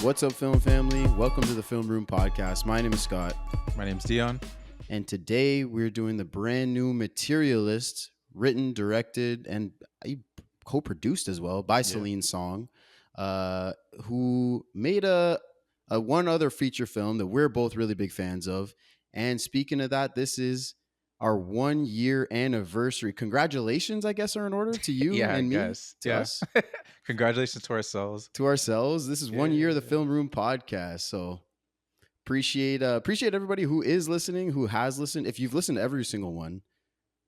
What's up, film family? Welcome to the Film Room Podcast. My name is Scott. My name's Dion. And today we're doing the brand new Materialists, written, directed, and co-produced as well by Celine Song, who made a one other feature film that we're both really big fans of. And speaking of that, this is our 1 year anniversary. Congratulations, I guess, are in order to you and me, to us. Congratulations to ourselves. To ourselves. This is 1 year of the Film Room Podcast. So appreciate everybody who is listening, who has listened. If you've listened to every single one,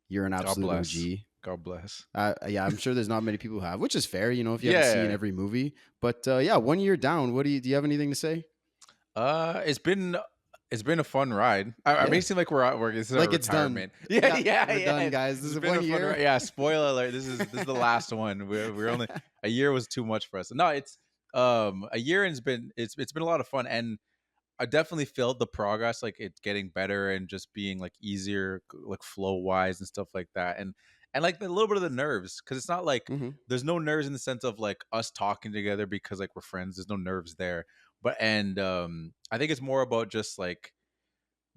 you're an absolute OG. God bless. Yeah, I'm sure there's not many people who have, which is fair, you know, if you haven't seen every movie. But 1 year down, do you have anything to say? It's been a fun ride. I mean, it seems like we're this is like it's done. We're done, guys. This is 1 year. Yeah, spoiler alert. This is the last one. We're only a year was too much for us. No, it's a year and it's been a lot of fun, and I definitely felt the progress, like it's getting better and just being like easier, like flow wise and stuff like that, and like a little bit of the nerves, because it's not like there's no nerves in the sense of like us talking together because like we're friends. There's no nerves there, but I think it's more about just like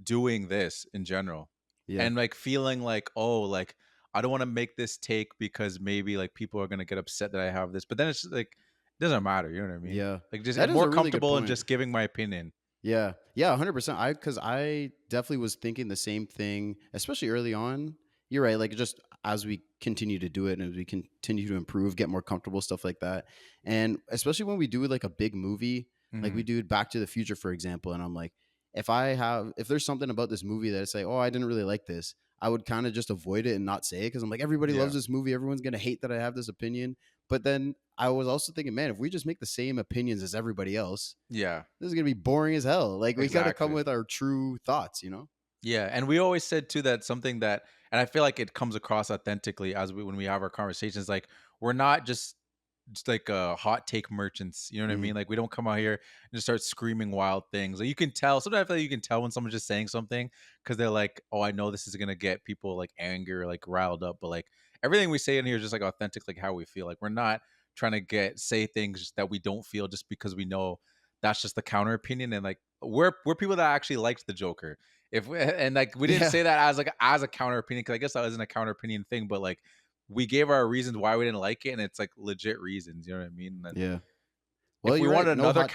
doing this in general, and like feeling like, oh, like I don't want to make this take because maybe like people are gonna get upset that I have this, but then it's like it doesn't matter, you know what I mean? Yeah, like just more comfortable in just giving my opinion. Yeah, 100%. Because I definitely was thinking the same thing, especially early on. You're right. Like just as we continue to do it and as we continue to improve, get more comfortable, stuff like that. And especially when we do like a big movie, like we do Back to the Future, for example. And I'm like, if there's something about this movie that I say, oh, I didn't really like this, I would kind of just avoid it and not say it, because I'm like, everybody loves this movie. Everyone's going to hate that I have this opinion. But then I was also thinking, man, if we just make the same opinions as everybody else, this is going to be boring as hell. Like we got to come with our true thoughts, you know? Yeah. And we always said too, that something that, and I feel like it comes across authentically when we have our conversations, like we're not just like hot take merchants, you know what I mean? Like we don't come out here and just start screaming wild things. Like you can tell, sometimes I feel like you can tell when someone's just saying something because they're like, oh, I know this is gonna get people like angry or like riled up, but like everything we say in here is just like authentic, like how we feel. Like we're not trying to say things that we don't feel just because we know that's just the counter opinion. And like we're people that actually liked the Joker. And like we didn't say that as a counter opinion, because I guess that wasn't a counter opinion thing, but like we gave our reasons why we didn't like it, and it's like legit reasons. You know what I mean? And well, if we wanted another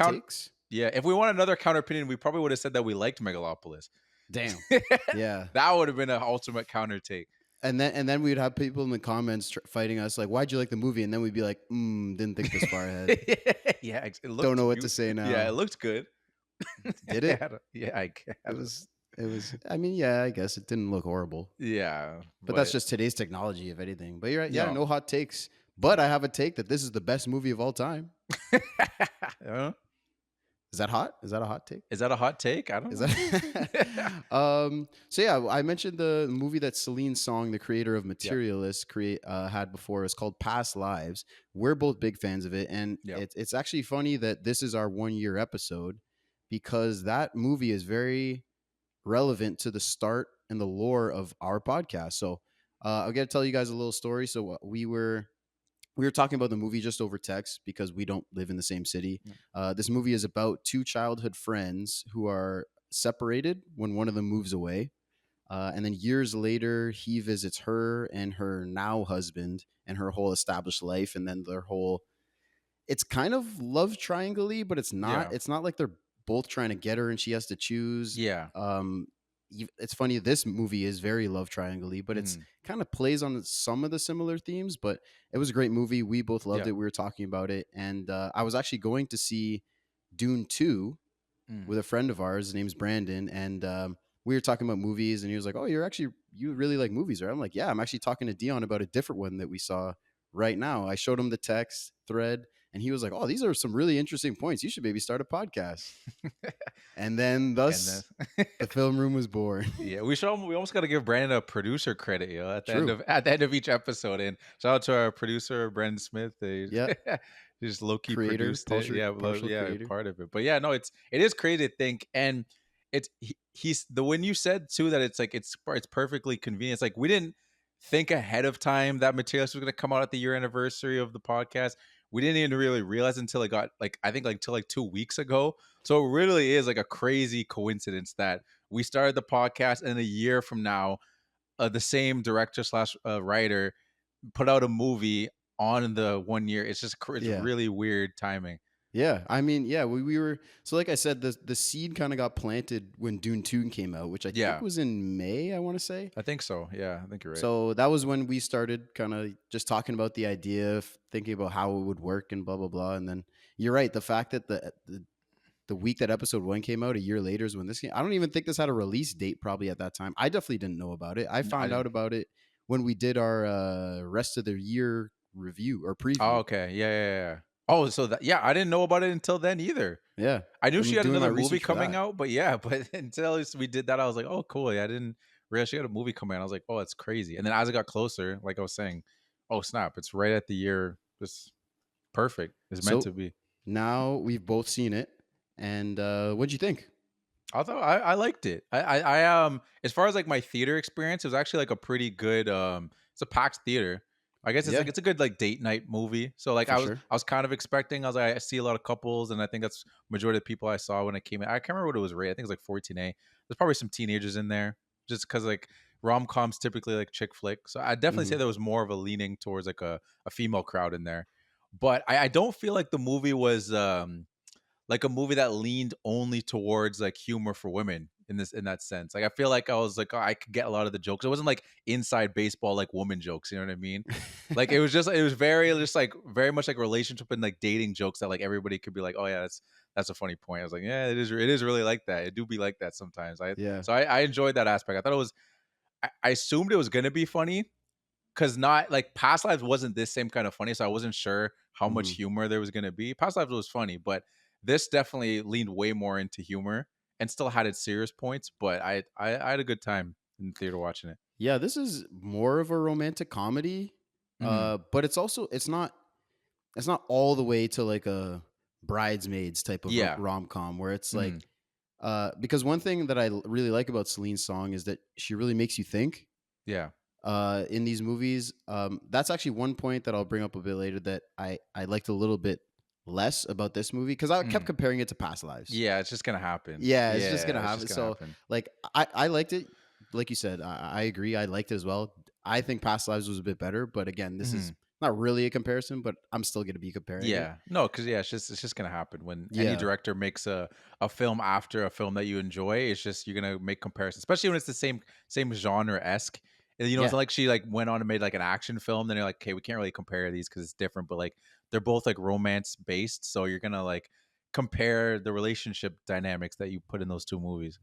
if we wanted another counter opinion, we probably would have said that we liked Megalopolis. Damn. Yeah, that would have been an ultimate counter take. And then we'd have people in the comments fighting us, like, "Why'd you like the movie?" And then we'd be like, "Didn't think this far ahead." Don't know what to say now. Yeah, it looked good. Did it? Yeah, I guess. It was. I mean, yeah, I guess it didn't look horrible. Yeah, but that's just today's technology, if anything. But you're right. Yeah, no hot takes. But I have a take that this is the best movie of all time. Is that hot? Is that a hot take? Is that a hot take? I don't know. So yeah, I mentioned the movie that Celine Song, the creator of Materialists, had before. It's called Past Lives. We're both big fans of it, and it's actually funny that this is our 1 year episode, because that movie is very relevant to the start and the lore of our podcast. So I'll get to tell you guys a little story. So we were talking about the movie just over text because we don't live in the same city. This movie is about two childhood friends who are separated when one of them moves away. And then years later, he visits her and her now husband and her whole established life. And then it's kind of love triangle-y, but it's not. It's not like they're both trying to get her and she has to choose. It's funny, this movie is very love triangle-y, but it's kind of plays on some of the similar themes. But it was a great movie. We both loved it. We were talking about it. And I was actually going to see Dune 2 with a friend of ours. His name's Brandon. And we were talking about movies, and he was like, oh, you really like movies, right? I'm like, yeah, I'm actually talking to Dion about a different one that we saw right now. I showed him the text thread, and he was like, oh, these are some really interesting points. You should maybe start a podcast. And then the Film Room was born. Yeah, we almost got to give Brandon a producer credit, at the end of each episode. And shout out to our producer Brandon Smith. Just low key produced it. Yeah, part of it. But yeah, no, it is crazy to think, and when you said too that it's like it's perfectly convenient. It's like we didn't think ahead of time that Materialists was going to come out at the year anniversary of the podcast. we didn't even really realize until it got like I think like till like 2 weeks ago. So it really is like a crazy coincidence that we started the podcast and a year from now, the same director slash writer put out a movie on the 1 year. It's just it's Yeah. really weird timing. Yeah, I mean, yeah, we were so like I said, the seed kind of got planted when Dune 2 came out, which I think Yeah, was in May, I want to say. I think so. Yeah, I think you're right. So that was when we started kind of just talking about the idea of thinking about how it would work and blah blah blah. And then you're right, the fact that the week that episode 1 came out, a year later is when this came. I don't even think this had a release date probably at that time. I definitely didn't know about it. I No, I found out didn't. about it when we did our rest of the year review or Oh, preview. okay. Yeah, yeah, yeah. Oh, so that yeah, I didn't know about it until then either. Yeah. I knew she I'm had doing my another movie research for coming that. out, but yeah, but until we did that, I was like, oh, cool. Yeah, I didn't realize she had a movie coming out. I was like, oh, that's crazy. And then as it got closer, like I was saying, oh snap, it's right at the year. Just perfect. It's meant So to be. now we've both seen it. And what'd you think? Although I liked it. As far as like my theater experience, it was actually like a pretty good it's a packed theater. I guess it's Yeah, like it's a good like date night movie. So like for I was sure. I was kind of expecting, I was like, I see a lot of couples, and I think that's majority of the people I saw when it came in. I can't remember what it was rated. I think it was like 14A. There's probably some teenagers in there just because like rom-coms typically like chick flick. So I definitely say Hmm. there was more of a leaning towards like a female crowd in there. But I don't feel like the movie was like a movie that leaned only towards like humor for women in that sense. Like I feel like I was like, oh, I could get a lot of the jokes. It wasn't like inside baseball like woman jokes, you know what I mean? Like it was very just like very much like relationship and like dating jokes that like everybody could be like, oh yeah, that's a funny point. I was like, yeah, it is really like that. It do be like that sometimes. Yeah. I enjoyed that aspect. I thought it was I assumed it was gonna be funny because not like Past Lives wasn't this same kind of funny, so I wasn't sure how much Hmm. humor there was gonna be. Past Lives was funny, but this definitely leaned way more into humor and still had its serious points. But I had a good time in the theater watching it. Yeah, this is more of a romantic comedy, Hmm. but it's not all the way to like a bridesmaids type of Yeah. rom com where it's Hmm. like because one thing that I really like about Celine Song is that she really makes you think Yeah. in these movies. That's actually one point that I'll bring up a bit later that I liked a little bit less about this movie because I kept Hmm. comparing it to Past Lives. Yeah, it's just gonna happen. Yeah, it's just Yeah, gonna it's just happen. gonna So, happen. like, I liked it. Like you said, I agree. I liked it as well. I think Past Lives was a bit better, but again, this is Hmm. not really a comparison. But I'm still gonna be comparing it. Yeah. No, because yeah, it's just gonna happen when any Yeah, director makes a film after a film that you enjoy. It's just you're gonna make comparisons, especially when it's the same genre esque. You know, it's yeah. not like she like went on and made like an action film. Then you're like, okay, we can't really compare these because it's different. But like they're both like romance based, so you're gonna like compare the relationship dynamics that you put in those two movies.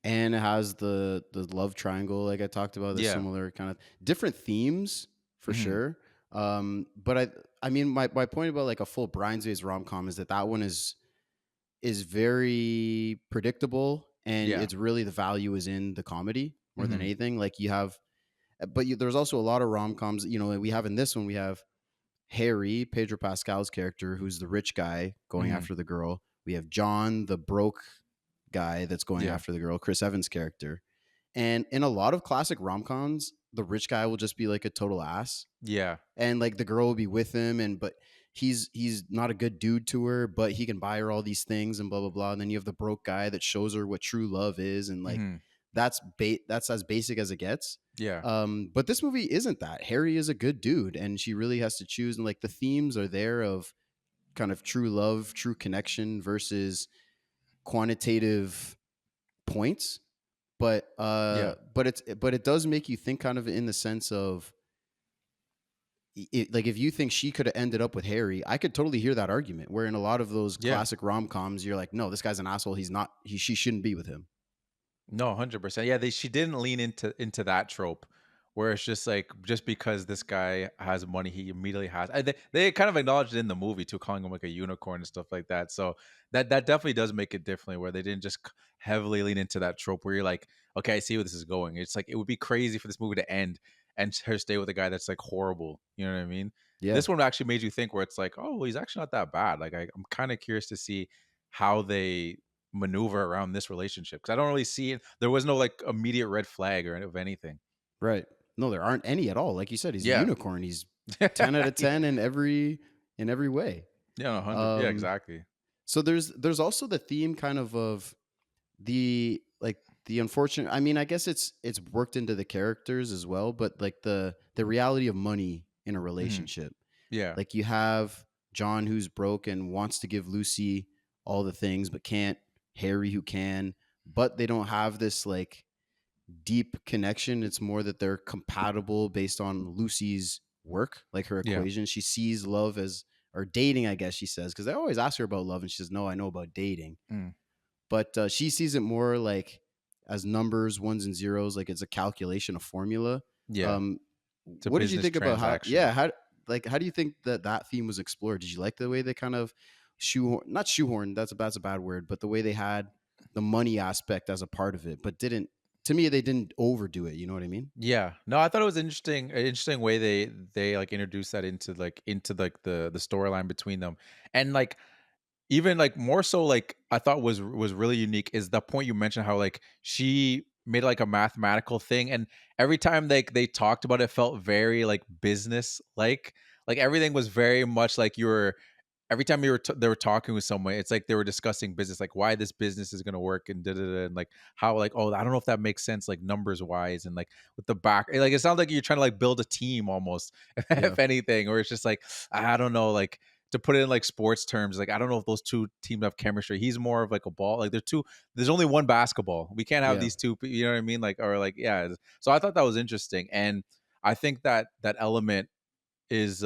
And it has the love triangle, like I talked about, the Yeah. similar kind of different themes for Hmm. sure. But I mean, my point about like a full bridesmaids rom com is that that one is very predictable, and Yeah. it's really the value is in the comedy more than Hmm. anything. Like you have but there's also a lot of rom coms. We have in this one, we have Harry, Pedro Pascal's character, who's the rich guy going Hmm. after the girl. We have John, the broke guy that's going Yeah. after the girl, Chris Evans' character. And in a lot of classic rom coms, the rich guy will just be like a total ass. Yeah. And like the girl will be with him, but he's not a good dude to her, but he can buy her all these things and blah blah blah. And then you have the broke guy that shows her what true love is, and like Hmm. that's as basic as it gets. Yeah. But this movie isn't that. Harry is a good dude, and she really has to choose. And like the themes are there of kind of true love, true connection versus quantitative points. Yeah. But it does make you think kind of in the sense of like if you think she could have ended up with Harry, I could totally hear that argument. Where in a lot of those Yeah. classic rom coms, you're like, no, this guy's an asshole. He's not. She shouldn't be with him. No, 100%. Yeah, she didn't lean into that trope where it's just like just because this guy has money, he immediately has. And they kind of acknowledged it in the movie too, calling him like a unicorn and stuff like that. So that definitely does make it differently, where they didn't just heavily lean into that trope where you're like, okay, I see where this is going. It's like it would be crazy for this movie to end and her stay with a guy that's like horrible. You know what I mean? Yeah. This one actually made you think where it's like, oh, well, he's actually not that bad. Like I'm kind of curious to see how they maneuver around this relationship because I don't really see it. There was no like immediate red flag or of anything. Right. No, there aren't any at all. Like you said, he's a Yeah. unicorn. He's 10 out of 10 in in every way. Yeah, 100. Yeah, Um, exactly. so there's also the theme kind of the like the unfortunate. I mean, I guess it's worked into the characters as well, but like the reality of money in a Mhm. relationship. Yeah. Like you have John who's broke and wants to give Lucy all the things but can't. Harry who can, but they don't have this like deep connection. It's more that they're compatible based on Lucy's work, like her Yeah. equation. She sees love as or dating, I guess she says, because I always ask her about love and she says, "No, I know about dating." Mm. But she sees it more like as numbers, ones and zeros, like it's a calculation, a formula. Yeah. Um, It's a what did you business think about how? transaction. Yeah, how do you think that that theme was explored? Did you like the way they kind of not shoehorn? That's a bad word, but the way they had the money aspect as a part of it, but didn't. To me, they didn't overdo it. You know what I mean? Yeah. No, I thought it was interesting, an interesting way they like introduced that into like the storyline between them. And like even like more so like I thought was really unique is the point you mentioned how like she made like a mathematical thing, and every time they talked about it felt very like business like everything was very much like you were every time they were talking with someone, it's like they were discussing business, like why this business is going to work and da, da, da, and like how like oh I don't know if that makes sense like numbers wise and like with the back like it sounds like you're trying to like build a team almost Yeah, if anything, or it's just like I don't know like to put it in like sports terms, like I don't know if those two teams have chemistry. He's more of like a ball, like there's only one basketball. We can't have yeah. these two, you know what I mean? Like or like yeah. So I thought that was interesting, and I think that that element is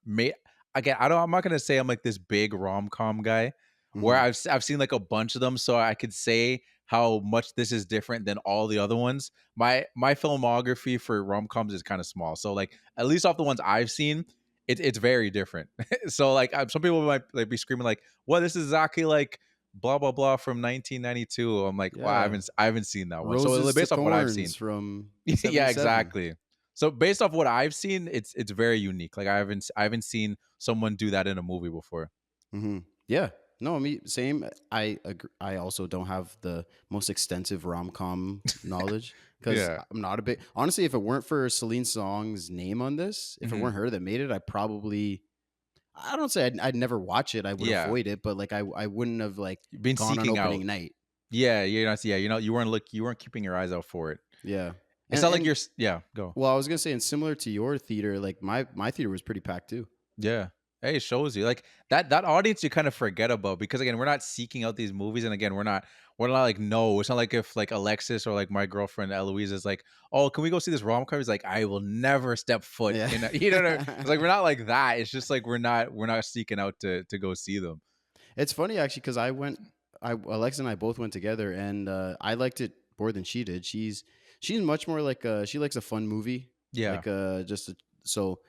may again I'm not gonna say I'm like this big rom-com guy where Hmm. I've seen like a bunch of them, so I could say how much this is different than all the other ones. My filmography for rom-coms is kind of small, so like at least off the ones I've seen, it's very different. So like some people might like be screaming like what this is exactly like blah blah blah from 1992. I'm like well Yeah. I haven't seen that one, so Roses to based off what I've seen. thorns from Yeah, '77. exactly. So based off what I've seen, it's very unique. Like I haven't seen someone do that in a movie before. Hmm. Yeah. No, me same. I agree. I also don't have the most extensive rom com knowledge because Yeah. I'm not a big. Honestly, if it weren't for Celine Song's name on this, if it Hmm. weren't her that made it, I probably. I don't say I'd never watch it. I would Yeah. avoid it, but like I wouldn't have like You've been gone on seeking out. opening night. Yeah, you're not you weren't keeping your eyes out for it. Yeah. It's And not like and yeah, go. well, I was gonna say, and similar to your theater, like my theater was pretty packed too. Yeah. Hey, it shows you like that audience you kind of forget about because again, we're not seeking out these movies, and again, we're not like no, it's not like if like Alexis or like my girlfriend Eloise is like, oh, can we go see this rom com? He's like, I will never step foot Yeah. in. You know, what I mean? It's like we're not like that. It's just like we're not seeking out to go see them. It's funny actually because Alexa and I both went together, and I liked it more than she did. She's much more like she likes a fun movie, Yeah. like so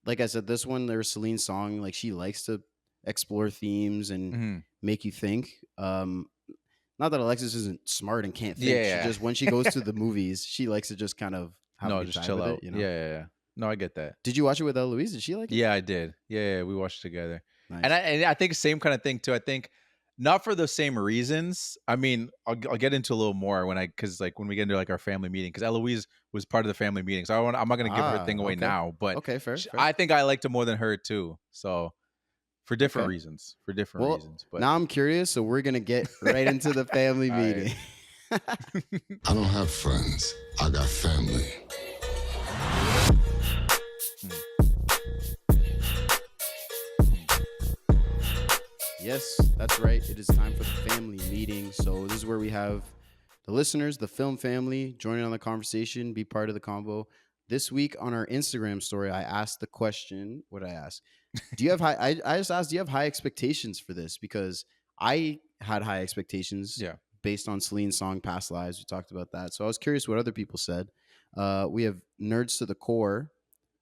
like I said, this one there's Celine Song, like she likes to explore themes and Hmm. make you think. Not that Alexis isn't smart and can't think. She Yeah. just when she goes to the movies, she likes to just kind of have a No, good just time chill with it. out. You know. Yeah, yeah, yeah. No, I get that. Did you watch it with Eloise? Did she like it? Yeah, I did. Yeah, yeah, we watched together. Nice. And I think same kind of thing too. I think not for the same reasons. I mean, I'll get into a little more when cuz like when we get into like our family meeting cuz Eloise was part of the family meeting. So I'm not going to give her thing away Okay. now, but Okay. Fair. Fair. I think I liked it more than her too. So for different Okay. reasons, for different Well, reasons, but now I'm curious, so we're gonna get right into the family all right. meeting. I don't have friends. I got family. Yes, that's right. It is time for the family meeting. So this is where we have the listeners, the film family, joining on the conversation, be part of the convo. This week on our Instagram story, I asked the question. What did I ask? Do you have high? I just asked, do you have high expectations for this? Because I had high expectations Yeah. based on Celine's song "Past Lives." We talked about that, so I was curious what other people said. We have nerds to the core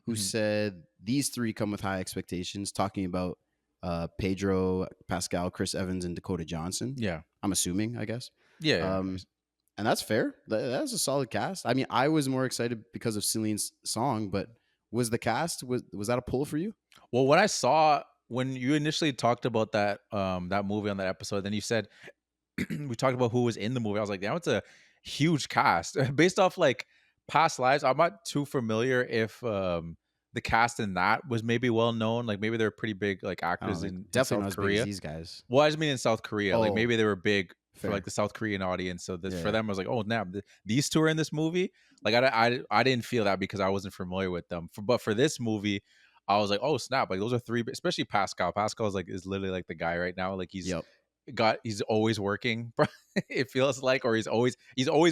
who Mhm. said these three come with high expectations, talking about Pedro Pascal, Chris Evans, and Dakota Johnson. Yeah. I'm assuming, I guess. Yeah, yeah. Um, and that's fair. That's a solid cast. I mean, I was more excited because of Celine's song, but was the cast was that a pull for you? Well, when I saw when you initially talked about that movie on that episode, then you said we talked about who was in the movie. I was like, damn, it's a huge cast. Based off like past lives, I'm not too familiar if the cast in that was maybe well known. Like maybe they're pretty big like I don't actors think in definitely not South as big as Korea. these guys. Well, I just mean in South Korea. Like Oh, maybe they were big for like fair. the South Korean audience. So this for Yeah. them I was like, oh, now these two are in this movie. Like I didn't feel that because I wasn't familiar with them. But for this movie, I was like, oh snap! Like those are three, especially Pascal. Pascal is literally like the guy right now. Like Yep. he's always working. It feels like, or he's always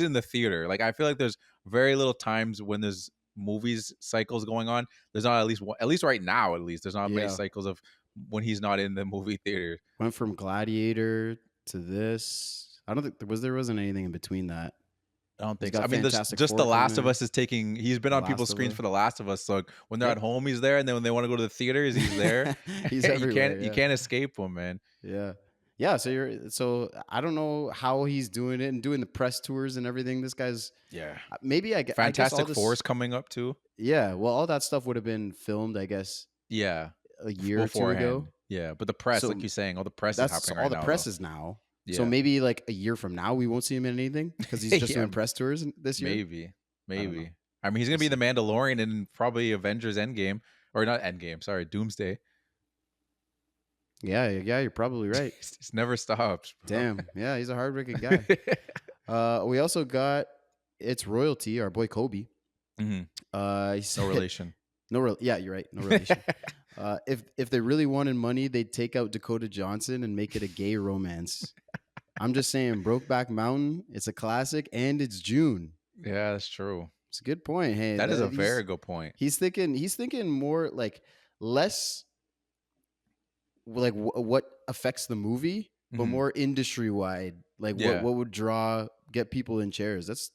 in the theater. Like I feel like there's very little times when there's movies cycles going on. There's not at least one, at least right now, at least there's not many Yeah. cycles of when he's not in the movie theater. Went from Gladiator to this. I don't think there wasn't anything in between that. I don't He's think so. got I mean, Fantastic just The Four Last of coming. Us is taking. He's been The on Last people's of screens Us. for The Last of Us. So when they're Yep. at home, he's there, and then when they want to go to the theaters, he's there. He's you everywhere. you can't escape him, man. Yeah. Yeah. So I don't know how he's doing it and doing the press tours and everything. This guy's maybe I guess Fantastic all Four this. is coming up too. Yeah. Well, all that stuff would have been filmed, I guess. Yeah, a year or two ago. Yeah, but the press, So like you're saying, all the press is that's happening all right the now. press is now. Yeah. So maybe like a year from now we won't see him in anything because he's just Yeah. doing press tours this year. Maybe. I I mean, he's gonna be the Mandalorian in probably Avengers Endgame, or not Endgame. Sorry, Doomsday. Yeah, you're probably right. It's never stops. Bro. Damn. Yeah, he's a hardworking guy. We also got it's royalty, our boy Kobe. Mm-hmm. No relation. Yeah, you're right. No relation. If they really wanted money, they'd take out Dakota Johnson and make it a gay romance. I'm just saying, Brokeback Mountain, it's a classic, and it's June. Yeah, that's true. It's a good point. Hey, that is a very good point. He's thinking more like less like what affects the movie, but more industry wide. Like what would get people in chairs. That's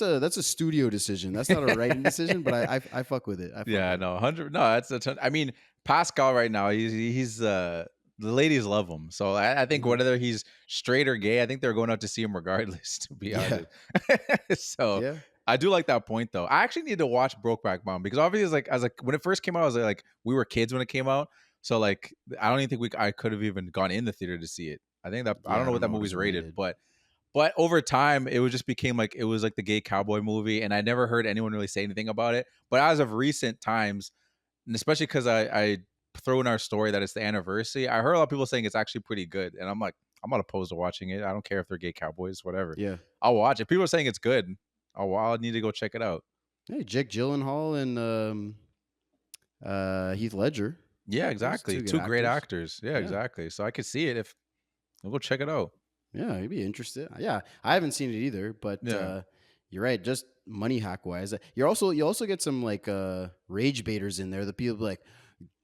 a studio decision. That's not a writing decision, but I fuck with it. No, 100. No, that's a ton. I mean, Pascal right now, he's the ladies love him. So I think whether he's straight or gay, I think they're going out to see him regardless. To be honest, so yeah. I do like that point though. I actually need to watch Brokeback Mountain because obviously, as when it first came out, I was like we were kids when it came out. So like I don't even think I could have even gone in the theater to see it. I think that I don't know what that movie's rated, but over time, it just became like it was like the gay cowboy movie, and I never heard anyone really say anything about it. But as of recent times, and especially because I throw in our story that it's the anniversary, I heard a lot of people saying it's actually pretty good, and I'm like, I'm not opposed to watching it. I don't care if they're gay cowboys, whatever. Yeah, I'll watch it. People are saying it's good. I'll need to go check it out. Hey, Jake Gyllenhaal and Heath Ledger. Yeah, exactly. Two great actors. Yeah, exactly. So I could see it if I'll go check it out. Yeah, you'd be interested. Yeah, I haven't seen it either, but you're right. Just money hack wise, you also get some like rage baiters in there. The people like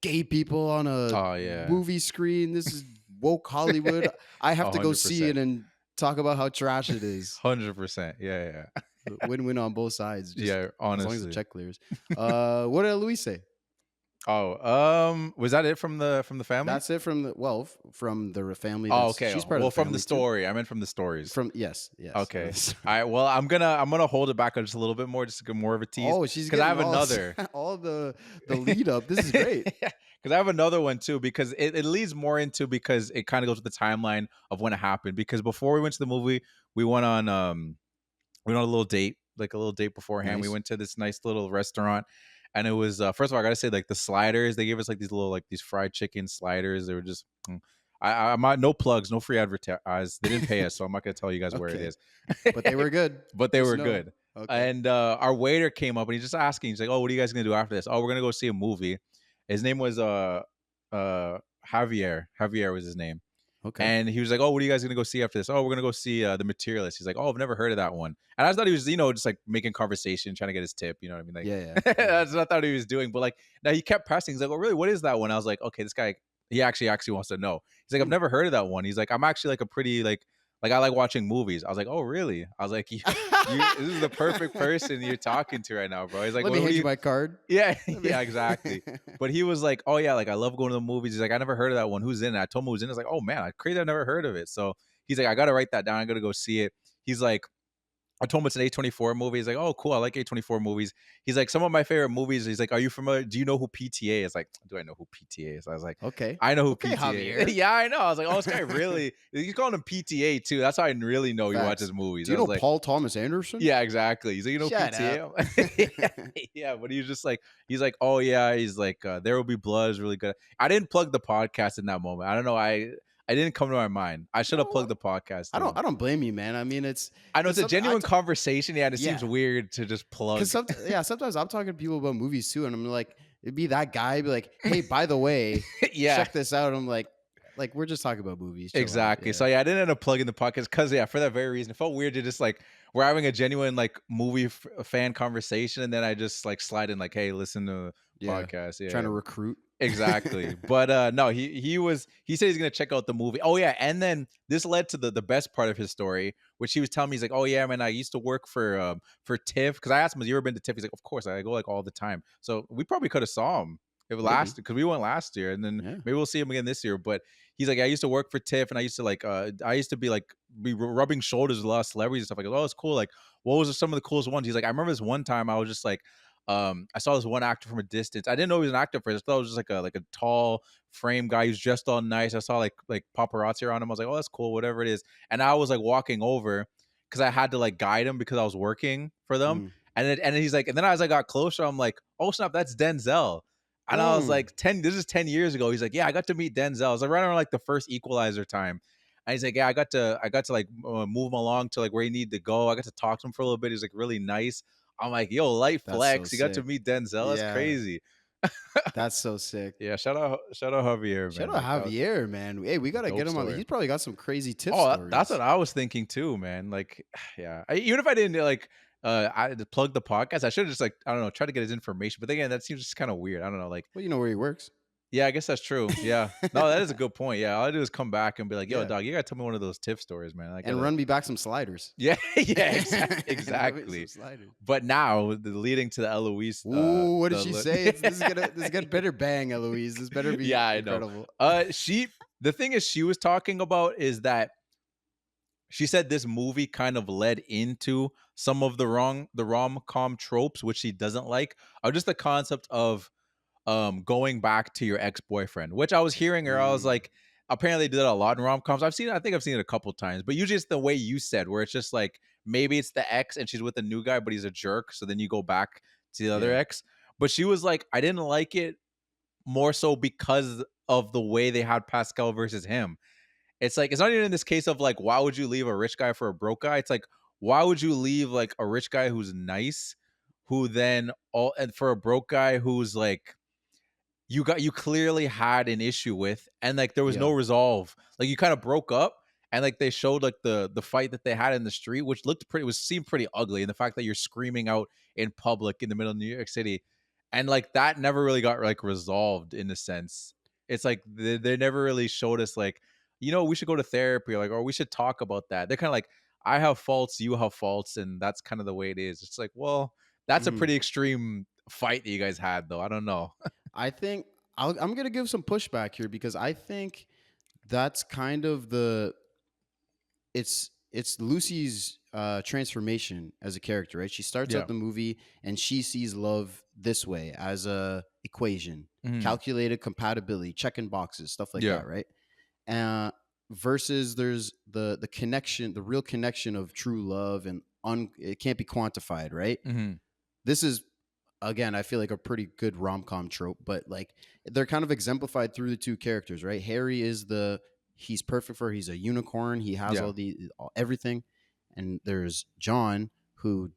gay people on a movie screen. This is woke Hollywood. I have to go see it and talk about how trash it is. 100%. Yeah. Win-win on both sides. Honestly, as long as the check clears. What did Luis say? Oh, was that it from the family? That's it from the family. Oh, okay. She's part of the from the story. Too. I meant from the stories. Yes. Okay. All right. Well, I'm gonna hold it back just a little bit more, just to get more of a tease. Oh, she's because I have another. All the lead up. This is great. Because I have another one too. Because it leads more into because it kind of goes with the timeline of when it happened. Because before we went to the movie, we went on a little date, like a little date beforehand. Nice. We went to this nice little restaurant. And it was first of all, I gotta say, like the sliders, they gave us like these little like these fried chicken sliders. They were just I'm not, no plugs, no free advertise. They didn't pay us, so I'm not gonna tell you guys where it is. But they were good. Good. Okay. And our waiter came up and he's just asking, he's like, "Oh, what are you guys gonna do after this?" "Oh, we're gonna go see a movie." His name was Javier. Javier was his name. Okay. And he was like, "Oh, what are you guys gonna go see after this?" "Oh, we're gonna go see the Materialists." He's like, "Oh, I've never heard of that one." And I thought he was, just like making conversation, trying to get his tip. You know what I mean? Like, yeah. That's what I thought he was doing. But like, now he kept pressing. He's like, "Oh, really? What is that one?" I was like, "Okay, this guy, he actually wants to know." He's like, "I've never heard of that one." He's like, "I'm actually like a pretty like I like watching movies." I was like, "Oh, really?" I was like, this is the perfect person you're talking to right now, bro." He's like, "Let me hand you my card." Yeah, exactly. But he was like, "Oh yeah, like I love going to the movies." He's like, "I never heard of that one. Who's in it?" I told him who's in it. I was like, "Oh man, crazy! I've never heard of it." So he's like, "I got to write that down. I got to go see it." He's like, I told him it's an A24 movie. He's like, oh, cool. I like A24 movies. He's like, some of my favorite movies. He's like, are you familiar? Do you know who PTA is? Like, do I know who PTA is? I was like, Okay. I know who Okay, PTA Javier. is. Yeah, I know. I was like, oh, this guy really, he's calling him PTA too. That's how I really know he Facts. watches movies. Do you I know was like, Paul Thomas Anderson? yeah, exactly. He's like, you know Shut PTA? Yeah, but he's just like, he's like, oh yeah, he's like, There Will Be Blood is really good. I didn't plug the podcast in that moment. I don't know. I didn't come to my mind. I should have plugged the podcast. I don't blame you, man. I mean, I know it's a genuine conversation. Yeah, and it seems Yeah. weird to just plug. Sometimes I'm talking to people about movies too, and I'm like, it'd be that guy, be like, hey, by the way, Yeah. check this out. I'm like we're just talking about movies. Chill out. Exactly. Yeah. So yeah, I didn't end up plugging the podcast because for that very reason, it felt weird to just like we're having a genuine like movie fan conversation, and then I just like slide in like, hey, listen to the podcast. Yeah, trying to recruit. Exactly. But no, he said he's gonna check out the movie. Oh yeah, and then this led to the best part of his story, which he was telling me. He's like, oh yeah, man, I used to work for TIFF, because I asked him, has you ever been to TIFF? He's like, of course, I go like all the time. So we probably could have saw him if last, because we went last year, and then maybe we'll see him again this year. But he's like, I used to work for TIFF, and I used to be rubbing shoulders with a lot of celebrities and stuff. Like, oh, it's cool. Like, what was some of the coolest ones? He's like, I remember this one time I was just like, I saw this one actor from a distance. I didn't know he was an actor first. I thought it was just like a tall frame guy who's dressed all nice. I saw like paparazzi around him. I was like, oh, that's cool, whatever it is. And I was like walking over because I had to like guide him because I was working for them. And he's like, and then as I got closer, I'm like, oh snap, that's Denzel. And I was like, this is 10 years ago. He's like, yeah, I got to meet Denzel. I was like right around like the first Equalizer time. And he's like, yeah, I got to like move him along to like where he needed to go. I got to talk to him for a little bit. He's like really nice. I'm like, yo, light flex. So you got to meet Denzel. That's crazy. That's so sick. Yeah, shout out Javier, man. Shout out Javier, man. Hey, we gotta get him on. He's probably got some crazy tips. That's what I was thinking too, man. Like, yeah. Even if I didn't like I plug the podcast, I should have just like, I don't know, try to get his information. But again, that seems just kind of weird. I don't know. Like, well, you know where he works. Yeah, I guess that's true. Yeah. No, that is a good point. Yeah. All I do is come back and be like, yo, dog, you gotta tell me one of those TIFF stories, man. And run me back some sliders. Yeah, exactly. But now, leading to the Eloise. Ooh, what did she say? This is gonna better bang, Eloise. This better be incredible. I know. The thing is, she was talking about is that she said this movie kind of led into some of the rom-com tropes, which she doesn't like, or just the concept of going back to your ex-boyfriend, which I was hearing her. I was like, apparently they did a lot in rom-coms. I think I've seen it a couple times, but usually it's the way you said, where it's just like maybe it's the ex and she's with a new guy, but he's a jerk, so then you go back to the other ex. But she was like, I didn't like it more so because of the way they had Pascal versus him. It's like, it's not even in this case of like, why would you leave a rich guy for a broke guy? It's like, why would you leave like a rich guy who's nice, who then and for a broke guy who's like, you clearly had an issue with, and like there was no resolve. Like you kind of broke up, and like they showed like the fight that they had in the street, which seemed pretty ugly. And the fact that you're screaming out in public in the middle of New York City, and like that never really got like resolved in a sense. It's like they never really showed us like, we should go to therapy, or we should talk about that. They're kind of like, I have faults, you have faults, and that's kind of the way it is. It's like, well, that's a pretty extreme fight that you guys had, though. I don't know. I think I'm going to give some pushback here, because I think that's kind of it's Lucy's transformation as a character, right? She starts out the movie and she sees love this way, as a equation, calculated compatibility, checking boxes, stuff like that, right? Versus there's the connection, the real connection of true love, and it can't be quantified, right? This is, again, I feel like a pretty good rom-com trope, but like they're kind of exemplified through the two characters, right? Harry is he's perfect for her. He's a unicorn. He has everything. And there's John, who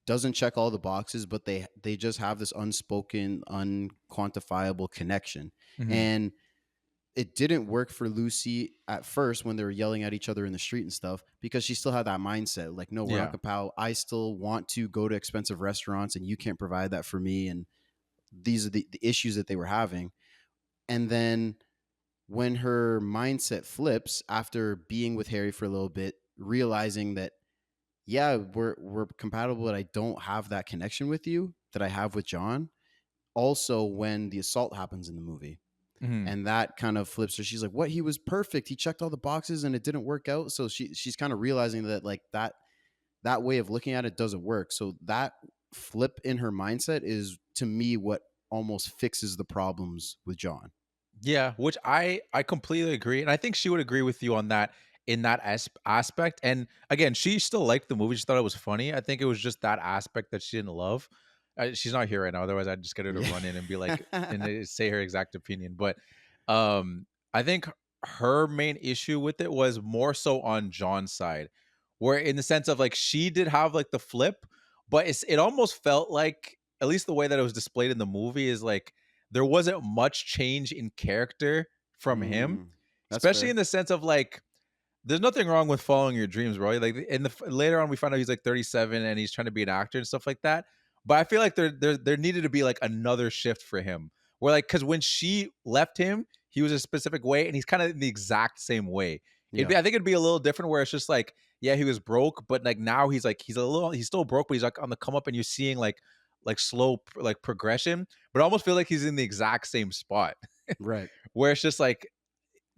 doesn't check all the boxes, but they just have this unspoken, unquantifiable connection. And it didn't work for Lucy at first when they were yelling at each other in the street and stuff, because she still had that mindset. Like, no, we're not compatible. I still want to go to expensive restaurants and you can't provide that for me. And these are the issues that they were having. And then when her mindset flips after being with Harry for a little bit, realizing that, yeah, we're compatible, but I don't have that connection with you that I have with John. Also, when the assault happens in the movie, and that kind of flips her. She's like, what? He was perfect. He checked all the boxes and it didn't work out. So she's kind of realizing that like that that way of looking at it doesn't work. So that flip in her mindset is, to me, what almost fixes the problems with John. Yeah, which I completely agree, and I think she would agree with you on that in that aspect. And again, she still liked the movie; she thought it was funny. I think it was just that aspect that she didn't love. She's not here right now; otherwise, I'd just get her to run in and be like and say her exact opinion. But I think her main issue with it was more so on John's side, where in the sense of like she did have like the flip, but it almost felt like, at least the way that it was displayed in the movie, is like there wasn't much change in character from him, That's especially fair. in the sense of like, there's nothing wrong with following your dreams, bro. Like in the later on, we find out he's like 37 and he's trying to be an actor and stuff like that. But I feel like there needed to be like another shift for him, where like, because when she left him, he was a specific way, and he's kind of in the exact same way. Yeah. I think it'd be a little different, where it's just like, yeah, he was broke, but like now he's like he's still broke, but he's like on the come up, and you're seeing like slow like progression, but I almost feel like he's in the exact same spot. Right. Where it's just like,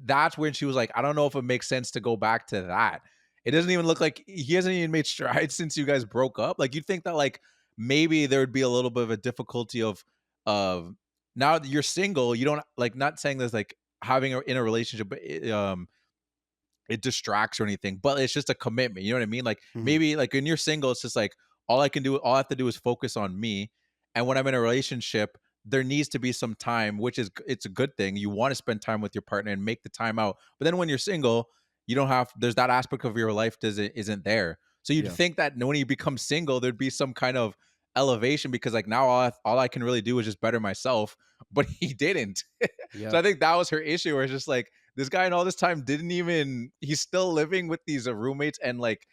that's when she was like, I don't know if it makes sense to go back to that. It doesn't even look like he hasn't even made strides since you guys broke up. Like, you'd think that like maybe there would be a little bit of a difficulty of now that you're single, you don't like, not saying this like having in a relationship, but it distracts or anything, but it's just a commitment. You know what I mean? Like Mhm. maybe like when you're single, it's just like all I have to do is focus on me. And when I'm in a relationship, there needs to be some time, which is it's a good thing. You want to spend time with your partner and make the time out. But then when you're single, you don't have there's that aspect of your life isn't there. So you'd Yeah. think that when you become single, there'd be some kind of elevation, because like now all I can really do is just better myself. But he didn't. So Yeah. I think that was her issue, where it's just like, this guy in all this time didn't even he's still living with these roommates, and like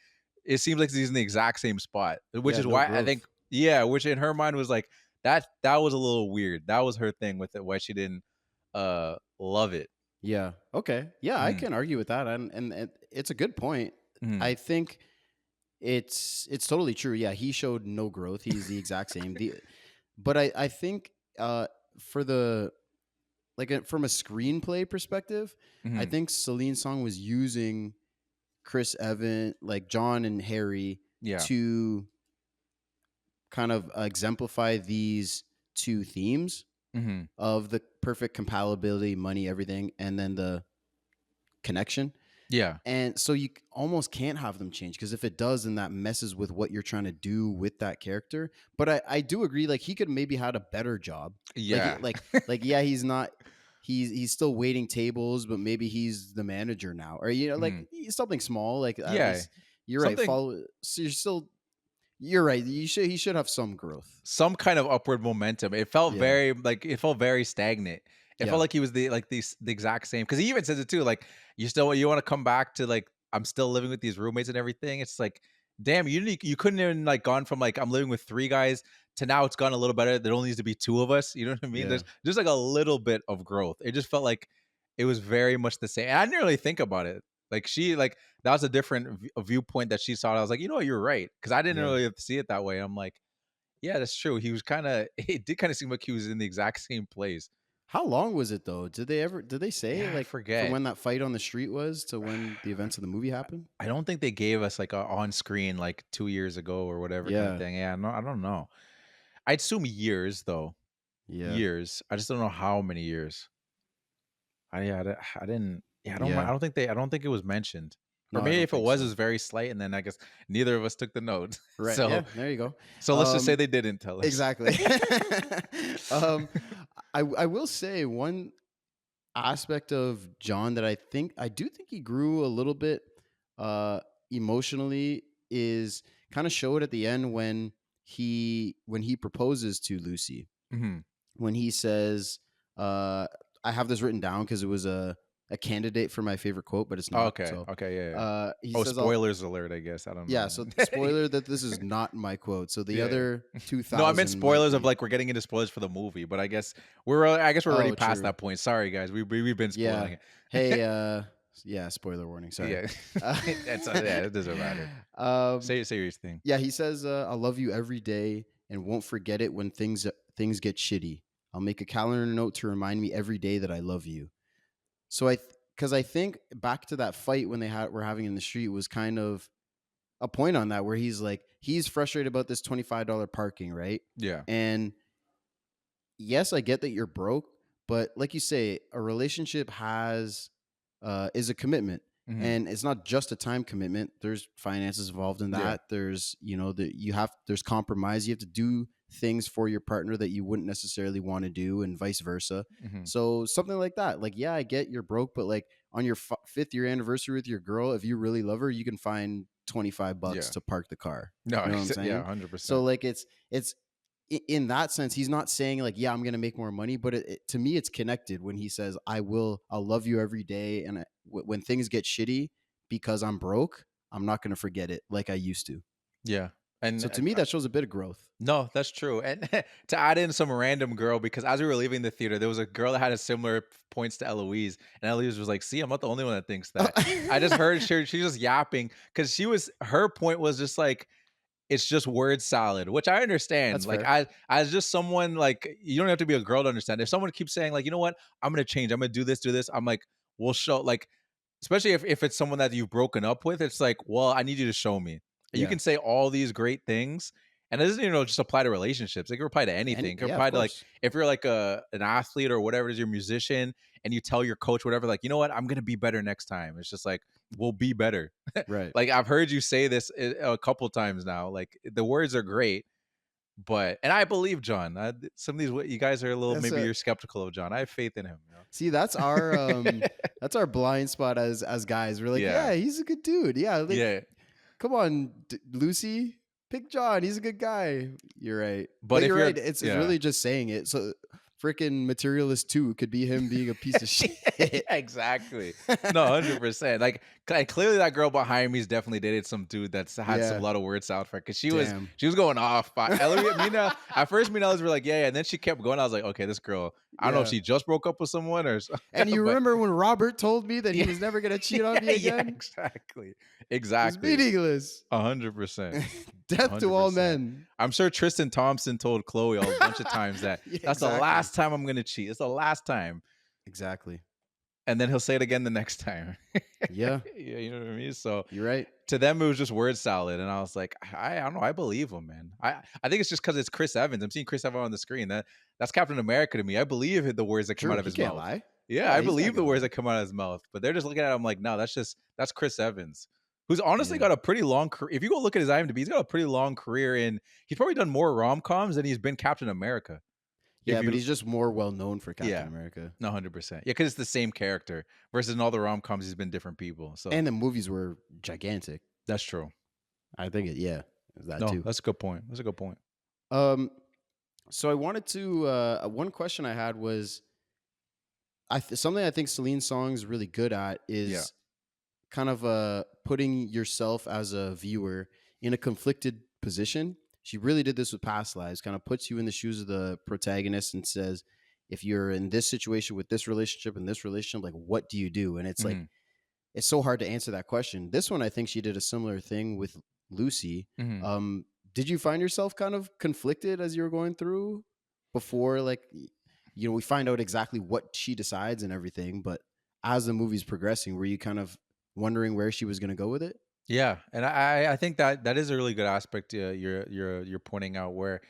it seems like he's in the exact same spot, which Yeah. is No why I growth. think, yeah, which in her mind was like, that was a little weird. That was her thing with it, why she didn't love it. Yeah. Okay. Yeah, I Mm, can argue with that, and it's a good point. mm, I think it's totally true. Yeah, he showed no growth. He's the exact same. But I think for the from a screenplay perspective, I mm, think Celine Song was using Chris Evan, like John and Harry, yeah. to kind of exemplify these two themes Mm, of the perfect compatibility, money, everything, and then the connection. yeah. And so you almost can't have them change, because if it does, then that messes with what you're trying to do with that character. But I do agree, like he could maybe had a better job. Yeah. Yeah, he's not he's still waiting tables, but maybe he's the manager now. Or Mm, something small, like at yeah. least you're right. Something Follow so you're right. He should have some growth. some kind of upward momentum. It felt Yeah. very like it felt very stagnant. It felt Yeah. like he was the exact same, because he even says it too. Like, you want to come back to like, I'm still living with these roommates and everything. It's like, damn, you couldn't even like gone from like I'm living with three guys to now it's gone a little better. There only needs to be two of us. You know what I mean? Yeah. There's just like a little bit of growth. It just felt like it was very much the same. And I didn't really think about it. Like she like that was a different viewpoint that she saw it. I was like, you know what, you're right, because I didn't Yeah. really see it that way. I'm like, yeah, that's true. He was kind of it did kind of seem like he was in the exact same place. How long was it though? Did they say, Yeah, I like, from forget. when that fight on the street was to when the events of the movie happened? I don't think they gave us like a on screen like 2 years ago or whatever kind of Yeah. thing. Yeah, no, I don't know. I'd assume years though. Yeah. Years. I just don't know how many years. I didn't. Yeah, Yeah. I don't think it was mentioned. Or No, I maybe don't if it think was so. very slight, and then I guess neither of us took the note. Right. So Yeah, there you go. let's just say they didn't tell us. Exactly. um I will say one aspect of John that I do think he grew a little bit uh emotionally is kind of showed at the end when he proposes to Lucy, Mhm. when he says, uh I have this written down because it was a candidate for my favorite quote, but it's Oh, not. okay. So Okay. Yeah. Yeah. he Oh, says, I'll spoilers alert! I guess I don't yeah, know. so spoiler that this is not my quote. So the Yeah. other No, I meant 2000 might spoilers of be. like we're getting into spoilers for the movie, but I guess we're already Oh, past true. that point. Sorry, guys. We've been Yeah. spoiling Hey, it. yeah, spoiler warning. Sorry. Yeah. Uh, That's yeah. It doesn't matter. um, Say your thing. yeah, he says, "I love you every day and won't forget it when things get shitty. I'll make a calendar note to remind me every day that I love you." So because I think back to that fight when were having in the street was kind of a point on that where he's like, he's frustrated about this $25 parking, right? Yeah. And yes, I get that you're broke, but like you say, a relationship is a commitment. Mm-hmm. And it's not just a time commitment. There's finances involved in Yeah. that. There's, there's compromise. You have to do things for your partner that you wouldn't necessarily want to do, and vice versa. Mm-hmm. So something like that. Like, yeah, I get you're broke, but like on your 5th year anniversary with your girl, if you really love her, you can find $25 Yeah. to park the car. No, You know what I'm saying? yeah, 100%. So like it's in that sense, he's not saying like, yeah, I'm going to make more money, but to me, it's connected when he says, I'll love you every day. And when things get shitty because I'm broke, I'm not going to forget it like I used to. Yeah. And so to me, that shows a bit of growth. No, that's true. And to add in some random girl, because as we were leaving the theater, there was a girl that had a similar points to Eloise, and Eloise was like, "See, I'm not the only one that thinks that." I just heard she's just yapping because her point was just like, it's just word salad, which I understand. That's like fair. as just someone, like, you don't have to be a girl to understand. If someone keeps saying like, you know what, I'm gonna change, I'm gonna do this, I'm like, we'll show, like, especially if it's someone that you've broken up with, it's like, well, I need you to show me. You Yeah. can say all these great things, and it doesn't, just apply to relationships. It can apply to anything. It can apply of to, like, course. if you're like an athlete or whatever it is, you're a musician, and you tell your coach whatever, like, you know what, I'm gonna be better next time. It's just like, we'll be better. Right. Like, I've heard you say this a couple times now. Like, the words are great, and I believe John. Some of these, you guys are a little, maybe you're skeptical of John. I have faith in him. See, that's our that's our blind spot as guys. We're like, yeah, he's a good dude. Yeah, like, Yeah. Come on, Lucy, pick John. He's a good guy. You're right, But if you're you're- right. It's really just saying it. So, freaking Materialist 2 could be him being a piece of shit. Yeah, exactly. No, 100%. Like, clearly that girl behind me's definitely dated some dude that's had some lot of words out for her, because she was going off. Mina, at first, me and Ellis were like, yeah, and then she kept going. I was like, okay, this girl, I don't know if she just broke up with someone or. And you remember when Robert told me that he was never gonna cheat on me again? Yeah, exactly. It's meaningless. 100%. Death to all men. I'm sure Tristan Thompson told Chloe a bunch of times that that's the last time I'm gonna cheat. It's the last time. Exactly. And then he'll say it again the next time. Yeah. Yeah, you know what I mean? So you're right. To them, it was just word salad. And I was like, I don't know. I believe him, man. I think it's just because it's Chris Evans. I'm seeing Chris Evans on the screen. That's Captain America to me. I believe the words that come out of his mouth. Lie. Yeah, I believe the words that come out of his mouth. But they're just looking at him like, no, that's Chris Evans, who's honestly got a pretty long career. If you go look at his IMDb, he's got a pretty long career, and he's probably done more rom-coms than he's been Captain America. Yeah, but he's just more well known for Captain America. No, 100%. Yeah, because it's the same character versus in all the rom-coms, he's been different people. So, and the movies were gigantic. That's true. I think too. That's a good point. That's a good point. So I wanted to one question I had was something I think Celine Song is really good at is kind of putting yourself as a viewer in a conflicted position. She really did this with Past Lives, kind of puts you in the shoes of the protagonist and says, if you're in this situation with this relationship and this relationship, like, what do you do? And it's like, it's so hard to answer that question. This one, I think she did a similar thing with Lucy. Did you find yourself kind of conflicted as you were going through before, like, we find out exactly what she decides and everything, but as the movie's progressing, were you kind of wondering where she was going to go with it? Yeah, and I think that is a really good aspect you're pointing out, where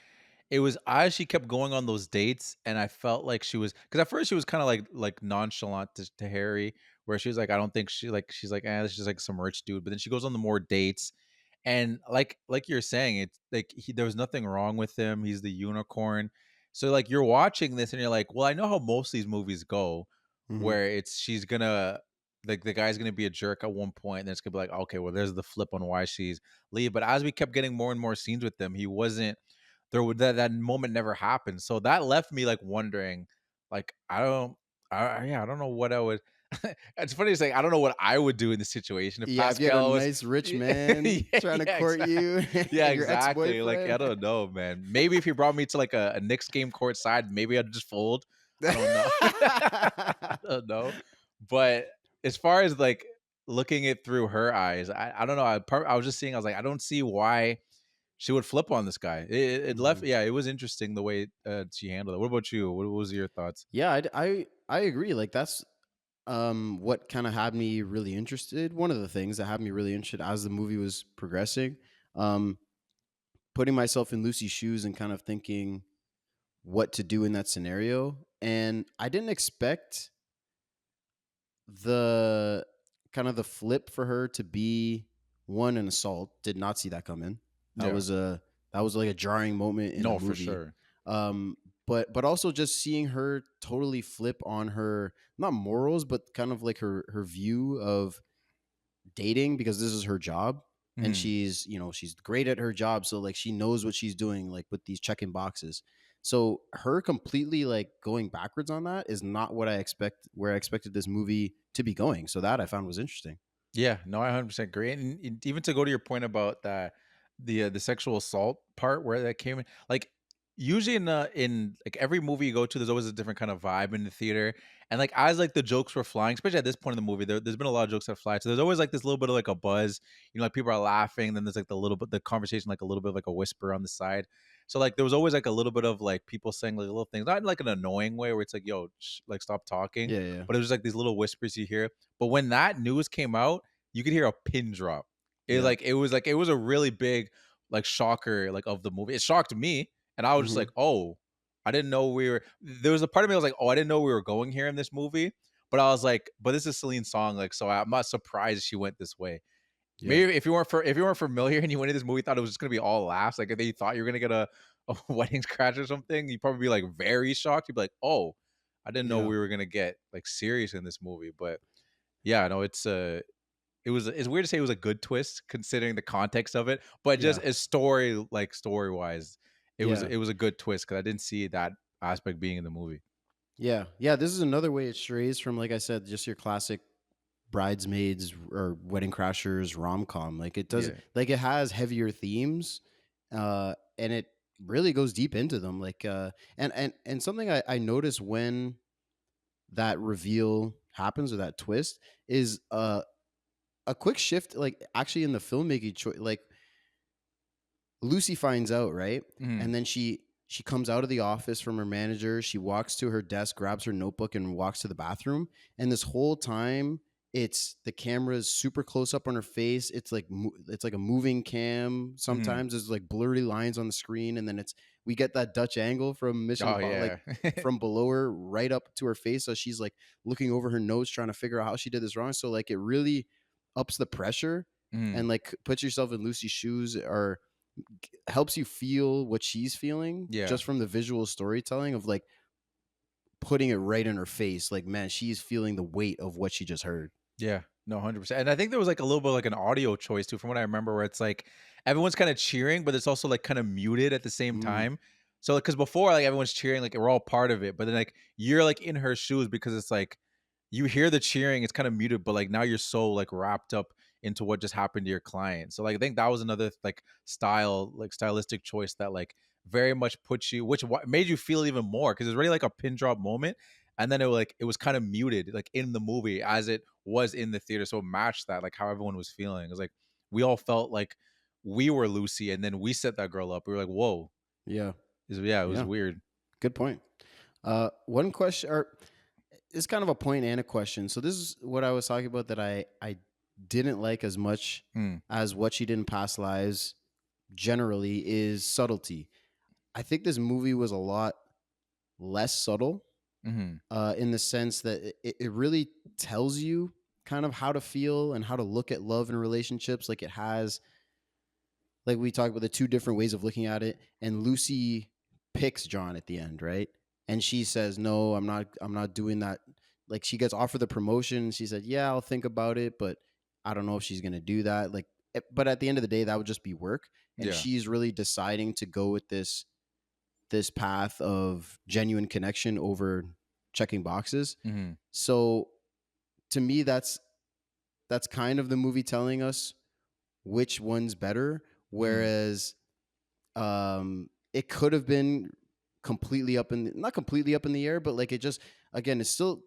it was as she kept going on those dates, and I felt like she was, because at first she was kind of like nonchalant to Harry, where she was like, I don't think she's like, this is just like some rich dude, but then she goes on the more dates, and like you're saying, it's like there was nothing wrong with him. He's the unicorn. So like you're watching this and you're like, well, I know how most of these movies go, where she's gonna, like, the guy's gonna be a jerk at one point, and then it's gonna be like, okay, well, there's the flip on why she's leave. But as we kept getting more and more scenes with them, he wasn't there. That moment never happened. So that left me like wondering, like, I don't know what I would. It's funny to say, I don't know what I would do in this situation. If Pascal if you had a was nice rich man trying to court you. Yeah, your exactly. Like, ex-boyfriend. I don't know, man. Maybe if he brought me to like a Knicks game court side, maybe I'd just fold. I don't know. I don't know. But as far as like looking it through her eyes, I don't know. I was just seeing, I was like, I don't see why she would flip on this guy. It left, it was interesting the way she handled it. What about you? What was your thoughts? Yeah, I agree. Like, that's what kind of had me really interested, one of the things that had me really interested as the movie was progressing, um, putting myself in Lucy's shoes and kind of thinking what to do in that scenario. And I didn't expect the kind of the flip for her to be one an assault. Did not see that coming. That Yeah. was like a jarring moment in a No, for movie. sure. Um, but also just seeing her totally flip on her, not morals, but kind of like her view of dating, because this is her job, and Mhm. she's great at her job, so like she knows what she's doing, like with these checking boxes. So her completely like going backwards on that is not what I expect, where I expected this movie to be going. So that I found was interesting. Yeah, no, I 100% agree. And even to go to your point about that, the sexual assault part where that came in, like usually in like every movie you go to, there's always a different kind of vibe in the theater. And like as like the jokes were flying, especially at this point in the movie, there's been a lot of jokes that fly. So there's always like this little bit of like a buzz, like people are laughing. Then there's like the little bit the conversation, like a little bit of like a whisper on the side. So like there was always like a little bit of like people saying like little things, not in like an annoying way where it's like, yo, like stop talking. Yeah, yeah, But it was just like these little whispers you hear. But when that news came out, you could hear a pin drop. yeah. It was a really big like shocker like of the movie. It shocked me, and I was just Hmm. like, oh, I didn't know we were. There was a part of me that was like, oh, I didn't know we were going here in this movie. But I was like, but this is Celine Song, like, so I'm not surprised she went this way. Yeah, Maybe if you weren't familiar and you went into this movie thought it was just gonna be all laughs, like if they thought you were gonna get a wedding crash or something, you'd probably be like very shocked. You'd be like, oh, I didn't know yeah, we were gonna get like serious in this movie. But yeah, no, it's weird to say it was a good twist considering the context of it, but just yeah, as story wise, yeah, it was a good twist because I didn't see that aspect being in the movie. yeah, yeah. This is another way it strays from, like I said, just your classic bridesmaids or wedding crashers rom-com. Like it does, Yeah. like it has heavier themes, and it really goes deep into them. Like and something I notice when that reveal happens, or that twist, is a quick shift, like actually in the filmmaking choice. Like Lucy finds out, right? Mhm. And then she comes out of the office from her manager. She walks to her desk, grabs her notebook, and walks to the bathroom. And this whole time, it's the camera's super close up on her face. It's like it's like a moving cam. Mhm. Sometimes there's like blurry lines on the screen, and then we get that Dutch angle from Oh Like yeah. from below her right up to her face. So she's like looking over her notes, trying to figure out how she did this wrong. So like it really ups the pressure, and Mhm. like puts yourself in Lucy's shoes, or helps you feel what she's feeling Yeah. just from the visual storytelling of like putting it right in her face. Like, man, she's feeling the weight of what she just heard. Yeah, no, 100%. And I think there was like a little bit like an audio choice too, from what I remember, where it's like everyone's kind of cheering, but it's also like kind of muted at the same Mm, time. So, because before, like everyone's cheering, like we're all part of it, but then like you're like in her shoes because it's like you hear the cheering, it's kind of muted, but like now you're so like wrapped up into what just happened to your client. So, like, I think that was another like stylistic choice that like very much put you, which made you feel even more because it's really like a pin drop moment, and then it was kind of muted like in the movie as it was in the theater, so it matched that like how everyone was feeling. It was like we all felt like we were Lucy, and then we set that girl up. We were like, whoa. yeah. Yeah, it was Yeah. weird. Good point. One question, or it's kind of a point and a question. So this is what I was talking about that I didn't like as much Mm, as what she did in Past Lives generally, is subtlety. I think this movie was a lot less subtle, hmm, in the sense that it really tells you kind of how to feel and how to look at love and relationships. Like it has, like we talked about the two different ways of looking at it. And Lucy picks John at the end, right? And she says, "No, I'm not doing that." Like she gets offered the promotion. She said, "Yeah, I'll think about it, but I don't know if she's gonna do that." Like, but at the end of the day, that would just be work. And yeah. she's really deciding to go with this path of genuine connection over checking boxes. Hmm. So to me, that's kind of the movie telling us which one's better. Hmm. Whereas it could have been completely not completely up in the air, but like it just, again, it's still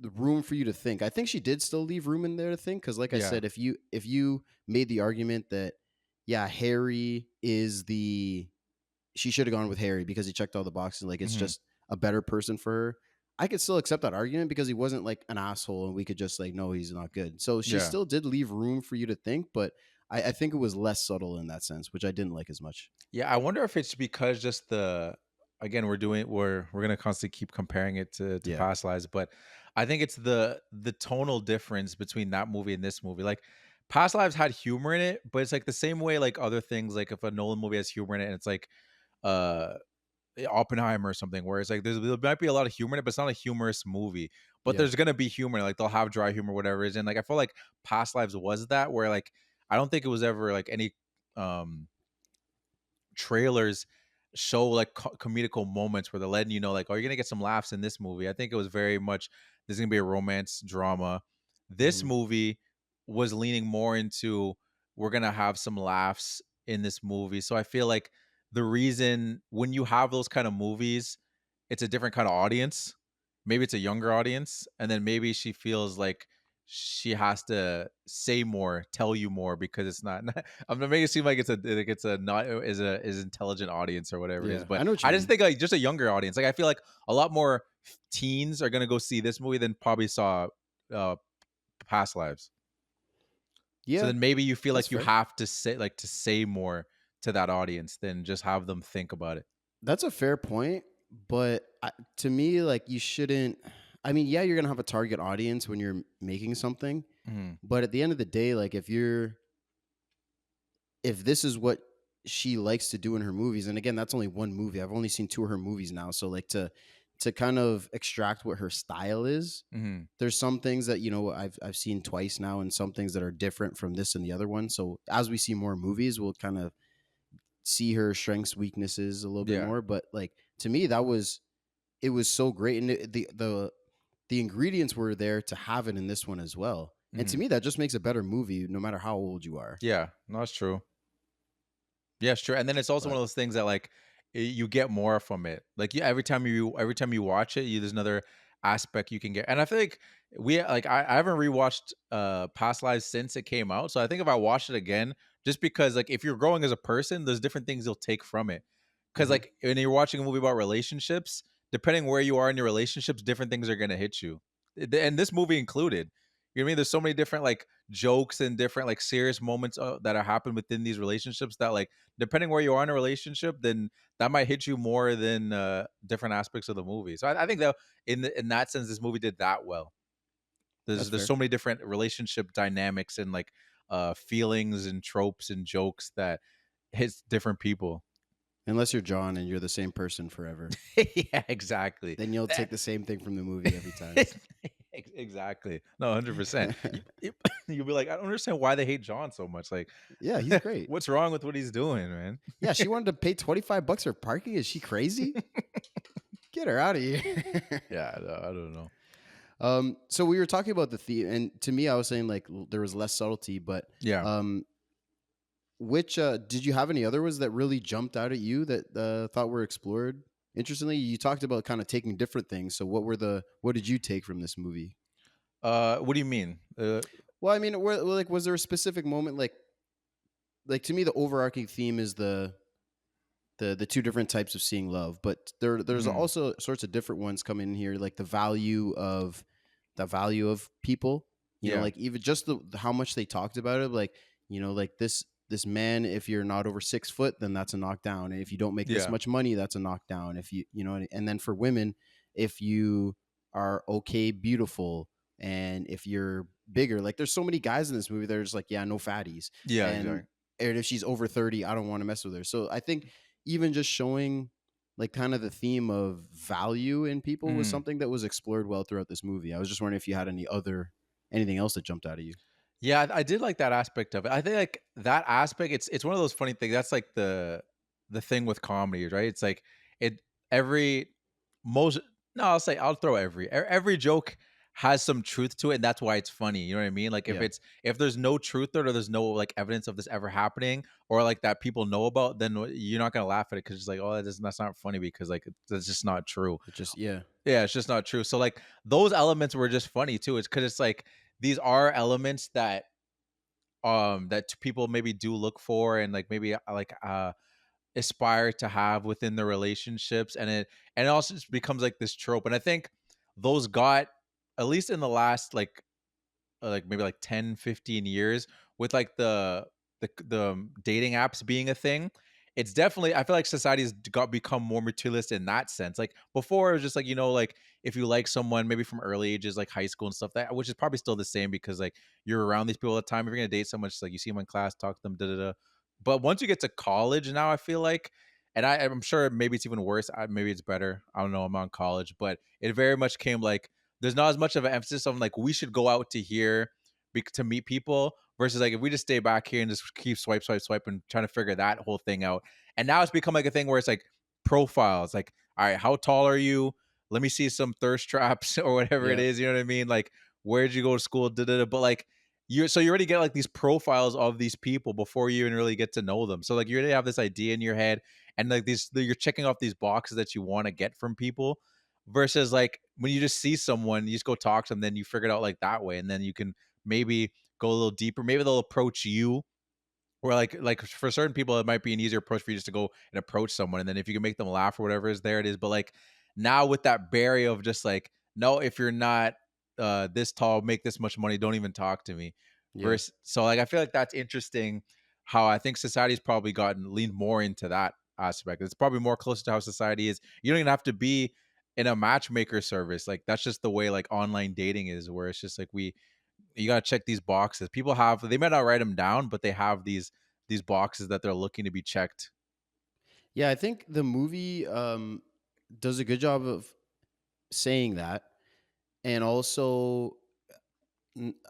the room for you to think. I think she did still leave room in there to think, because like I Yeah. said, if you made the argument that, yeah, Harry is the she should have gone with Harry because he checked all the boxes, like it's Hmm. just a better person for her. I could still accept that argument because he wasn't like an asshole and we could just like, no, he's not good. So she Yeah. still did leave room for you to think, but I think it was less subtle in that sense, which I didn't like as much. Yeah, I wonder if it's because just the again we're gonna constantly keep comparing it to Yeah. past lives, but I think it's the tonal difference between that movie and this movie. Like past lives had humor in it, but it's like the same way like other things, like if a Nolan movie has humor in it and it's like uh Oppenheimer or something, where it's like there might be a lot of humor in it, but it's not a humorous movie. But Yeah. there's gonna be humor, like they'll have dry humor, whatever it is. And like I feel like past lives was that where like I don't think it was ever like any trailers show like comedical moments where they're letting you know like, oh, you're gonna get some laughs in this movie. I think it was very much there's gonna be a romance drama. This Hmm. movie was leaning more into we're gonna have some laughs in this movie. So I feel like the reason when you have those kind of movies, it's a different kind of audience. Maybe it's a younger audience, and then maybe she feels like she has to say more, tell you more because it's not. I'm gonna make it seem like it's a not is intelligent audience or whatever it is. Yeah. But I know what you I just mean. think like just a younger audience. Like I feel like a lot more teens are gonna go see this movie than probably saw uh Past Lives. So Yeah. then maybe you feel That's like you fair. have to say more to that audience than just have them think about it. That's a fair point, but to me, like you shouldn't. I mean, yeah, you're gonna have a target audience when you're making something, Mhm. but at the end of the day, like if this is what she likes to do in her movies, and again, that's only one movie. I've only seen two of her movies now, so like to kind of extract what her style is. Mhm. There's some things that I've seen twice now, and some things that are different from this and the other one. So as we see more movies, we'll kind of see her strengths, weaknesses a little bit Yeah. more. But like to me, it was so great, and the ingredients were there to have it in this one as well. And to Mhm. me, that just makes a better movie, no matter how old you are. Yeah. No, that's true. Yeah, sure. And then it's also one But of those things that like you get more from it. Like you, every time you watch it, there's another aspect you can get. And I feel like I haven't rewatched Past Lives since it came out. So I think if I watch it again, just because like if you're growing as a person, there's different things you'll take from it. Because mhm, like when you're watching a movie about relationships, depending where you are in your relationships, different things are gonna hit you. And this movie included. You know what I mean? There's so many different like jokes and different like serious moments that are happen within these relationships that like depending where you are in a relationship, then that might hit you more than different aspects of the movie. So I think that in that sense, this movie did that well. that's There's fair. so many different relationship dynamics and like feelings and tropes and jokes that hits different people. Unless you're John and you're the same person forever, Yeah, exactly. then you'll take the same thing from the movie every time. Exactly. No, 100%. You'll be like, I don't understand why they hate John so much. Like, Yeah, he's great. what's wrong with what he's doing, man? Yeah, she wanted to pay $25 for parking. Is she crazy? Get her out of here. Yeah, I don't know. So we were talking about the theme, and to me, I was saying like there was less subtlety, but Yeah. which did you have any other ones that really jumped out at you that thought were explored interestingly? You talked about kind of taking different things. So what did you take from this movie? What do you mean? Well, I mean, like, was there a specific moment like to me the overarching theme is the two different types of seeing love, but there's Mhm. also sorts of different ones coming in here, like the value of people, Yeah. like even just how much they talked about it, like like this man, if you're not over 6 foot, then that's a knockdown, and if you don't make this Yeah. much money, that's a knockdown, if and then for women, if you are okay beautiful, and if you're bigger, like there's so many guys in this movie that are just like, yeah, no fatties, Yeah, and exactly. if she's over 30, I don't want to mess with her. So I think even just showing like kind of the theme of value in people was Mhm. something that was explored well throughout this movie. I was just wondering if you had anything else that jumped out of you. Yeah, I did like that aspect of it. I think like that aspect, it's one of those funny things. That's like the thing with comedy, right? It's like it every most no, I'll throw every joke has some truth to it, and that's why it's funny. You know what I mean? Like Yeah, if there's no truth to it or there's no like evidence of this ever happening or like that people know about, then you're not gonna laugh at it because it's like, oh, that's not funny because like that's just not true. it just yeah. Yeah, it's just not true. So like those elements were just funny too. It's because it's like these are elements that people maybe do look for and like maybe aspire to have within their relationships, and it also just becomes like this trope. And I think those got, at least in the last like maybe like 10, 15 years, with like the dating apps being a thing, it's definitely, I feel like society's got become more materialist in that sense. Like before it was just like, like if you like someone maybe from early ages, like high school and stuff, that which is probably still the same, because like you're around these people all the time. If you're gonna date someone, it's like you see them in class, talk to them, da da da. But once you get to college now, I feel like, and I'm sure maybe it's even worse. Maybe it's better. I don't know. I'm on college, but it very much came like there's not as much of an emphasis on like we should go out to here to meet people, versus like if we just stay back here and just keep swipe and trying to figure that whole thing out. And now it's become like a thing where it's like profiles, like, all right, how tall are you? Let me see some thirst traps or whatever it Yeah. is. You know what I mean? Like, where'd you go to school? Da-da-da. But like you already get like these profiles of these people before you even really get to know them. So like you already have this idea in your head, and like you're checking off these boxes that you want to get from people, versus like when you just see someone, you just go talk to them, then you figure it out like that way, and then you can maybe go a little deeper. Maybe they'll approach you, or like for certain people, it might be an easier approach for you just to go and approach someone, and then if you can make them laugh or whatever is there it is. But like now with that barrier of just like, no, if you're not this tall, make this much money, don't even talk to me. Yeah. Versus, so like I feel like that's interesting. How I think society's probably gotten leaned more into that aspect. It's probably more closer to how society is. You don't even have to be in a matchmaker service. Like that's just the way like online dating is, where it's just like you got to check these boxes. People have, they might not write them down, but they have these boxes that they're looking to be checked. Yeah, I think the movie does a good job of saying that, and also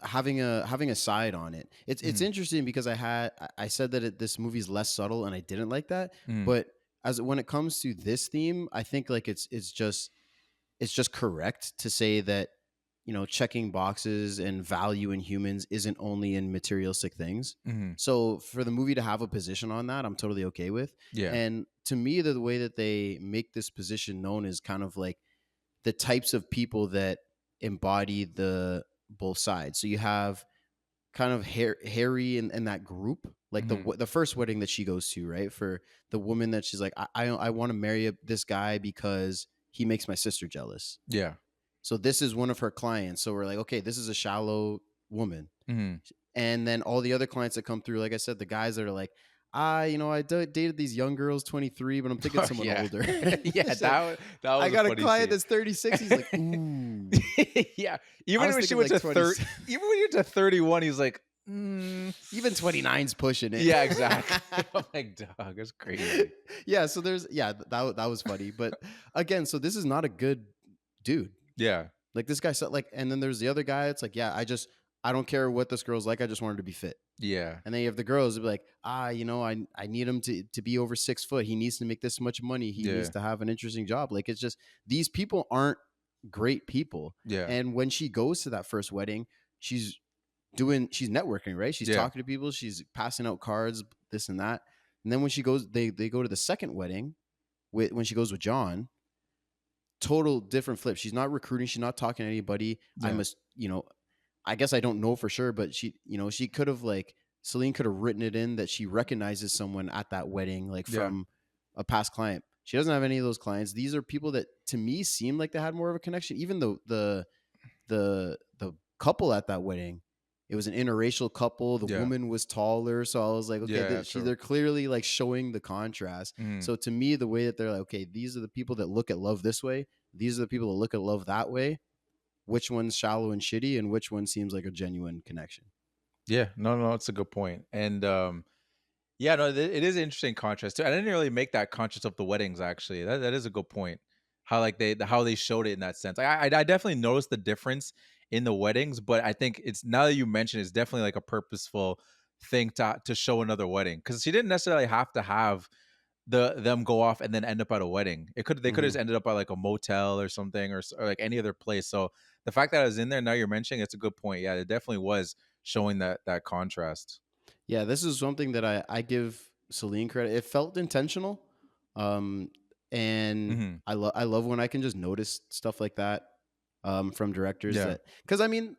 having a side on it. It's Mhm. interesting because I said that this movie's less subtle, and I didn't like that. Mhm. But as when it comes to this theme, I think like it's just correct to say that checking boxes and value in humans isn't only in materialistic things. Mhm. So for the movie to have a position on that, I'm totally okay with. Yeah. And to me, the way that they make this position known is kind of like the types of people that embody the both sides. So you have kind of Harry in that group, like Mhm. the first wedding that she goes to, right? For the woman that she's like, I want to marry this guy because he makes my sister jealous. Yeah. So this is one of her clients. So we're like, okay, this is a shallow woman. Mhm. And then all the other clients that come through, like I said, the guys that are like, I dated these young girls, 23, but I'm thinking Oh, someone yeah. older. Yeah, She's like, that I was a got a funny client scene. that's 36. He's like, ooh. Yeah. I Even was when she thinking went like to 20. even when you went to 31, he's like, Even 29's pushing it. yeah, exactly. I'm like, dog, that's crazy. Yeah, so that was funny. But again, so this is not a good dude. Yeah. Like this guy said, like, and then there's the other guy. It's like, yeah, I don't care what this girl's like. I just want her to be fit. Yeah. And then you have the girls that be like, I need him to be over 6 foot. He needs to make this much money. He needs Yeah. to have an interesting job. Like it's just these people aren't great people. Yeah. And when she goes to that first wedding, she's networking, right? She's Yeah. talking to people, she's passing out cards, this and that. And then when she goes, they go to the second wedding when she goes with John, total different flip. She's not recruiting, she's not talking to anybody. Yeah. I guess I don't know for sure, but she could have like Celine could have written it in that she recognizes someone at that wedding, like Yeah. from a past client. She doesn't have any of those clients. These are people that to me seem like they had more of a connection. Even though the couple at that wedding, it was an interracial couple. The Yeah. woman was taller, so I was like, okay, Yeah. True. they're clearly like showing the contrast. Mhm. So to me, the way that they're like, okay, these are the people that look at love this way. These are the people that look at love that way. Which one's shallow and shitty, and which one seems like a genuine connection? Yeah. No, it's a good point. And yeah, no, it is an interesting contrast too. I didn't really make that conscious of the weddings actually. That is a good point. How like how they showed it in that sense. I definitely noticed the difference in the weddings, but I think it's, now that you mention, it's definitely like a purposeful thing to show another wedding, because she didn't necessarily have to have them go off and then end up at a wedding. They could have Mm-hmm. just ended up at like a motel or something, or like any other place. So the fact that I was in there, now you're mentioning, it's a good point. Yeah, it definitely was showing that contrast. Yeah, this is something that I give Celine credit. It felt intentional, um, and Hmm. I love when I can just notice stuff like that from directors Yeah. that, because I mean,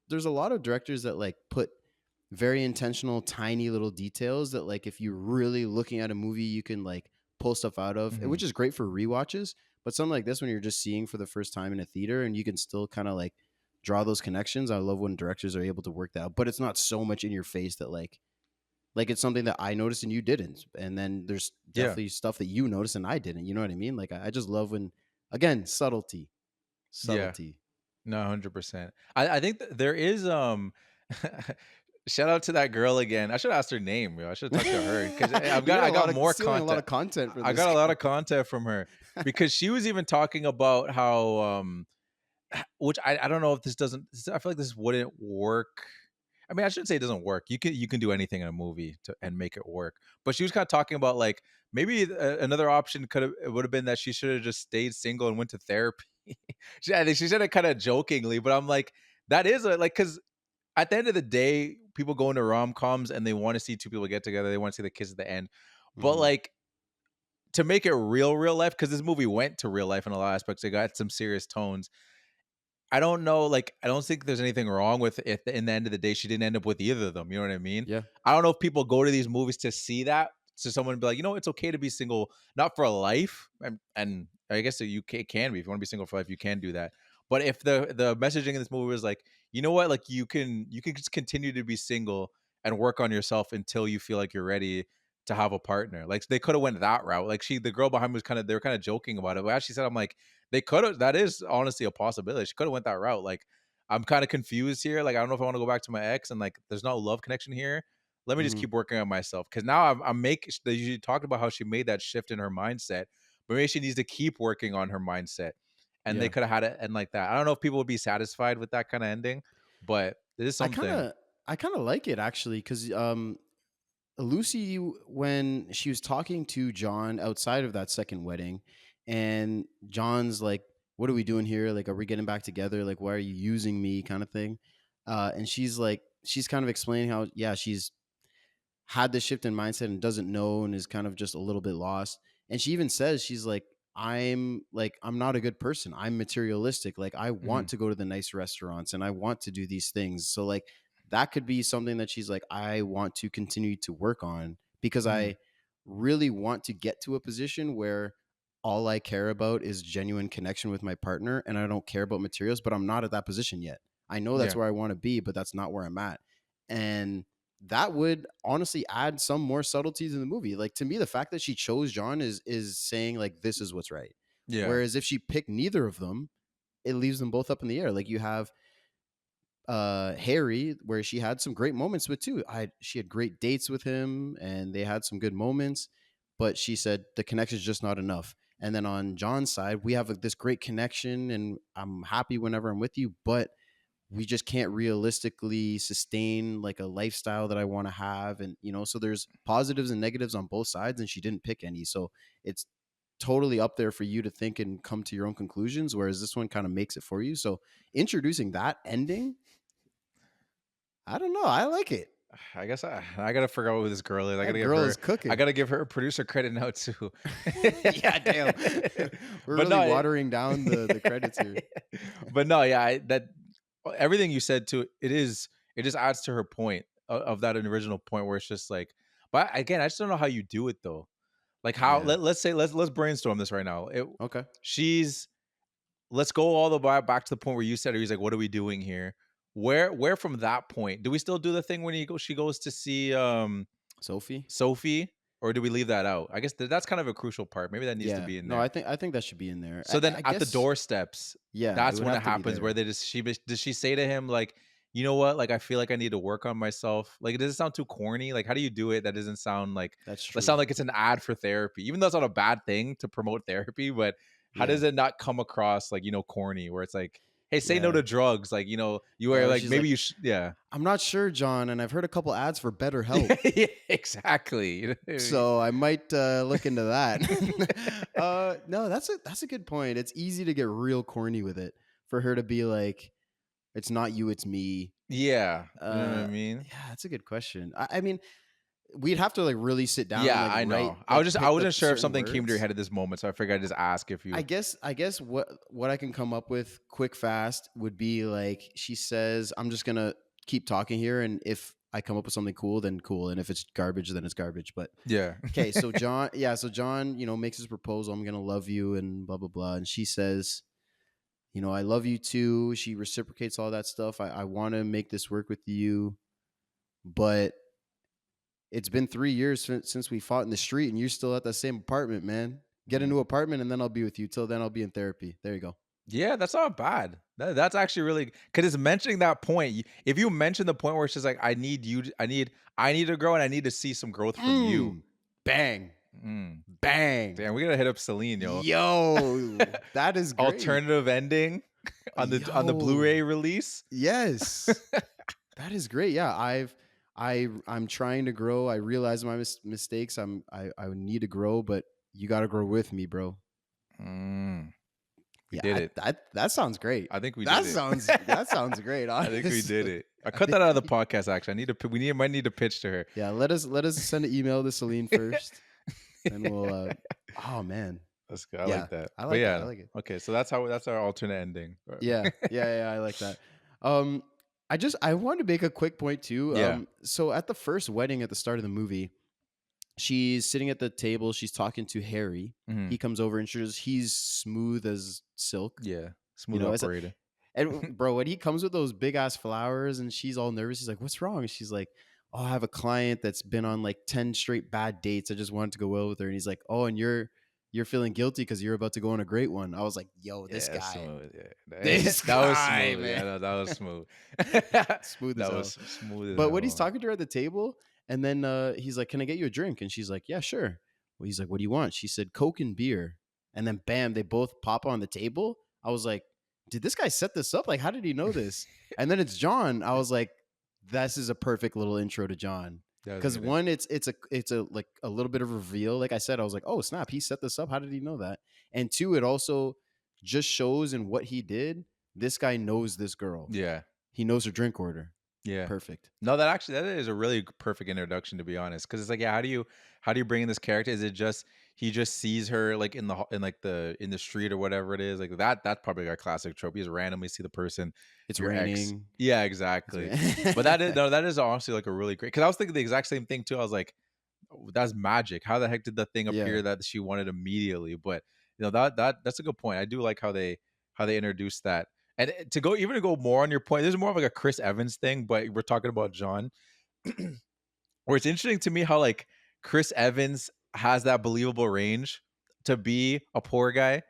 there's a lot of directors that like put very intentional, tiny little details that like if you're really looking at a movie, you can like pull stuff out of, Hmm. which is great for rewatches. But something like this, when you're just seeing for the first time in a theater and you can still kind of like draw those connections. I love when directors are able to work that out, but it's not so much in your face that like it's something that I noticed and you didn't. And then there's Yeah. definitely stuff that you noticed and I didn't. You know what I mean? Like I just love when, again, subtlety, Yeah. subtlety. No, 100%. I think there is shout out to that girl again. I should ask her name, yo. I should talk to her because I got more stealing a lot content. of content for I this got a lot guy. of content from her because she was even talking about how which I don't know if this doesn't. I feel like this wouldn't work. I mean, I shouldn't say it doesn't work. You can do anything in a movie and make it work. But she was kind of talking about like maybe another option would have been that she should have just stayed single and went to therapy. I think she said it kind of jokingly, but I'm like, that is like because at the end of the day, people go into rom-coms and they want to see two people get together. They want to see the kiss at the end. But Mhm. like to make it real life, because this movie went to real life in a lot of aspects. It got some serious tones. I don't know, like, I don't think there's anything wrong with it in the end of the day, she didn't end up with either of them, you know what I mean? Yeah. I don't know if people go to these movies to see that, so someone be like, you know, it's okay to be single, not for a life, and I guess you can be. If you wanna be single for life, you can do that. But if the messaging in this movie was like, you know what, like, you can just continue to be single and work on yourself until you feel like you're ready to have a partner. Like, they coulda went that route. Like, the girl behind me was kinda they were kinda joking about it, but as she said, I'm like, they could have. That is honestly a possibility. She could have went that route. Like, I'm kind of confused here. Like, I don't know if I want to go back to my ex and like, there's no love connection here. Let me just Mhm. keep working on myself because now I'm making. You talked about how she made that shift in her mindset, but maybe she needs to keep working on her mindset. And they Yeah. could have had it end like that. I don't know if people would be satisfied with that kind of ending, but it is I something. kind of I kind of like it actually cuz Lucy, when she was talking to John outside of that second wedding, and John's like, "What are we doing here? Like, are we getting back together? Like, why are you using me?" Kind of thing. And she's like, she's kind of explaining how, yeah, she's had this shift in mindset and doesn't know and is kind of just a little bit lost. And she even says, she's like, I'm not a good person. I'm materialistic. Like, I want Mhm. to go to the nice restaurants and I want to do these things. So like that could be something that she's like, I want to continue to work on because Mhm. I really want to get to a position where all I care about is genuine connection with my partner and I don't care about materials, but I'm not at that position yet. I know that's Yeah. where I want to be, but that's not where I'm at. And that would honestly add some more subtleties in the movie. Like, to me, the fact that she chose John is saying like this is what's right. Yeah. Whereas if she picked neither of them, it leaves them both up in the air. Like you have Harry, where she had some great moments with too. She had great dates with him and they had some good moments, but she said the connection is just not enough. And then on John's side, we have this great connection and I'm happy whenever I'm with you, but we just can't realistically sustain like a lifestyle that I want to have. And, so there's positives and negatives on both sides, and she didn't pick any. So it's totally up there for you to think and come to your own conclusions, whereas this one kind of makes it for you. So introducing that ending, I don't know. I like it. I guess I gotta figure out who this girl is. That girl is I cooking. gotta give her producer credit now too. Yeah, damn. We're But really no, watering down the credits here. but no, yeah, that everything you said too. It just adds to her point of that original point where it's just like. But again, I just don't know how you do it though. Like how Yeah. let's brainstorm this right now. Okay. She's let's go all the way back to the point where you said he's like, what are we doing here? Where from that point do we still do the thing when she goes to see Sophie. Sophie, or do we leave that out? I guess that's kind of a crucial part. Maybe that needs to Yeah. be in No, there. I think that should be in there. So then I at the guess. doorsteps, Yeah, it that's would when it have to be happens where there. does she say to him like, you know what, like I feel like I need to work on myself. Like, does it sound too corny? Like, how do you do it that doesn't sound like That's that true. sound like it's an ad for therapy? Even though it's not a bad thing to promote therapy, but how Yeah. does it not come across like, corny where it's like, hey, say no Yeah. to drugs, like, you Yeah, are where like she's maybe like, you should, yeah. I'm not sure, John, and I've heard a couple ads for better help. Yeah, exactly. So I might look into that. No, that's a good point. It's easy to get real corny with it for her to be like, it's not you, it's me. Yeah, you know what I Uh, mean? yeah, that's a good question. I mean, we'd have to like really sit down and Yeah, like I write, know. like I pick the wasn't sure if certain something came to your words. head at this moment, so I figured I'd just ask if you. I guess what I can come up with quick fast would be like she says, I'm just gonna keep talking here, and if I come up with something cool, then cool. And if it's garbage, then it's garbage. But Yeah. okay, so John, so John, makes his proposal. I'm gonna love you and blah blah blah. And she says, I love you too. She reciprocates all that stuff. I want to make this work with you, but it's been 3 years since we fought in the street, and you're still at that same apartment, man. Get a new apartment, and then I'll be with you. Till then, I'll be in therapy. There you go. Yeah, that's not bad. That's actually really, because it's mentioning that point. If you mention the point where it's just like, I need you, I need to grow, and I need to see some growth from you. Bang, bang. Damn, we gotta hit up Celine, yo. Yo, that is great. Alternative ending on the Blu-ray release. Yes, that is great. Yeah, I'm trying to grow. I realize my mistakes. I need to grow, but you got to grow with me, bro. We did it. That sounds great. I think we did it. That sounds great. Honestly. I think we did it. I cut that out of the podcast. Actually, might need to pitch to her. Yeah, let us send an email to Celine first, and we'll. Oh man, that's good. I like that. I like it. Okay, so that's our alternate ending. Yeah. I like that. I wanted to make a quick point too. Yeah. So at the first wedding at the start of the movie, she's sitting at the table. She's talking to Harry. Mm-hmm. He comes over and he's smooth as silk. Yeah, smooth operator. And bro, when he comes with those big ass flowers and she's all nervous, he's like, "What's wrong?" And she's like, "Oh, I have a client that's been on like 10 straight bad dates. I just wanted to go well with her." And he's like, "Oh, and you're feeling guilty because you're about to go on a great one." I was like, "Yo, this guy, smooth. Yeah. This that was guy, smooth. man. Yeah, that was smooth. Smooth as that hell. was smooth. But when he's talking to her at the table, and then he's like, "Can I get you a drink?" And she's like, "Yeah, sure." Well, he's like, "What do you want?" She said, "Coke and beer." And then bam, they both pop on the table. I was like, did this guy set this up? Like, how did he know this? And then it's John. I was like, this is a perfect little intro to John. Because one, it's a like a little bit of reveal. Like I said, I was like, oh snap, he set this up. How did he know that? And two, it also just shows in what he did. This guy knows this girl. Yeah, he knows her drink order. Yeah, perfect. No, that is a really perfect introduction, to be honest. Because it's like, yeah, how do you bring in this character? Is it just he just sees her like in the street or whatever it is, like that? That's probably our classic trope. You just randomly see the person. It's raining. Ex. Yeah, exactly. But that is honestly like a really great. Because I was thinking the exact same thing too. I was like, oh, that's magic. How the heck did the thing appear that she wanted immediately? But that's a good point. I do like how they introduced that. And to go more on your point, this is more of like a Chris Evans thing, but we're talking about John. Where it's interesting to me how like Chris Evans has that believable range to be a poor guy.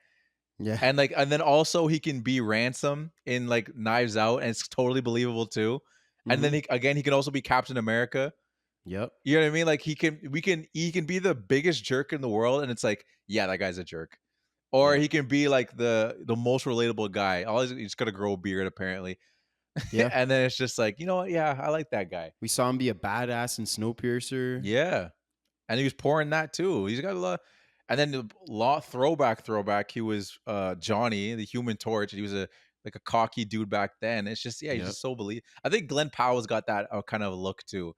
Yeah. And then also he can be Ransom in like Knives Out, and it's totally believable too. Mm-hmm. And then he can also be Captain America. Yep. You know what I mean? Like he can be the biggest jerk in the world, and it's like, yeah, that guy's a jerk. Or he can be like the most relatable guy. He's got to grow a beard apparently. Yeah. And then it's just like, you know what? Yeah, I like that guy. We saw him be a badass in Snowpiercer. Yeah. And he was pouring that too. He's got a lot. And then the throwback. He was Johnny, the Human Torch. He was a cocky dude back then. It's just, he's just so believable. I think Glenn Powell's got that kind of look too.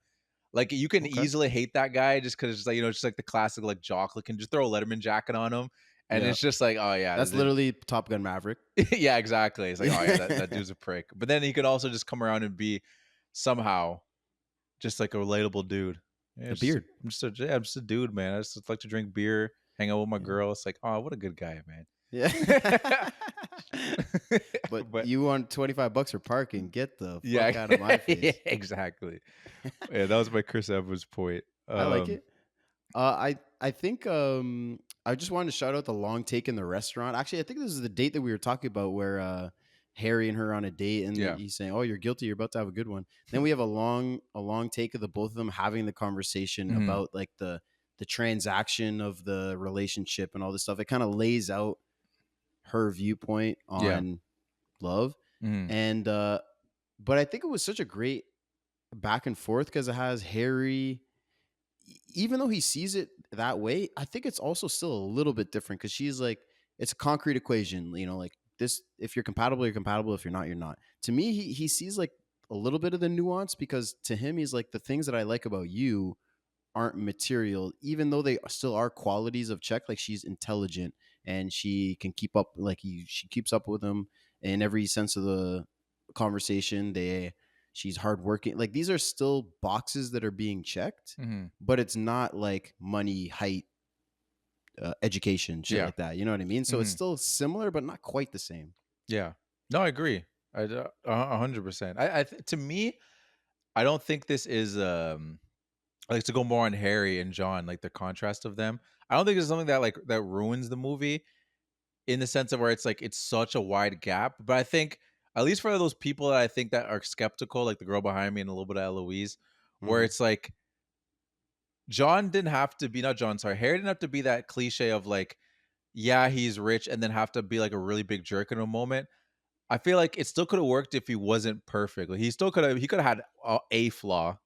Like you can easily hate that guy just because it's like, just like the classic like jock look, and just throw a Letterman jacket on him. And it's just like, oh yeah, that's literally Top Gun Maverick. Yeah, exactly. It's like, oh yeah, that dude's a prick. But then he could also just come around and be somehow just like a relatable dude. Yeah, a beard. I'm just a dude, man. I just like to drink beer, hang out with my girl. It's like, oh, what a good guy, man. Yeah. but you want $25 for parking? Get the fuck out of my face. Yeah, exactly. Yeah, that was my Chris Evans point. I like it. I think I just wanted to shout out the long take in the restaurant. Actually, I think this is the date that we were talking about where Harry and her on a date, and he's saying, "Oh, you're guilty. You're about to have a good one." Then we have a long take of the both of them having the conversation about like the transaction of the relationship and all this stuff. It kind of lays out her viewpoint on love, and but I think it was such a great back and forth because it has Harry. Even though he sees it that way, I think it's also still a little bit different because she's like, it's a concrete equation, like this, if you're compatible, you're compatible. If you're not, you're not. To me, he sees like a little bit of the nuance because to him, he's like, the things that I like about you aren't material, even though they still are qualities of check. Like she's intelligent and she can keep up, she keeps up with him in every sense of the conversation. she's hardworking. Like these are still boxes that are being checked, Mm-hmm. but it's not like money, height, education, shit Yeah. like that. You know what I mean? So it's Mm-hmm. still similar, but not quite the same. Yeah. No, I agree. 100%. To me, I don't think this is like to go more on Harry and John, like the contrast of them. I don't think it's something that like that ruins the movie in the sense of where it's like it's such a wide gap. But I think at least for those people that I think that are skeptical, like the girl behind me and a little bit of Eloise, where Mm. it's like John didn't have to be not John, sorry, Harry didn't have to be that cliche of like, yeah, he's rich and then have to be like a really big jerk in a moment. I feel like it still could have worked if he wasn't perfect. Like he could have had a flaw.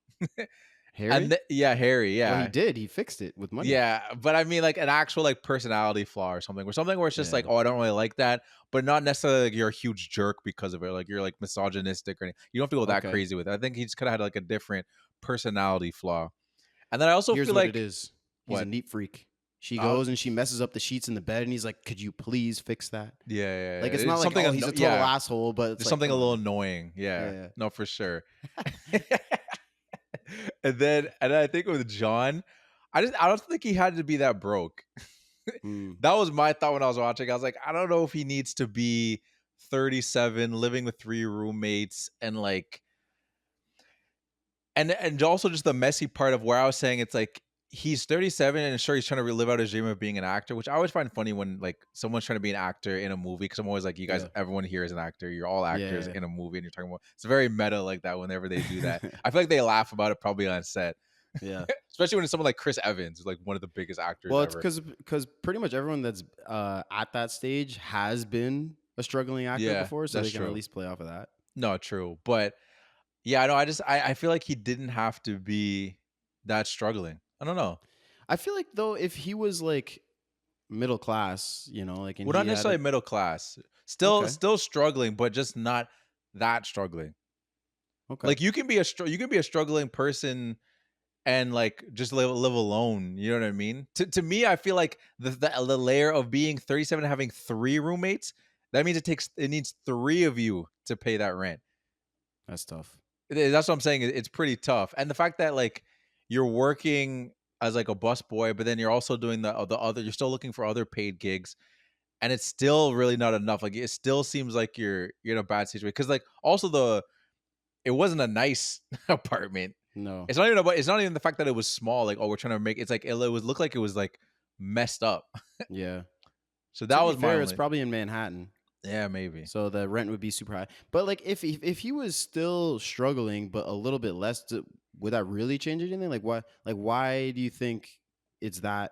Harry? Yeah, Harry, Well, he yeah. did. He fixed it with money. Yeah, but I mean like an actual like personality flaw or something where it's just like, Yeah. oh, I don't really like that, but not necessarily like you're a huge jerk because of it, like you're like misogynistic or anything. You don't have to go that Okay. crazy with it. I think he just could have had like a different personality flaw. And then I also Here's feel what it like is. He's a what? neat freak. She Uh, goes and she messes up the sheets in the bed, and he's like, "Could you please fix that?" yeah. Like it's not It's like, something oh, he's a total yeah. asshole, but it's There's like, something a come on, little man. annoying. Yeah. Yeah. No, for sure. And I think with John, I don't think he had to be that broke. Mm. That was my thought when I was watching. I was like, I don't know if he needs to be 37, living with 3 roommates, and like, and also just the messy part of where I was saying it's like he's 37 and sure he's trying to relive out his dream of being an actor, which I always find funny when like someone's trying to be an actor in a movie because I'm always like, you guys, Yeah. everyone here is an actor. You're all actors Yeah. in a movie, and you're talking about it's very meta like that whenever they do that. I feel like they laugh about it probably on set. Yeah. Especially when it's someone like Chris Evans, who's like one of the biggest actors Well, it's ever. because pretty much everyone that's at that stage has been a struggling actor Yeah, before, so that's they can at true. least play off of that. No, true. But yeah, I know. I feel like he didn't have to be that struggling. I don't know. I feel like though, if he was like middle class, you know, like and Well, he not had a necessarily middle class. okay, Still struggling, but just not that struggling. okay, Like you can be you can be a struggling person and like just live alone. You know what I mean? To me, I feel like the layer of being 37 and having 3 roommates, that means it needs 3 of you to pay that rent. that's tough. That's what I'm saying. It's pretty tough, and the fact that like you're working as like a bus boy, but then you're also doing the other. You're still looking for other paid gigs, and it's still really not enough. Like it still seems like you're in a bad situation because like also it wasn't a nice apartment. No, It's not even the fact that it was small. Like oh, we're trying to make it's like it was looked like it was like messed up. yeah. So To that be was my fair, it's only. probably in Manhattan, Yeah, maybe. so the rent would be super high. But like, if he was still struggling, but a little bit less, would that really change anything? Like, why? Like, why do you think it's that?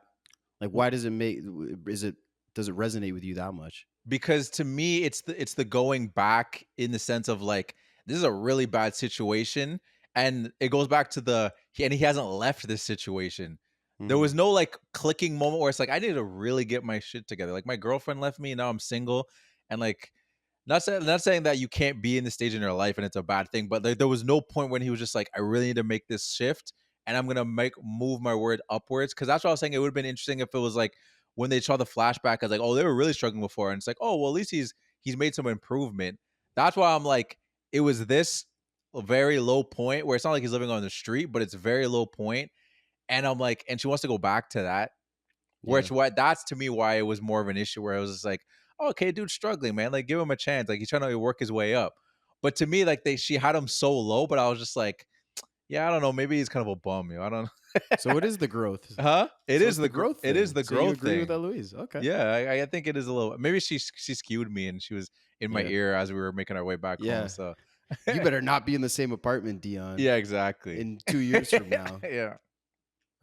Like, why does it make? Is it does it resonate with you that much? Because to me it's the going back in the sense of like this is a really bad situation and it goes back to and he hasn't left this situation. There Mm-hmm. was no like clicking moment where it's like I need to really get my shit together. Like my girlfriend left me and now I'm single and like not saying that you can't be in the stage in your life and it's a bad thing, but there was no point when he was just like I really need to make this shift and I'm gonna move my word upwards because that's what I was saying. It would have been interesting if it was like when they saw the flashback as like, oh, they were really struggling before, and it's like, oh, well, at least he's made some improvement. That's why I'm like, it was this very low point where it's not like he's living on the street, but it's very low point, and I'm like, and she wants to go back to that, Yeah, which what that's to me why it was more of an issue where it was just like, oh, okay, dude's struggling, man, like give him a chance, like he's trying to work his way up, but to me, like she had him so low, but I was just like, yeah, I don't know, maybe he's kind of a bum, I don't know. so it is the growth. Huh? So it's the growth It is thing. the So you growth agree with thing. Eloise? Okay. Yeah, I think it is a little. Maybe she skewed me and she was in my Yeah. ear as we were making our way back home. Yeah. So You better not be in the same apartment, Dion, yeah, exactly. in 2 years from now, Yeah,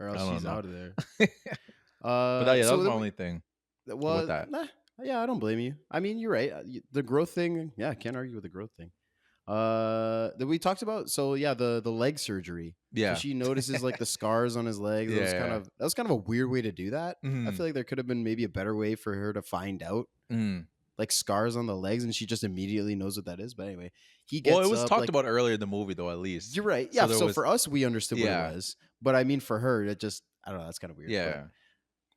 or I else don't she's know. out of there. But that, yeah, that So was my only thing with well, that. nah, yeah, I don't blame you. I mean, you're right. The growth thing, yeah, I can't argue with the growth thing. That we talked about. So yeah, the leg surgery. So Yeah, she notices like the scars on his legs. yeah. That was kind of a weird way to do that. I Mm, feel like there could have been maybe a better way for her to find out mm. like scars on the legs, and she just immediately knows what that is. But anyway, he Well, it gets was up talked like about earlier in the movie, though. At least you're right. so Yeah. there So was. for us, we understood what it Yeah, was, but I mean for her, it just I don't know. That's kind of weird. yeah.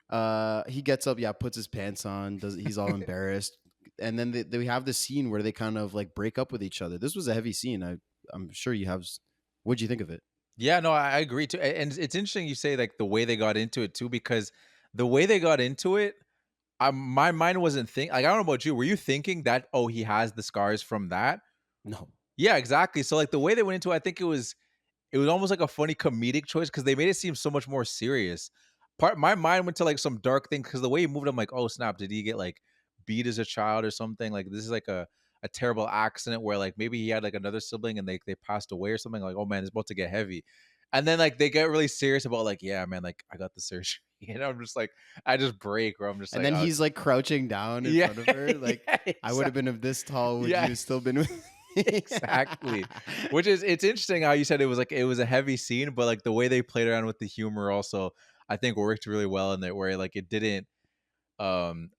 But he gets up, yeah, puts his pants on, he's all embarrassed, and then they have this scene where they kind of like break up with each other. This was a heavy scene. I'm sure you have. What'd you think of it? Yeah, no, I agree too. And it's interesting you say like the way they got into it too, because the way they got into it, my mind wasn't think like I don't know about you. Were you thinking that oh he has the scars from that? No. Yeah, exactly. So like the way they went into it, I think it was almost like a funny comedic choice because they made it seem so much more serious. My mind went to like some dark thing because the way he moved, I'm like, oh snap, did he get like beat as a child or something? Like this is like a terrible accident where like maybe he had like another sibling and they passed away or something. Like, oh man, it's about to get heavy. And then like they get really serious about like, yeah, man, like I got the surgery. I'm just like, I just break, or I'm just And like, then oh he's like crouching down in yeah, front of her. Like, yeah, I would have exactly. been of this tall. Would Yeah, you have still been with me? exactly. Which is it's interesting how you said it was like it was a heavy scene, but like the way they played around with the humor also I think worked really well in there where like it didn't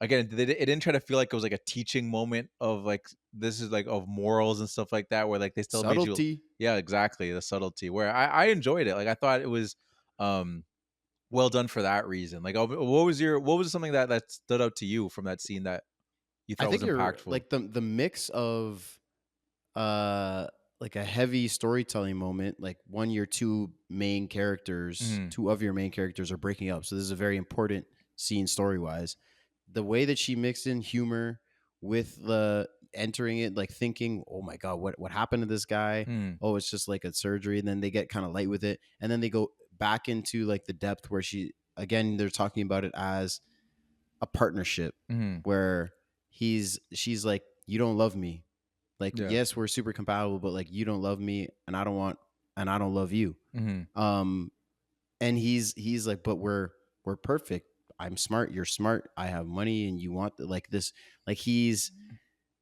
again it didn't try to feel like it was like a teaching moment of like this is like of morals and stuff like that where like they still made you Subtlety. yeah exactly the subtlety where I enjoyed it like I thought it was um well done for that reason like what was something that stood out to you from that scene that you I thought was think you're impactful. like the mix of uh like a heavy storytelling moment, like one your Hmm. two of your main characters are breaking up, so this is a very important scene story wise. The way that she mixed in humor with the entering it like thinking, oh my god, what happened to this guy? Hmm. Oh, it's just like a surgery. And then they get kind of light with it, and then they go back into like the depth where she again they're talking about it as a partnership Hmm. where she's like, you don't love me. Like, Yeah. yes, we're super compatible, but like you don't love me and I don't love you. Hmm. Um and he's like, but we're perfect. I'm smart, you're smart, I have money, and you want like this. Like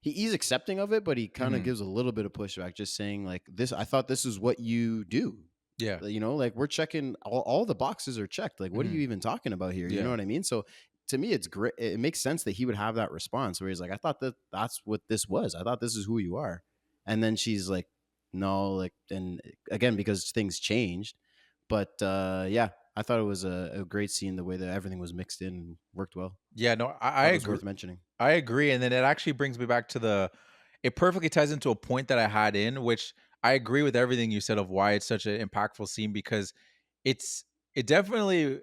he's accepting of it, but he kind of Hmm. gives a little bit of pushback, just saying like this. I thought this is what you do. Yeah. You know, like we're checking all the boxes are checked. Like, what are Hmm. you even talking about here? You know Yeah. what I mean? So to me, it's great. It makes sense that he would have that response where he's like, I thought that's what this was. I thought this is who you are. And then she's like, no, like, and again, because things changed. But yeah, I thought it was a great scene, the way that everything was mixed in and worked well. Yeah, no, I Thought it was agree. worth mentioning. I agree, and then it actually brings me back to it perfectly ties into a point that I had in which I agree with everything you said of why it's such an impactful scene because it's it definitely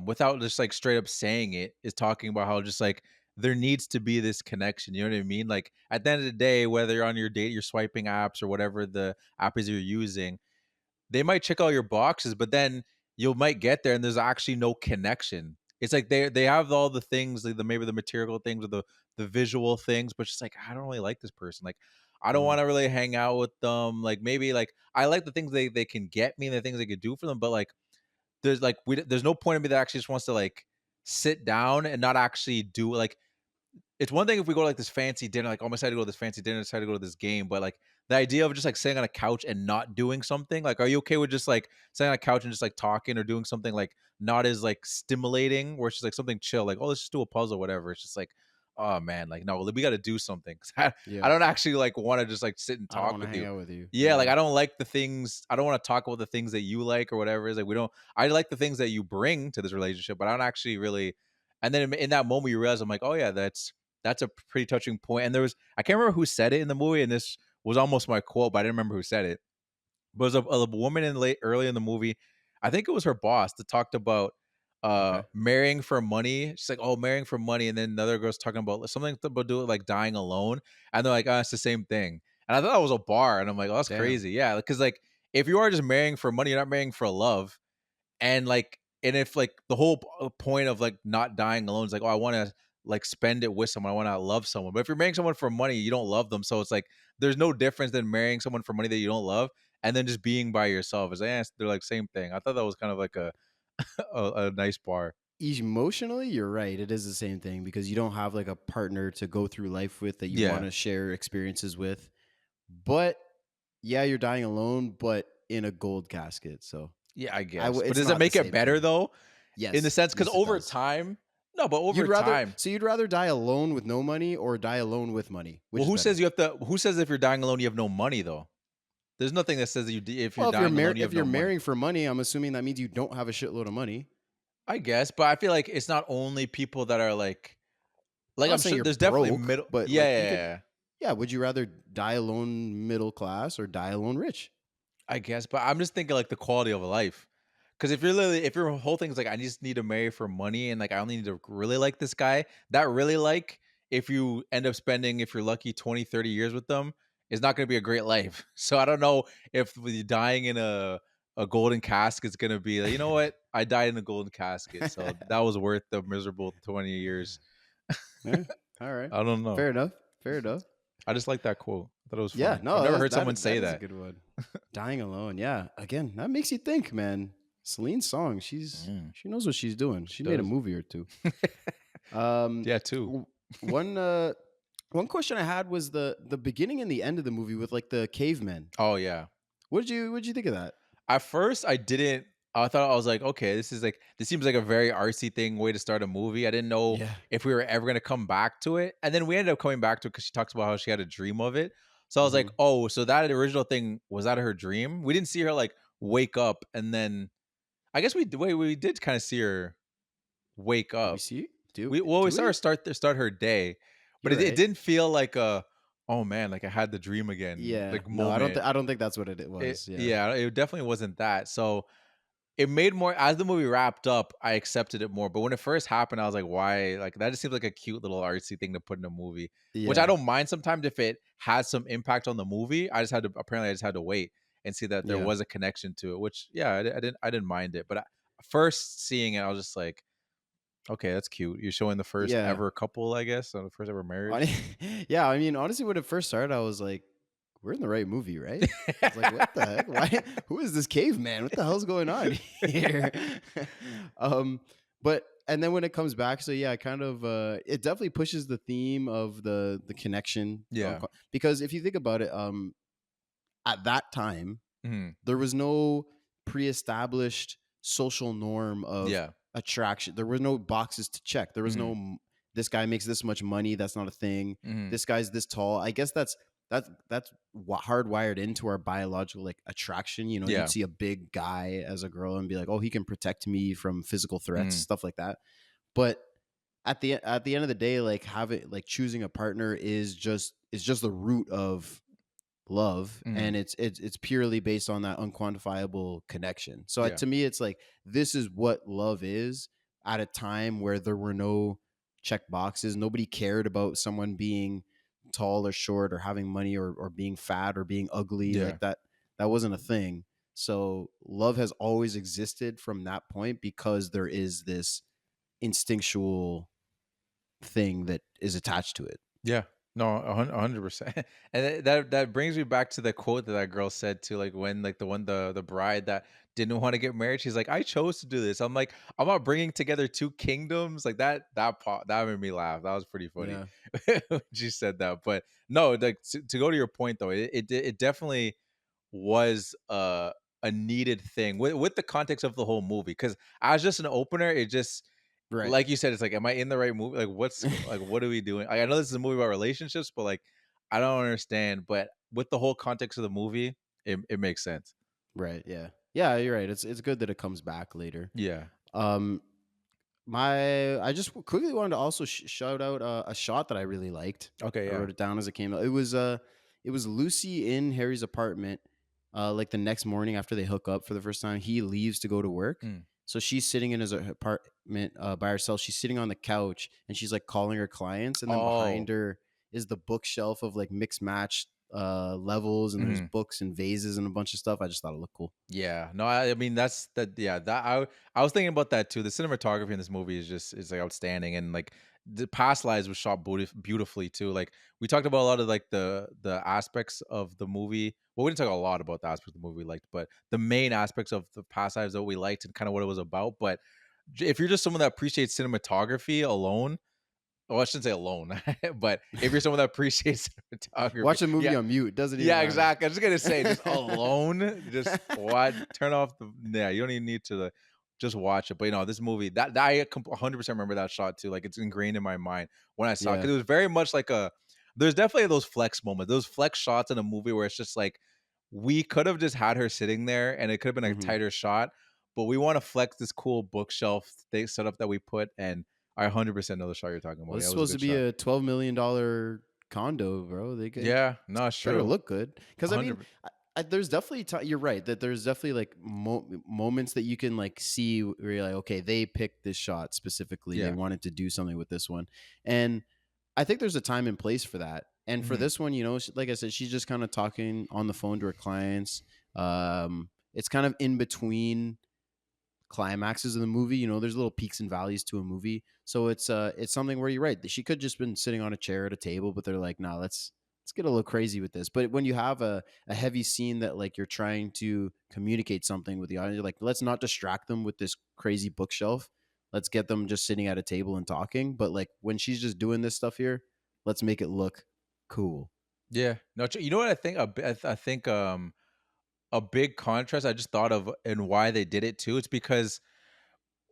without just like straight up saying it is talking about how just like there needs to be this connection. You know what I mean? Like at the end of the day, whether you're on your date, you're swiping apps or whatever the app is you're using, they might check all your boxes, but then you might get there and there's actually no connection. It's like they have all the things, like the maybe the material things or the visual things, but just like I don't really like this person. Like I don't Mm, want to really hang out with them. Like maybe like I like the things they can get me and the things they could do for them, but there's no point in me that actually just wants to like sit down and not actually do like it's one thing if we go to like this fancy dinner, like, oh, I'm excited to go to this fancy dinner, excited to go to this game, but like the idea of just like sitting on a couch and not doing something, like, are you okay with just like sitting on a couch and just like talking or doing something like not as like stimulating, where it's just like something chill, like, oh, let's just do a puzzle, whatever. It's just like, oh man, like, no, we got to do something. 'Cause I yeah, don't actually like want to just like sit and I don't talk want to with hang you. out with you. Yeah, like Yeah. I don't like the things, I don't want to talk about the things that you like or whatever it is. Like, we don't, I like the things that you bring to this relationship, but I don't actually really. And then in that moment, you realize, I'm like, oh yeah, that's a pretty touching point. And there was I can't remember who said it in the movie, and this was almost my quote, but I didn't remember who said it. But it was a woman in late early in the movie. I think it was her boss that talked about Okay. marrying for money. She's like, oh, marrying for money, and then the other girl's talking about something about do it like dying alone, and they're like, oh, it's the same thing. And I thought that was a bar, and I'm like, oh, that's Damn. crazy, yeah, because like if you are just marrying for money, you're not marrying for love. And like and if like the whole point of like not dying alone is like, oh, I want to like spend it with someone, I want to love someone. But if you're marrying someone for money, you don't love them, so it's like there's no difference than marrying someone for money that you don't love and then just being by yourself. It's like, they're like same thing. I thought that was kind of like a nice bar. Emotionally, you're right. It is the same thing because you don't have like a partner to go through life with that you want Yeah, to share experiences with. But yeah, you're dying alone, but in a gold casket. So yeah, I guess, but it's does it not the make it same better thing. though, in the Yes, sense because yes, it over does. time, no, but over time, You'd rather die alone with no money or die alone with money, which well, is better? who says if you're dying alone you have no money though? There's nothing that says that if you're Well, dying alone you if have no you're money. marrying for money, I'm assuming that means you don't have a shitload of money. I guess, but I feel like it's not only people that are like I'm not I'm saying sure you're there's definitely broke, middle. but Yeah, like yeah, you yeah, could yeah. Yeah, would you rather die alone middle class or die alone rich? I guess, but I'm just thinking like the quality of life. Because if you're literally, if your whole thing's like, I just need to marry for money and like I only need to really like this guy, that really like, if you end up spending, if you're lucky, 20, 30 years with them, is not going to be a great life. So I don't know if you dying in a golden casket is going to be like, you know what? I died in a golden casket. So that was worth the miserable 20 years. Yeah. All right. I don't know. Fair enough. Fair enough. I just like that quote. I thought it was Yeah. funny. I've No, never heard someone that say is a that. good one. Dying alone. Yeah. Again, that makes you think, man. Celine Song, she knows what she's doing. She made a Does. movie or two. Um, Yeah, too. one one question I had was the beginning and the end of the movie with like the cavemen. Oh, yeah. What'd you think of that? At first, I didn't. I thought I was like, okay, this seems like a very artsy thing way to start a movie. I didn't know Yeah. if we were ever gonna come back to it, and then we ended up coming back to it because she talks about how she had a dream of it. So I was like, Mhm. oh, so that original thing was that her dream? We didn't see her like wake up, and then I guess we did kind of see her wake Did we up. see? We Do saw her we? start her day, but You're it right. didn't feel like a, oh man, like I had the dream again Yeah. like No, moment. I don't think that's what it was. Yeah. Yeah, it definitely wasn't that. So it made more, as the movie wrapped up, I accepted it more. But when it first happened, I was like, why? Like that just seems like a cute little artsy thing to put in a movie, which I Yeah. don't mind sometimes if it has some impact on the movie. I just had to wait and see that there Yeah. was a connection to it, which yeah, I didn't mind it. But first seeing it, I was just like, okay, that's cute. You're showing the first Yeah. ever couple, I guess, or the first ever Hon- marriage. yeah, I mean, honestly, when it first started, I was like, we're in the right movie, right? I was like, what the heck? Why? Who is this caveman? What the hell's going on here? um, but and then when it comes back, so yeah, kind of, it definitely pushes the theme of the connection, Yeah. because if you think about it, at that time, Mhm. there was no pre-established social norm of Yeah. attraction. There were no boxes to check. There was no Mhm. this guy makes this much money. That's not a thing. Mhm. This guy's this tall. I guess that's hardwired into our biological like attraction. You know, you'd Yeah. see a big guy as a girl and be like, oh, he can protect me from physical threats, Mhm. stuff like that. But at the end of the day, like choosing a partner is just the root of love, Mhm. and it's purely based on that unquantifiable connection. So Yeah. to me it's like this is what love is at a time where there were no check boxes. Nobody cared about someone being tall or short or having money or being fat or being ugly. Yeah. Like that wasn't a thing. So love has always existed from that point because there is this instinctual thing that is attached to it. Yeah. No, 100%. And that brings me back to the quote that girl said too, like when like the bride that didn't want to get married, she's like, I chose to do this. I'm like, I'm not bringing together two kingdoms like that made me laugh. That was pretty funny Yeah. when she said that. But no, like to go to your point though, it definitely was a needed thing with the context of the whole movie. Because as just an opener, it just, Right. like you said, it's like, am I in the right movie? Like, what are we doing? Like, I know this is a movie about relationships, but like, I don't understand. But with the whole context of the movie, it makes sense. Right. Yeah. Yeah, you're right. It's good that it comes back later. Yeah. Um, I just quickly wanted to also shout out a shot that I really liked. Okay. I Yeah. wrote it down as it came out. It was Lucy in Harry's apartment. Like the next morning after they hook up for the first time, he leaves to go to work. Mm. So she's sitting in his apartment by herself. She's sitting on the couch and she's like calling her clients, and then behind Oh. her is the bookshelf of like mixed match levels, and there's Mhm. books and vases and a bunch of stuff. I just thought it looked cool. Yeah, no, I mean that's that. Yeah, that I was thinking about that too. The cinematography in this movie is like outstanding, and like the past lives was shot beautifully too. Like we talked about a lot of like the aspects of the movie. Well, we didn't talk a lot about the aspects of the movie we liked, but the main aspects of the past lives that we liked and kind of what it was about. But if you're just someone that appreciates cinematography alone, well, I shouldn't say alone, but if you're someone that appreciates cinematography, Watch a movie yeah, on mute. Doesn't even yeah, matter. exactly. I was just gonna say, just alone, just what? Turn off the. Yeah, you don't even need to just watch it. But you know, this movie that I 100% remember that shot too. Like it's ingrained in my mind when I saw it Yeah. because it was very much like a. There's definitely those flex moments, those flex shots in a movie where it's just like we could have just had her sitting there and it could have been a Hmm. tighter shot, but we want to flex this cool bookshelf thing setup that we put, and I 100% know the shot you're talking Well, about. this Yeah, is it was a supposed to good be shot. a $12 million condo, bro. They could Yeah, no, it's better true. look good. Because I mean, 100. there's definitely you're right that there's definitely like moments that you can like see where you're like, okay, they picked this shot specifically. They Yeah. wanted to do something with this one, and I think there's a time and place for that. And for Mhm. this one, you know, like I said, she's just kind of talking on the phone to her clients. It's kind of in between climaxes of the movie. You know, there's little peaks and valleys to a movie, so it's something where you're right. She could just been sitting on a chair at a table, but they're like, nah, let's get a little crazy with this. But when you have a heavy scene that like you're trying to communicate something with the audience, you're like, let's not distract them with this crazy bookshelf. Let's get them just sitting at a table and talking. But like when she's just doing this stuff here, let's make it look cool. Yeah. No, you know what I think? I think a big contrast I just thought of and why they did it too. It's because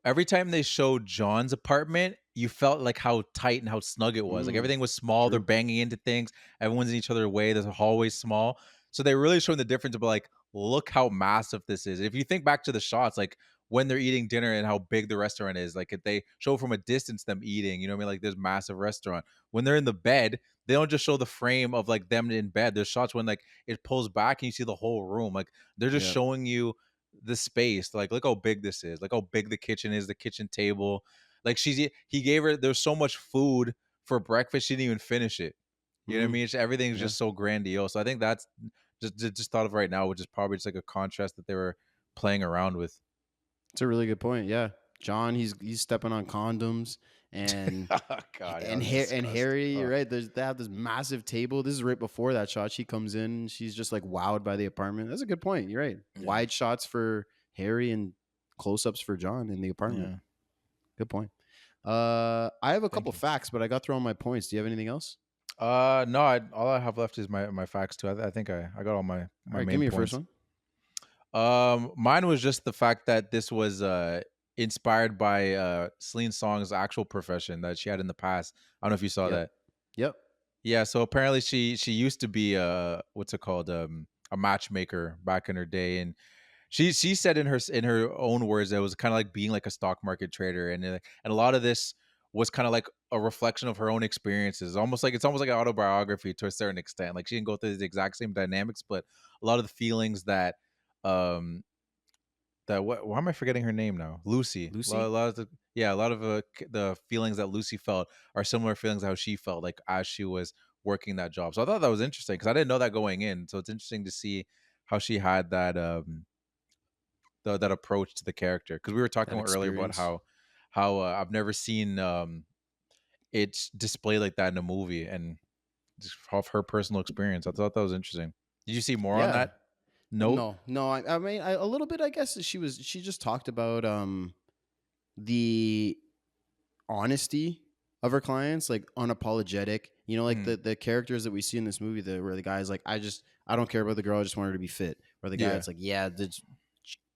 every time they showed John's apartment, you felt like how tight and how snug it was. Like Mm, everything was small. They're true. banging into things. Everyone's in each other's way. The hallway's small. So they really showing the difference of like, look how massive this is. If you think back to the shots, like when they're eating dinner and how big the restaurant is, like if they show from a distance them eating, you know what I mean? Like this massive restaurant. When they're in the bed, they don't just show the frame of like them in bed. There's shots when like it pulls back and you see the whole room. Like they're just Yeah. showing you the space. Like, look how big this is. Like how big the kitchen is, the kitchen table. Like he gave her. There's so much food for breakfast. She didn't even finish it. You know what I Mm, mean? Everything's yeah. just so grandiose. So I think that's just thought of right now, which is probably just like a contrast that they were playing around with. It's a really good point. Yeah. John, he's stepping on condoms and Oh God, that was And disgusting. Harry, Oh, you're right. They have this massive table. This is right before that shot. She comes in, she's just like wowed by the apartment. That's a good point. You're right. yeah, Wide shots for Harry and close ups for John in the apartment. yeah. Good point. I have a Thank couple you. facts, but I got through all my points. Do you have anything else? No, all I have left is my facts too. I think I got all my All right, give main me your first points. one. Mine was just the fact that this was inspired by Celine Song's actual profession that she had in the past. I don't know if you saw Yep. that. Yep. Yeah, so apparently she used to be what's it called, a matchmaker back in her day, and she said in her own words that it was kind of like being like a stock market trader, and a lot of this was kind of like a reflection of her own experiences. It's almost like an autobiography to a certain extent. Like she didn't go through the exact same dynamics, but a lot of the feelings that um why am I forgetting her name now? Lucy. Lucy? A lot of the feelings that Lucy felt are similar feelings how she felt like as she was working that job. So I thought that was interesting because I didn't know that going in. So it's interesting to see how she had that that approach to the character, because we were That talking earlier about experience. how I've never seen it displayed like that in a movie, and just off her personal experience. I thought that was interesting. Did you see more on Yeah. that note? No. I mean, a little bit. I guess she just talked about the honesty of her clients, like unapologetic. You know, like Mm, the characters that we see in this movie, where the guy's like, I don't care about the girl, I just want her to be fit. Or the guy yeah. that's like, yeah,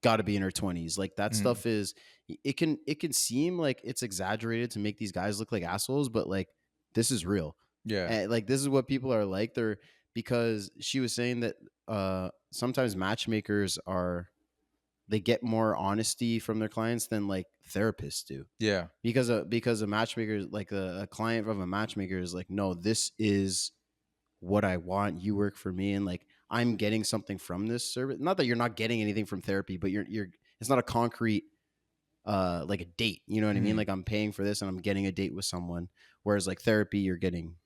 got to be in her 20s. Like that Mm, stuff is it can seem like it's exaggerated to make these guys look like assholes, but like this is real. yeah. And like this is what people are like. They're because she was saying that sometimes matchmakers they get more honesty from their clients than like therapists do, Yeah. because a matchmaker, like a client of a matchmaker is like, no, this is what I want. You work for me, and like I'm getting something from this service. Not that you're not getting anything from therapy, but you're it's not a concrete like a date. You know what I mean? Mm, Like I'm paying for this and I'm getting a date with someone. Whereas like therapy, you're getting,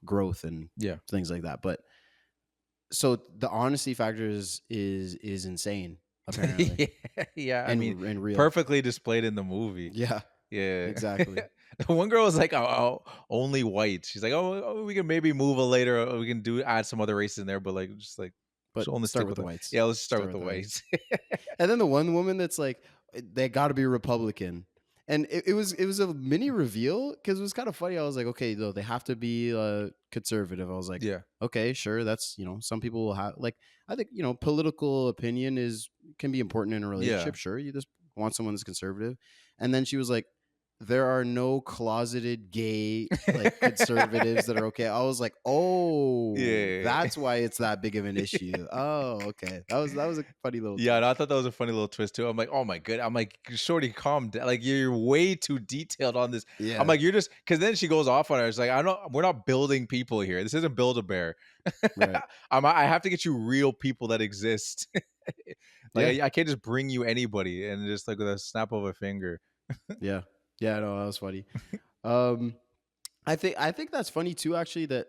growth and yeah. things like that. But so the honesty factor is insane, apparently, Yeah, yeah. I mean, and real. perfectly displayed in the movie. Yeah, Yeah. exactly. The one girl was like, only white. She's like, we can maybe move a later. We can add some other races in there, but like, just like, But just only start stick with with the the. whites. Yeah, let's start Start with with the the whites. whites. And then the one woman that's like, they got to be Republican. And it was a mini reveal because it was kind of funny. I was like, okay, though they have to be conservative. I was like, Yeah, okay, sure. That's some people will have like I think political opinion can be important in a yeah, relationship. Sure, you just want someone that's conservative. And then she was like, there are no closeted gay like conservatives that are okay. I was like, oh, Yeah. that's why it's that big of an issue. Oh, okay. That was a funny little Yeah, and twist. I thought that was a funny little twist too. I'm like, oh my good. I'm like, shorty, calm down. Like you're way too detailed on this. I'm Yeah, like, you're just because then she goes off on her. It's like, we're not building people here. This isn't Build a Bear. right. I have to get you real people that exist. Like Yeah, I can't just bring you anybody and just like with a snap of a finger. yeah, yeah. No, that was funny. Um, I think that's funny too. Actually, that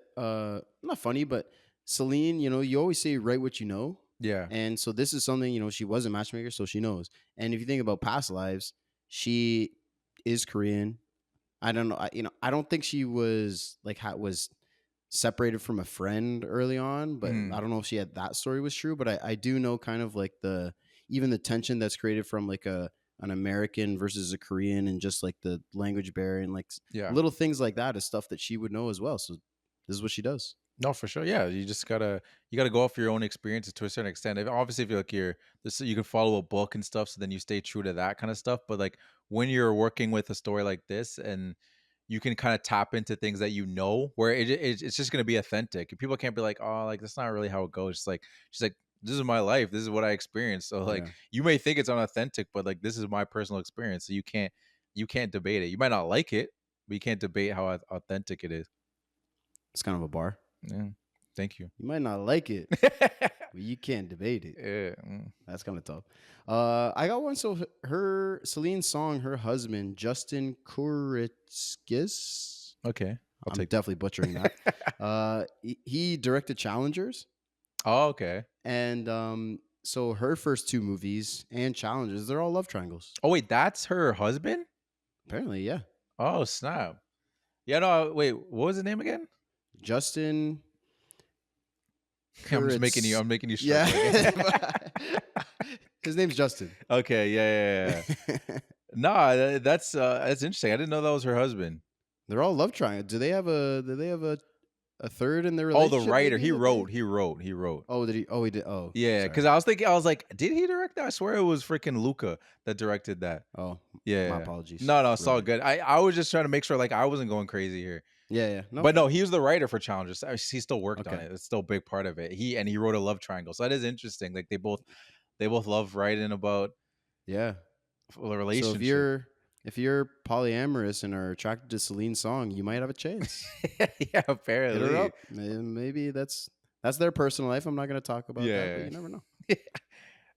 not funny, but Celine, you always say write what you know, Yeah. and so this is something she was a matchmaker, so she knows. And if you think about past lives, she is Korean. I don't know. I don't think she was like was separated from a friend early on, but Mhm. I don't know if she had that story was true. But I do know kind of like even the tension that's created from like an American versus a Korean and just like the language barrier and like Yeah. little things like that is stuff that she would know as well. So this is what she does. No, for sure. Yeah, you gotta go off your own experiences to a certain extent. Obviously, if you're like this, you can follow a book and stuff, so then you stay true to that kind of stuff. But like when you're working with a story like this, and you can kind of tap into things that where it's just gonna be authentic. People can't be like, oh, like that's not really how it goes. It's like she's like, this is my life. This is what I experienced. So like Yeah, you may think it's unauthentic, but like this is my personal experience. So you can't debate it. You might not like it, but you can't debate how authentic it is. it's kind of a bar. Yeah. Thank you. You might not like it, but you can't debate it. Yeah. That's kind of tough. I got one. So her Celine Song, her husband Justin Kuritzkis. Okay. I'll I'm take definitely butchering that. He directed Challengers, Oh, okay. and so her first two movies and Challengers, they're all love triangles. Oh, wait, that's her husband? Apparently, yeah. Oh, snap. Yeah, no, wait, what was his name again? Justin I'm making Kuritz. you Yeah. struggle again. His name's Justin. Okay, yeah. No, that's interesting. I didn't know that was her husband. They're all love triangles. Do they have a third in their Oh, relationship? the writer. maybe, He that wrote. they- He wrote. He wrote. Oh, did he? Oh, he did. Oh, Yeah, sorry. because I was thinking, I was like, did he direct that? I swear it was freaking Luca that directed that. Oh, Yeah. my apologies. No, it's all Ruined good. I was just trying to make sure like I wasn't going crazy here. Yeah. No, But no, he was the writer for Challenges. He still worked on Okay. it. It's still a big part of it. He wrote a love triangle. So that is interesting. Like they both love writing about yeah. the So relationship. if you're polyamorous and are attracted to Celine Song, you might have a chance. Yeah, Hit apparently. her up. Maybe that's their personal life. I'm not going to talk about that, Yeah. but you never know.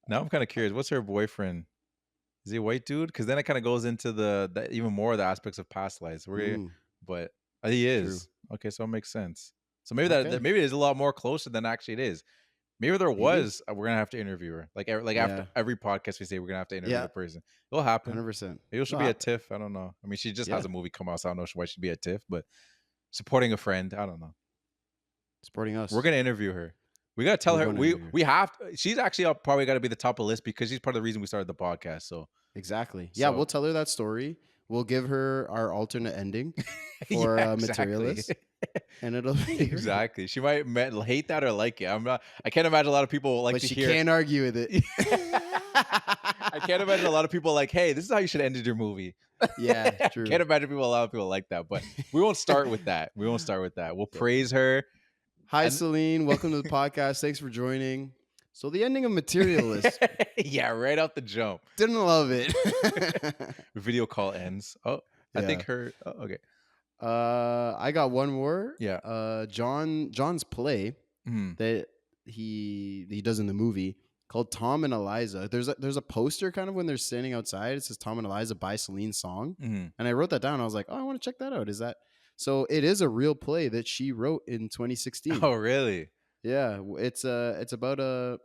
Now I'm kind of curious. What's her boyfriend? Is he a white dude? Because then it kind of goes into the even more of the aspects of past lives. Mm, But he true. is. Okay, so it makes sense. So maybe Okay. that maybe it is a lot more closer than actually it is. Maybe there Maybe. was. We're gonna have to interview her. Like Yeah. after every podcast we say we're gonna have to interview Yeah. the person. It'll happen. 100%. Maybe she'll No, be a TIFF. I don't know. I mean, she just has Yeah. a movie come out, so I don't know why she'd be a TIFF. But supporting a friend, I don't know. Supporting us. We're gonna interview her. We gotta tell We're her. gonna We interview her. we have. She's actually probably got to be the top of the list because she's part of the reason we started the podcast. So Exactly. Yeah, So- we'll tell her that story. We'll give her our alternate ending Yeah, for exactly. Materialists, and it'll be great. Exactly. She might hate that or like it. I'm not. I can't imagine a lot of people like But to she hear. can't argue with it. I can't imagine a lot of people like, hey, this is how you should end your movie. Yeah, true. Can't imagine a lot of people like that. But we won't start with that. We'll praise her. Hi, And- Celine. Welcome to the podcast. Thanks for joining. So the ending of Materialist, Yeah, right out the jump. didn't love it. Video call ends. Oh, I think her. Oh, okay. I got one more. Yeah. John's play Mhm. that he does in the movie called Tom and Eliza. There's a poster kind of when they're standing outside. It says Tom and Eliza by Celine Song, Mhm. and I wrote that down. I was like, oh, I want to check that out. Is that so? It is a real play that she wrote in 2016. Oh, really? Yeah, it's about a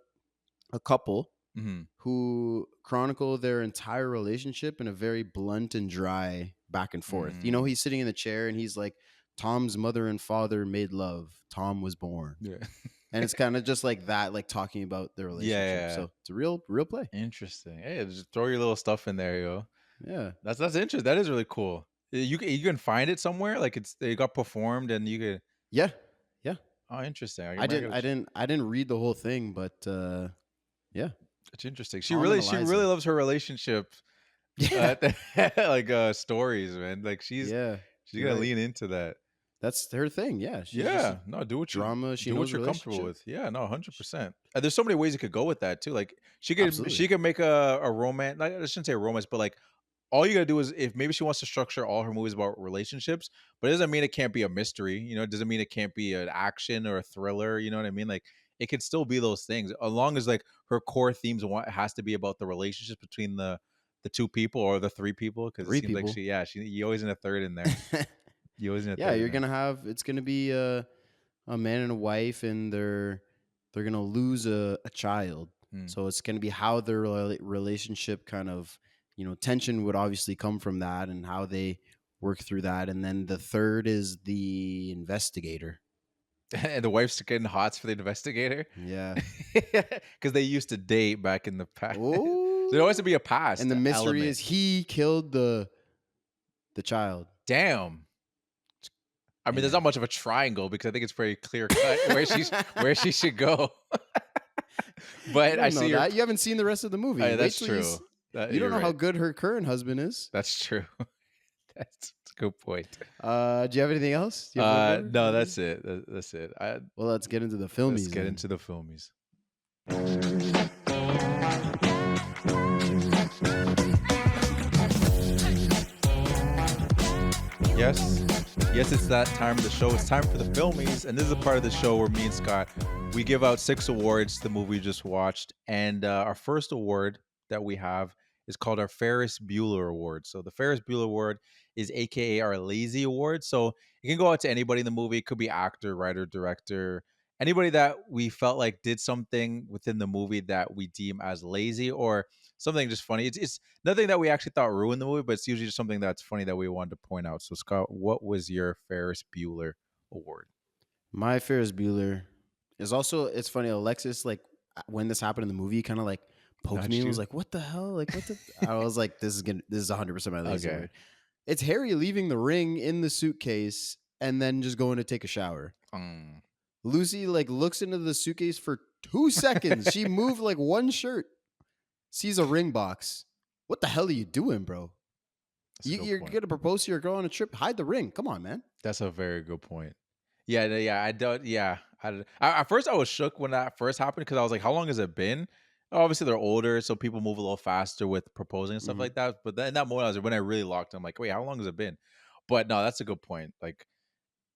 couple Mhm. who chronicle their entire relationship in a very blunt and dry back and forth. You know, he's sitting in the chair and he's like, Tom's mother and father made love. Tom was born. Yeah. And it's kind of just like that, like talking about the relationship. Yeah. So it's a real play. Interesting. Hey, just throw your little stuff in there, yo. Yeah. That's interesting. That is really cool. You can find it somewhere. Like it got performed, and you could. Yeah. Oh, interesting. I didn't read the whole thing, but yeah. It's interesting. She Tom and really Eliza. loves her relationship. Yeah, like stories, man. Like she's yeah, she's you're gonna right. lean into that. That's her thing. Yeah, she's just a Yeah, no, do what you drama. She do what knows you're comfortable relationship. with. Yeah, no, 100%. And there's so many ways you could go with that too. Like she Absolutely. could make a romance. Like, I shouldn't say a romance, but like all you gotta do is if maybe she wants to structure all her movies about relationships, but it doesn't mean it can't be a mystery. It doesn't mean it can't be an action or a thriller. You know what I mean? Like it could still be those things, as long as like her core themes has to be about the relationships between the two people or the three people. Because it Three seems like people. you always in a third in there. You always in a Yeah, third in you're there. gonna have it's gonna be a man and a wife, and they're gonna lose a child. Hmm. So it's gonna be how their relationship kind of tension would obviously come from that, and how they work through that. And then the third is the investigator. And the wife's getting hots for the investigator Yeah. because they used to date back in the past. There always to Oh, be a and past the mystery element. is he killed the child. Damn. I mean, Hey there's man, not much of a triangle because I think it's very clear cut where she should go. you But I don't see know your. that. You haven't seen the rest of the movie. Wait That's till you. true. You don't You're know how right. good her current husband is. That's true. That's a good point. Do you have anything else? Do you have one more? No, Maybe? that's it. That's it. Well, let's get into the Let's filmies get then. into the filmies. Yes. Yes, it's that time of the show. It's time for the filmies. And this is a part of the show where me and Scott, we give out 6 awards to the movie we just watched. And our first award that we have is called our Ferris Bueller Award. So the Ferris Bueller Award is AKA our Lazy Award. So it can go out to anybody in the movie. It could be actor, writer, director, anybody that we felt like did something within the movie that we deem as lazy or something just funny. It's nothing that we actually thought ruined the movie, but it's usually just something that's funny that we wanted to point out. So, Scott, what was your Ferris Bueller award? My Ferris Bueller is also. It's funny. Alexis, like when this happened in the movie, kind of like poked me Nudged and was you? like, "What the hell? Like what the?" I was like, "This is 100% my lazy Okay. word." It's Harry leaving the ring in the suitcase and then just going to take a shower. Mm, Lucy like looks into the suitcase for 2 seconds. She moved like one shirt. Sees a ring box. What the hell are you doing, bro? that's a good You're point. gonna propose to your girl on a trip? Hide the ring. Come on, man. That's a very good point. Yeah, I don't. Yeah, at first I was shook when that first happened because I was like, "How long has it been?" Obviously, they're older, so people move a little faster with proposing and stuff Mm-hmm. like that. But then in that moment, when I really locked, I'm like, "Wait, how long has it been?" But no, that's a good point. Like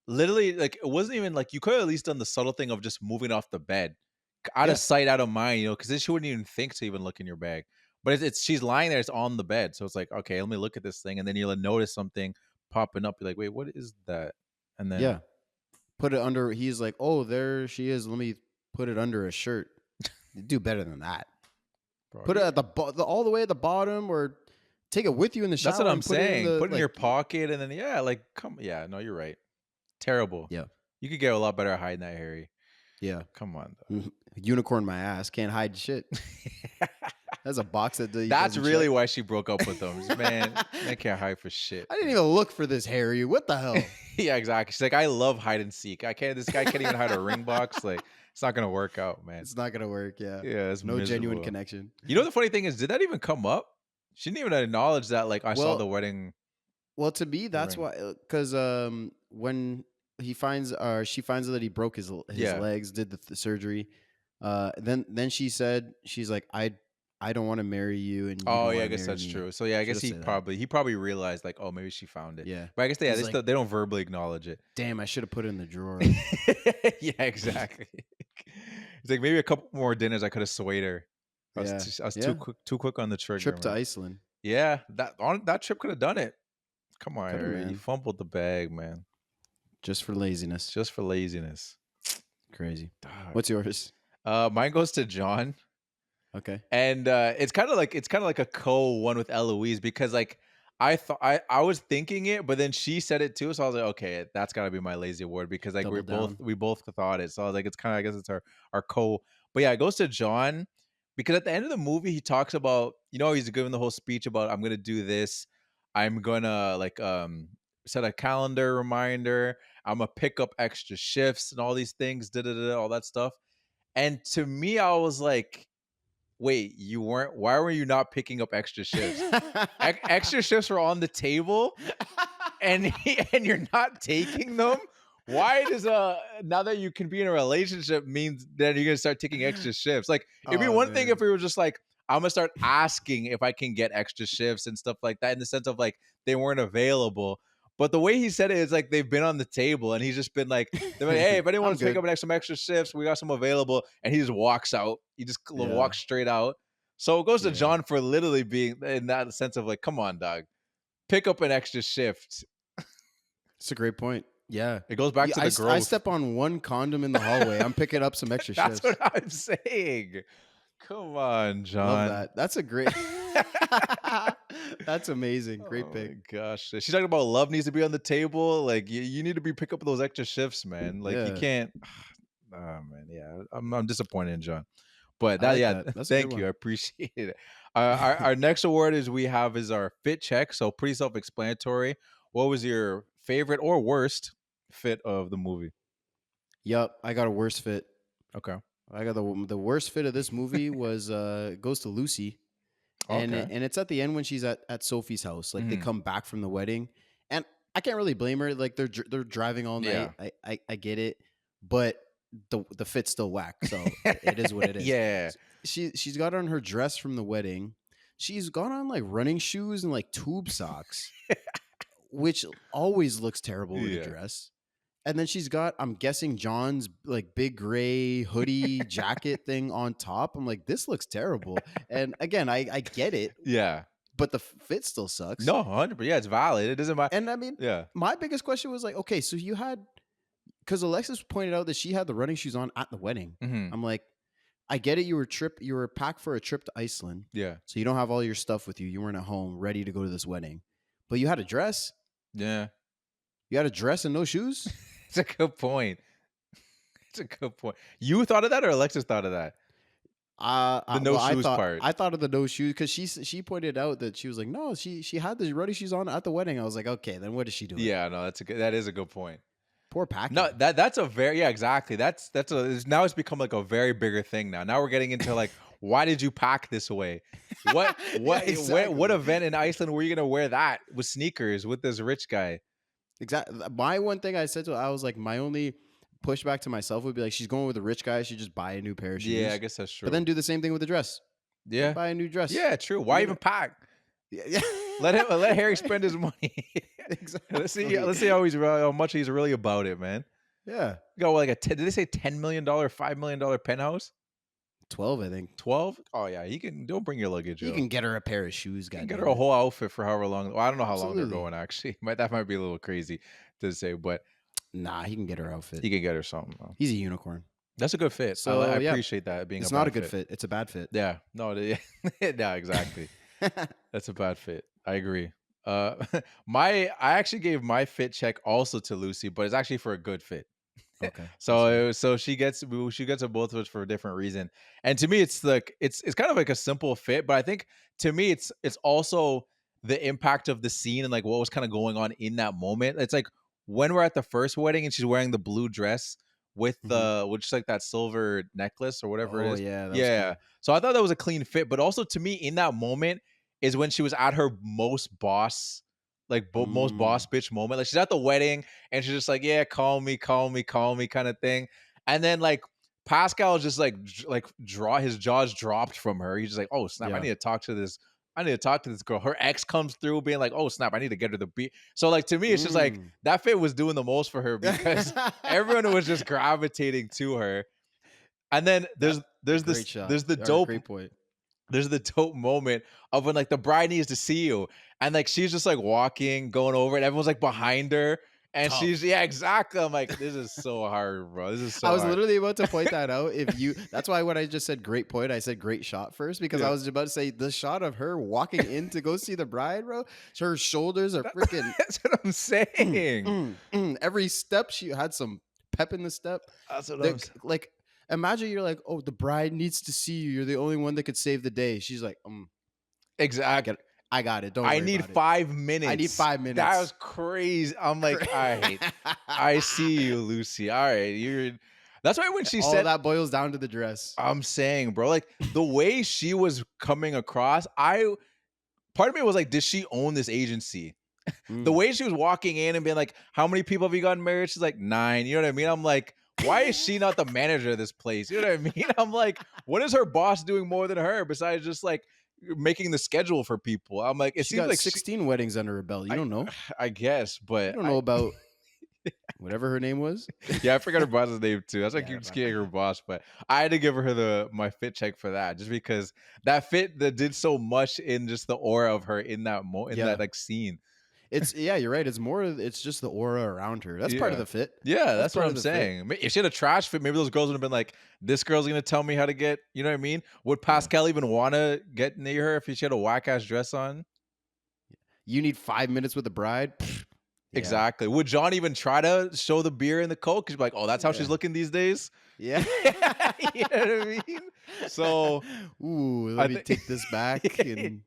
literally, like it wasn't even like you could have at least done the subtle thing of just moving off the bed, out of Yeah, sight, out of mind, because then she wouldn't even think to even look in your bag. But it's she's lying there, it's on the bed, so it's like, okay, let me look at this thing, and then you'll notice something popping up. You're like, wait, what is that? And then, yeah. Put it under. He's like, oh, there she is. Let me put it under a shirt. You do better than that. bro, Put it at all the way at the bottom, or take it with you in the that's what shower I'm and put it in saying. the Put it in your pocket, and then yeah, like come, yeah, no, you're right. Terrible. Yeah, You could get a lot better at hiding that, Harry. yeah. Come on, Unicorn my ass. Can't hide shit. though. That's a box that That's doesn't really check. why she broke up with him. Man, they can't hide for shit. I didn't even look for this, Harry. What the hell? Yeah, exactly. She's like, I love hide and seek. I can't. This guy can't even hide a ring box. Like, it's not gonna work out, man. It's not gonna work. Yeah, Yeah, it's no genuine miserable. connection. You know the funny thing is, did that even come up? She didn't even acknowledge that. Like, I saw the Well, wedding well, to me, that's ring. why. Because when he finds, she finds out that he broke his Yeah. legs, did the surgery. Then she said, she's like, I don't want to marry you, and you Oh don't yeah, want I to guess marry that's me. true. So yeah, I She guess does say that. he probably realized like, oh, maybe she found it. Yeah, But I guess he's like, they don't verbally acknowledge it. damn, I should have put it in the drawer. Yeah, exactly. It's like maybe a couple more dinners I could have swayed her. Yeah, I was yeah. too quick on the trigger, Trip to man. Iceland. Yeah, that trip could have done it. Come on, Coulda, Harry. You man. fumbled the bag, man. Just for laziness. Just for laziness. Crazy. Dog. What's yours? Mine goes to John. Okay. And it's kind of like a one with Eloise because like I thought I was thinking it, but then she said it too, so I was like, okay, that's gotta be my lazy award because like Double down. we both thought it. So I was like, it's kind of I guess it's our co. But yeah, it goes to John because at the end of the movie he talks about he's giving the whole speech about I'm gonna do this, I'm gonna like set a calendar reminder, I'm gonna pick up extra shifts and all these things, all that stuff. And to me, I was like, wait, why were you not picking up extra shifts? Extra shifts were on the table and and you're not taking them? Why does now that you can be in a relationship means that you're gonna start taking extra shifts? Like it'd be Oh one thing if man. we were just like, I'm gonna start asking if I can get extra shifts and stuff like that, in the sense of like they weren't available. But the way he said it is like they've been on the table and he's just been like, they're like, hey, if anyone I'm wants to pick good. up some extra shifts, we got some available. And he just walks out. He just Yeah. walks straight out. So it goes to Yeah. John for literally being in that sense of like, come on, dog, pick up an extra shift. It's a great point. Yeah. It goes back to the growth. I step on one condom in the hallway. I'm picking up some extra That's shifts. what I'm saying. Come on, John. Love that. That's a great. That's amazing. Great pick. Oh my gosh. She's talking about love needs to be on the table. Like you need to be pick up those extra shifts, man. Like you can't. Oh man, yeah. I'm disappointed in John. But that, like yeah, that. That's thank you. I appreciate it. Our next award is our fit check. So pretty self-explanatory. What was your favorite or worst fit of the movie? Yep, I got a worst fit. Okay. I got the worst fit of this movie was goes to Lucy, and it's at the end when she's at Sophie's house. Like they come back from the wedding, and I can't really blame her. Like they're driving all night. Yeah. I get it, but the fit's still whack. So it is what it is. Yeah. She's got on her dress from the wedding. She's got on like running shoes and like tube socks, which always looks terrible with a dress. And then she's got, I'm guessing, John's like big gray hoodie jacket thing on top. I'm like, this looks terrible. And again, I get it. Yeah. But the fit still sucks. No, 100%. Yeah, it's valid. It doesn't matter. And I mean, my biggest question was like, okay, so you had, because Alexis pointed out that she had the running shoes on at the wedding. Mm-hmm. I'm like, I get it. You were packed for a trip to Iceland. Yeah. So you don't have all your stuff with you. You weren't at home ready to go to this wedding. But you had a dress. Yeah. You had a dress and no shoes? It's a good point. It's a good point. You thought of that, or Alexis thought of that? The no shoes part. I thought of the no shoes because she pointed out that she was like, no, she had the running shoes on at the wedding. I was like, okay, then what is she doing? Yeah, no, that is a good point. Poor packing. No, that's a very, yeah, exactly. Now it's become like a very bigger thing now. Now we're getting into like, why did you pack this way? What exactly. what event in Iceland were you gonna wear that with sneakers with this rich guy? Exactly. My one thing I said to her, I was like, my only pushback to myself would be like, she's going with a rich guy. She just buy a new pair of shoes. Yeah, I guess that's true. But then do the same thing with the dress. Yeah, buy a new dress. Yeah, true. Why even pack? Yeah. Let Harry spend his money. Exactly. Let's see how much he's really about it, man. Yeah. You got like did they say $10 million, $5 million penthouse? 12, I think. 12? Oh yeah, don't bring your luggage. You can get her a pair of shoes. You can get her a whole outfit for however long. Well, I don't know how long they're going actually. That might be a little crazy to say, but nah, he can get her outfit. He can get her something. He's a unicorn. That's a good fit. So I appreciate that being. It's not a good fit. It's a bad fit. Yeah. No. Yeah. Exactly. That's a bad fit. I agree. I actually gave my fit check also to Lucy, but it's actually for a good fit. Okay. So she gets them both of us for a different reason. And to me, it's like it's kind of like a simple fit, but I think to me it's also the impact of the scene and like what was kind of going on in that moment. It's like when we're at the first wedding and she's wearing the blue dress with which is like that silver necklace or whatever it is. Yeah. Cool. So I thought that was a clean fit, but also to me in that moment is when she was at her most boss bitch moment. Like she's at the wedding and she's just like, yeah, call me kind of thing. And then like Pascal just like his jaws dropped from her. He's just like, oh snap, I need to talk to this girl. Her ex comes through being like, oh snap, I need to get her the beat. So like to me, it's just like that fit was doing the most for her because everyone was just gravitating to her. And then there's the dope great point. There's the dope moment of when like the bride needs to see you and like she's just like walking, going over and everyone's like behind her. And she's exactly. I'm like, this is so hard, bro. This is so hard. I was literally about to point that out. That's why when I just said great point, I said great shot first because I was about to say the shot of her walking in to go see the bride, bro. Her shoulders are freaking. That's what I'm saying. Every step she had some pep in the step. That's what I'm saying. Like, imagine you're like, oh, the bride needs to see you. You're the only one that could save the day. She's like, exactly. I got it. I need 5 minutes. I need 5 minutes. That was crazy. I'm like, all right. I see you, Lucy. All right. That's why when she all said that boils down to the dress. I'm saying, bro, like the way she was coming across, part of me was like, did she own this agency? The way she was walking in and being like, how many people have you gotten married? She's like 9. You know what I mean? I'm like, why is she not the manager of this place? You know what I mean? I'm like, what is her boss doing more than her besides just like making the schedule for people? I'm like, it She seems got like 16 weddings under her belt. You don't know? I guess, You but don't know about whatever her name was. yeah, I forgot her boss's name too. That's like Yeah, you just getting her boss, but I had to give her my fit check for that, just because that fit that did so much in just the aura of her in that in that like scene. It's you're right. It's just the aura around her. That's part of the fit. Yeah, that's what part I'm of the fit. saying. If she had a trash fit, maybe those girls would have been like, "This girl's gonna tell me how to get." You know what I mean? Would Pascal even want to get near her if she had a whack ass dress on? You need 5 minutes with the bride. Exactly. Would John even try to show the beer and the coke? Because like, oh, that's how she's looking these days. Yeah. You know what I mean? So, ooh, let me take this back and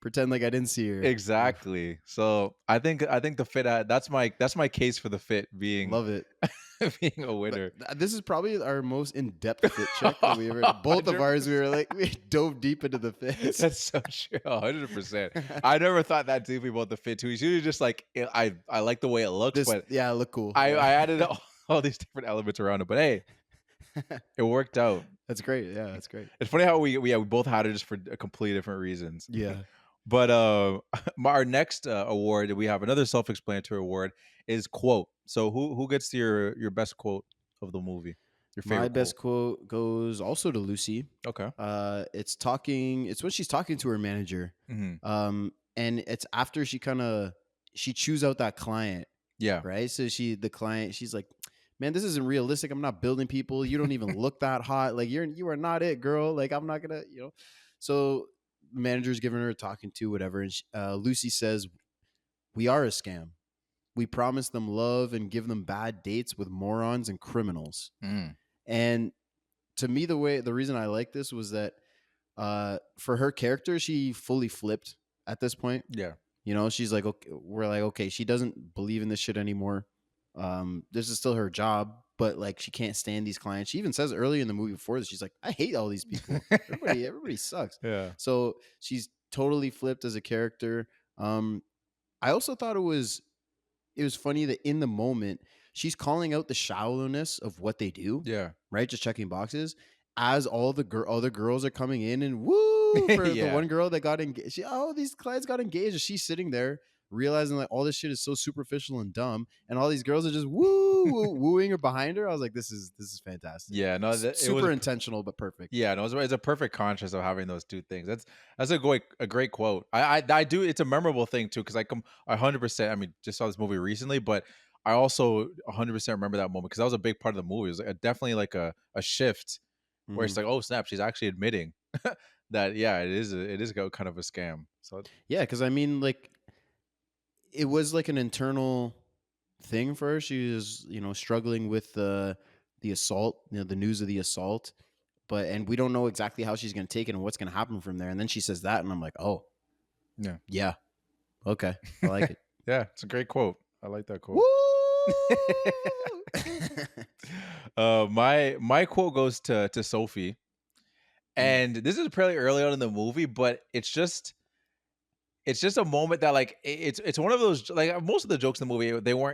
pretend like I didn't see her. Exactly. So I think the fit that's my case for the fit being love it. being a winner. This is probably our most in-depth fit check that we ever. Both of ours, we dove deep into the fits. That's so true. 100%. I never thought that deeply about the fit too. It's usually just like I like the way it looks, but it looked cool. I added all these different elements around it, but hey, it worked out. That's great. Yeah, that's great. It's funny how we both had it just for completely different reasons. Yeah. But our next award, we have another self-explanatory award, is quote. So who gets your best quote of the movie? Your favorite My best quote goes also to Lucy. Okay. It's when she's talking to her manager. Mm-hmm. And it's after she chews out that client. Yeah. Right. So she's like, man, this isn't realistic. I'm not building people. You don't even look that hot. Like you are not it, girl. Like I'm not gonna, So the manager's giving her a talking to, whatever. And Lucy says, "We are a scam. We promise them love and give them bad dates with morons and criminals." And to me, the reason I like this was that for her character, she fully flipped at this point. Yeah. She's like, okay, we're like, okay, she doesn't believe in this shit anymore. This is still her job, but like she can't stand these clients. She even says early in the movie before this, she's like, I hate all these people. Everybody sucks. Yeah. So she's totally flipped as a character. I also thought it was funny that in the moment she's calling out the shallowness of what they do. Yeah. Right. Just checking boxes as all the other girls are coming in and woo for the one girl that got engaged. These clients got engaged. And she's sitting there realizing like all this shit is so superficial and dumb, and all these girls are just wooing her behind her. I was like, this is fantastic. Yeah, no, super intentional but perfect. Yeah, no, it's a perfect contrast of having those two things. That's a great quote. I do. It's a memorable thing too, because I 100%. I mean, just saw this movie recently, but I also 100% remember that moment because that was a big part of the movie. It was definitely like a shift where it's like, oh snap, she's actually admitting that it is kind of a scam. So yeah, because I mean, like, it was like an internal thing for her. She was, struggling with the assault, the news of the assault, and we don't know exactly how she's going to take it and what's going to happen from there. And then she says that, and I'm like, oh, yeah, okay, I like it. Yeah, it's a great quote. I like that quote. My quote goes to Sophie, and this is pretty early on in the movie, but it's just a moment that like it's one of those, like most of the jokes in the movie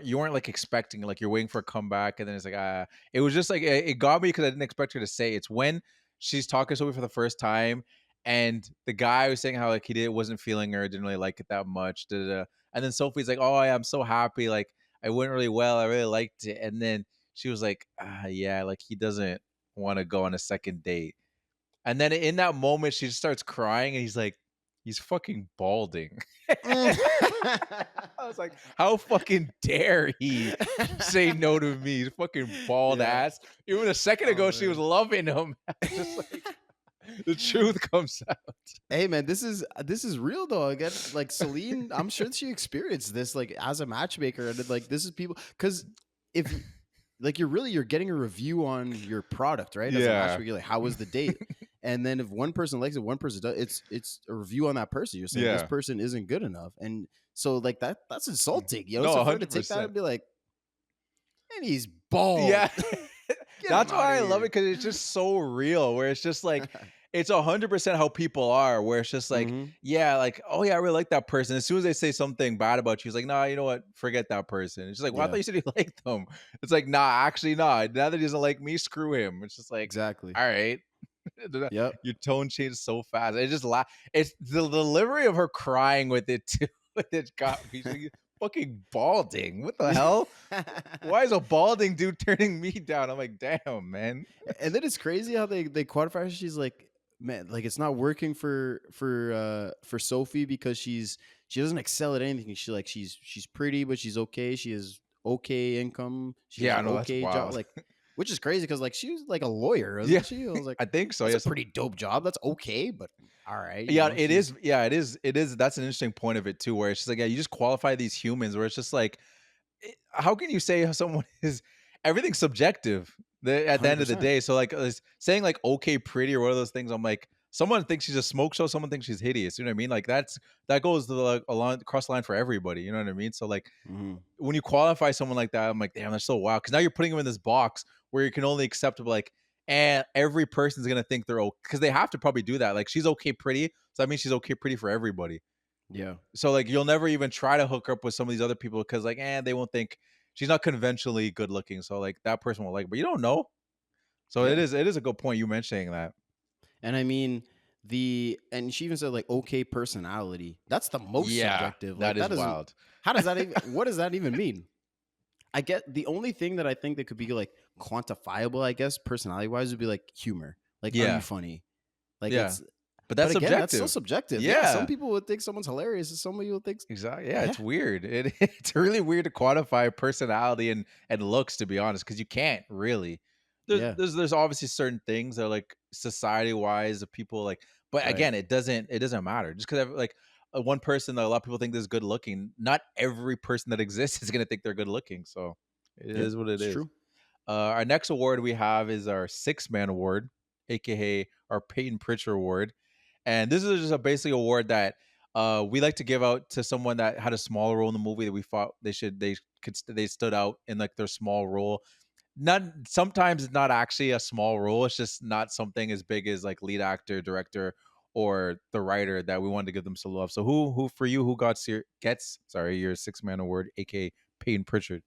you weren't like expecting, like you're waiting for a comeback, and then it's like it was just like it got me because I didn't expect her to say. It's when she's talking to Sophie for the first time, and the guy was saying how like wasn't feeling her, didn't really like it that much, and then Sophie's like, oh yeah, I'm so happy, like I went really well, I really liked it, and then she was like, yeah, like he doesn't want to go on a second date, and then in that moment she just starts crying, and he's like, he's fucking balding. I was like, how fucking dare he say no to me? He's fucking bald ass. Even a second ago, she was loving him. Just like, the truth comes out. Hey man, this is real though. Again, like Celine, I'm sure she experienced this like as a matchmaker, and like this is people, because if like you're getting a review on your product, right? As a matchmaker, like how was the date? And then if one person likes it, one person does, it's a review on that person. You're saying this person isn't good enough. And so like that's insulting. So for her to take that and be like, and he's bald. Yeah. Get him That's out why of I love here. it, because it's just so real. Where it's just like it's 100% how people are. Where it's just like, Hmm. yeah, like, oh yeah, I really like that person. As soon as they say something bad about you, it's like, nah, you know what? Forget that person. It's just like, well, I Yeah, thought you said you liked them. It's like, nah, actually, nah. Now that he doesn't like me, screw him. It's just like, exactly. all right. Yep. Your tone changed so fast. It just it's the delivery of her crying with it too. It got me. She's like, fucking balding. What the hell? Why is a balding dude turning me down? I'm like, damn, man. And then it's crazy how they quantify her. She's like, man, like it's not working for Sophie because she doesn't excel at anything. She's pretty, but she's okay. She has okay income. She has Yeah, an I know, that's okay job. wild. Like, which is crazy because like she was like a lawyer, Yeah, wasn't she? I was like, I think so. that's a Yes. pretty dope job. That's okay, but all right, Yeah, it she's is. Yeah, it is. It is. That's an interesting point of it too, where it's just like, yeah, you just qualify these humans, where it's just like, how can you say someone is everything's subjective at the end of the 100%. day? So like saying like okay, pretty or one of those things, I'm like, someone thinks she's a smoke show, someone thinks she's hideous. You know what I mean? Like that goes to like along across the line for everybody. You know what I mean? So like Hmm. when you qualify someone like that, I'm like, damn, that's so wild. Because now you're putting them in this box where you can only accept like, and every person's gonna think they're okay, because they have to probably do that. Like she's okay, pretty, so that means she's okay, pretty for everybody. Yeah. So like you'll never even try to hook up with some of these other people because like, they won't think she's not conventionally good looking. So like that person will like, but you don't know. So Yeah. it is a good point you mentioning that. And I mean, and she even said like okay personality. That's the most Yeah, subjective. Like that that is doesn't wild. how does that even what does that even mean? I get the only thing that I think that could be like quantifiable, I guess, personality wise would be like humor. Like, are you Yeah, funny? Like yeah, it's but but that's again, that's so subjective. subjective. Yeah. Some Yeah, people would think someone's hilarious and somebody will think exactly. Yeah, yeah. it's weird. It's really weird to quantify personality and looks, to be honest, because you can't really. Yeah. There's obviously certain things that are like society wise that people like, but Right. again, it doesn't matter just because like one person that a lot of people think is good looking. Not every person that exists is gonna think they're good looking. So it Yeah. is what it It's is. true. Our next award we have is our Six Man Award, aka our Peyton Pritchard Award, and this is just a basic award that we like to give out to someone that had a small role in the movie that we thought they stood out in like their small role. Not sometimes it's not actually a small role; it's just not something as big as like lead actor, director, or the writer that we wanted to give them some love. So who for you who gets your Six Man Award, aka Peyton Pritchard?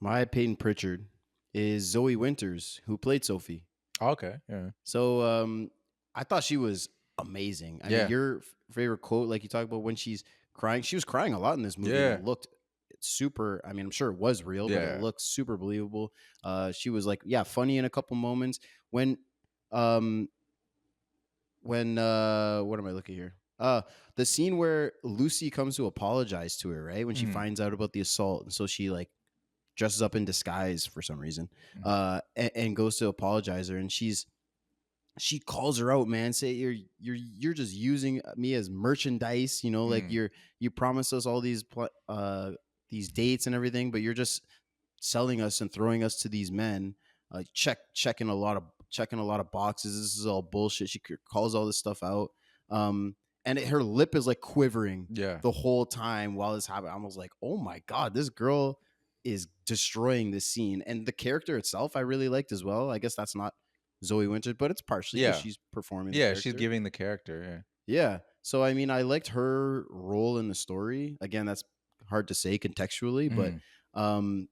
My Peyton Pritchard is Zoe Winters, who played Sophie. Okay, yeah. So I thought she was amazing. I mean, Yeah. your favorite quote, like you talked about when she's crying, she was crying a lot in this movie, and it Yeah. looked super. I mean, I'm sure it was real, but it Yeah. looked super believable. She was like, yeah, funny in a couple moments when, um, what am I looking here? The scene where Lucy comes to apologize to her, right? When she Mhm. finds out about the assault, and so she like dresses up in disguise for some reason, Mhm. and goes to apologize her, and she calls her out, man. Say you're just using me as merchandise, like Mhm. you promised us all these dates and everything, but you're just selling us and throwing us to these men. Checking a lot of boxes. This is all bullshit. She calls all this stuff out, and her lip is like quivering Yeah. the whole time while this happened. I was like, oh my god, this girl is destroying this scene, and the character itself I really liked as well. I guess that's not Zoe Winters, but it's partially because Yeah. she's performing the Yeah, she's character. giving the character, Yeah. So I mean, I liked her role in the story. Again, that's hard to say contextually, yeah. but Mhm. um,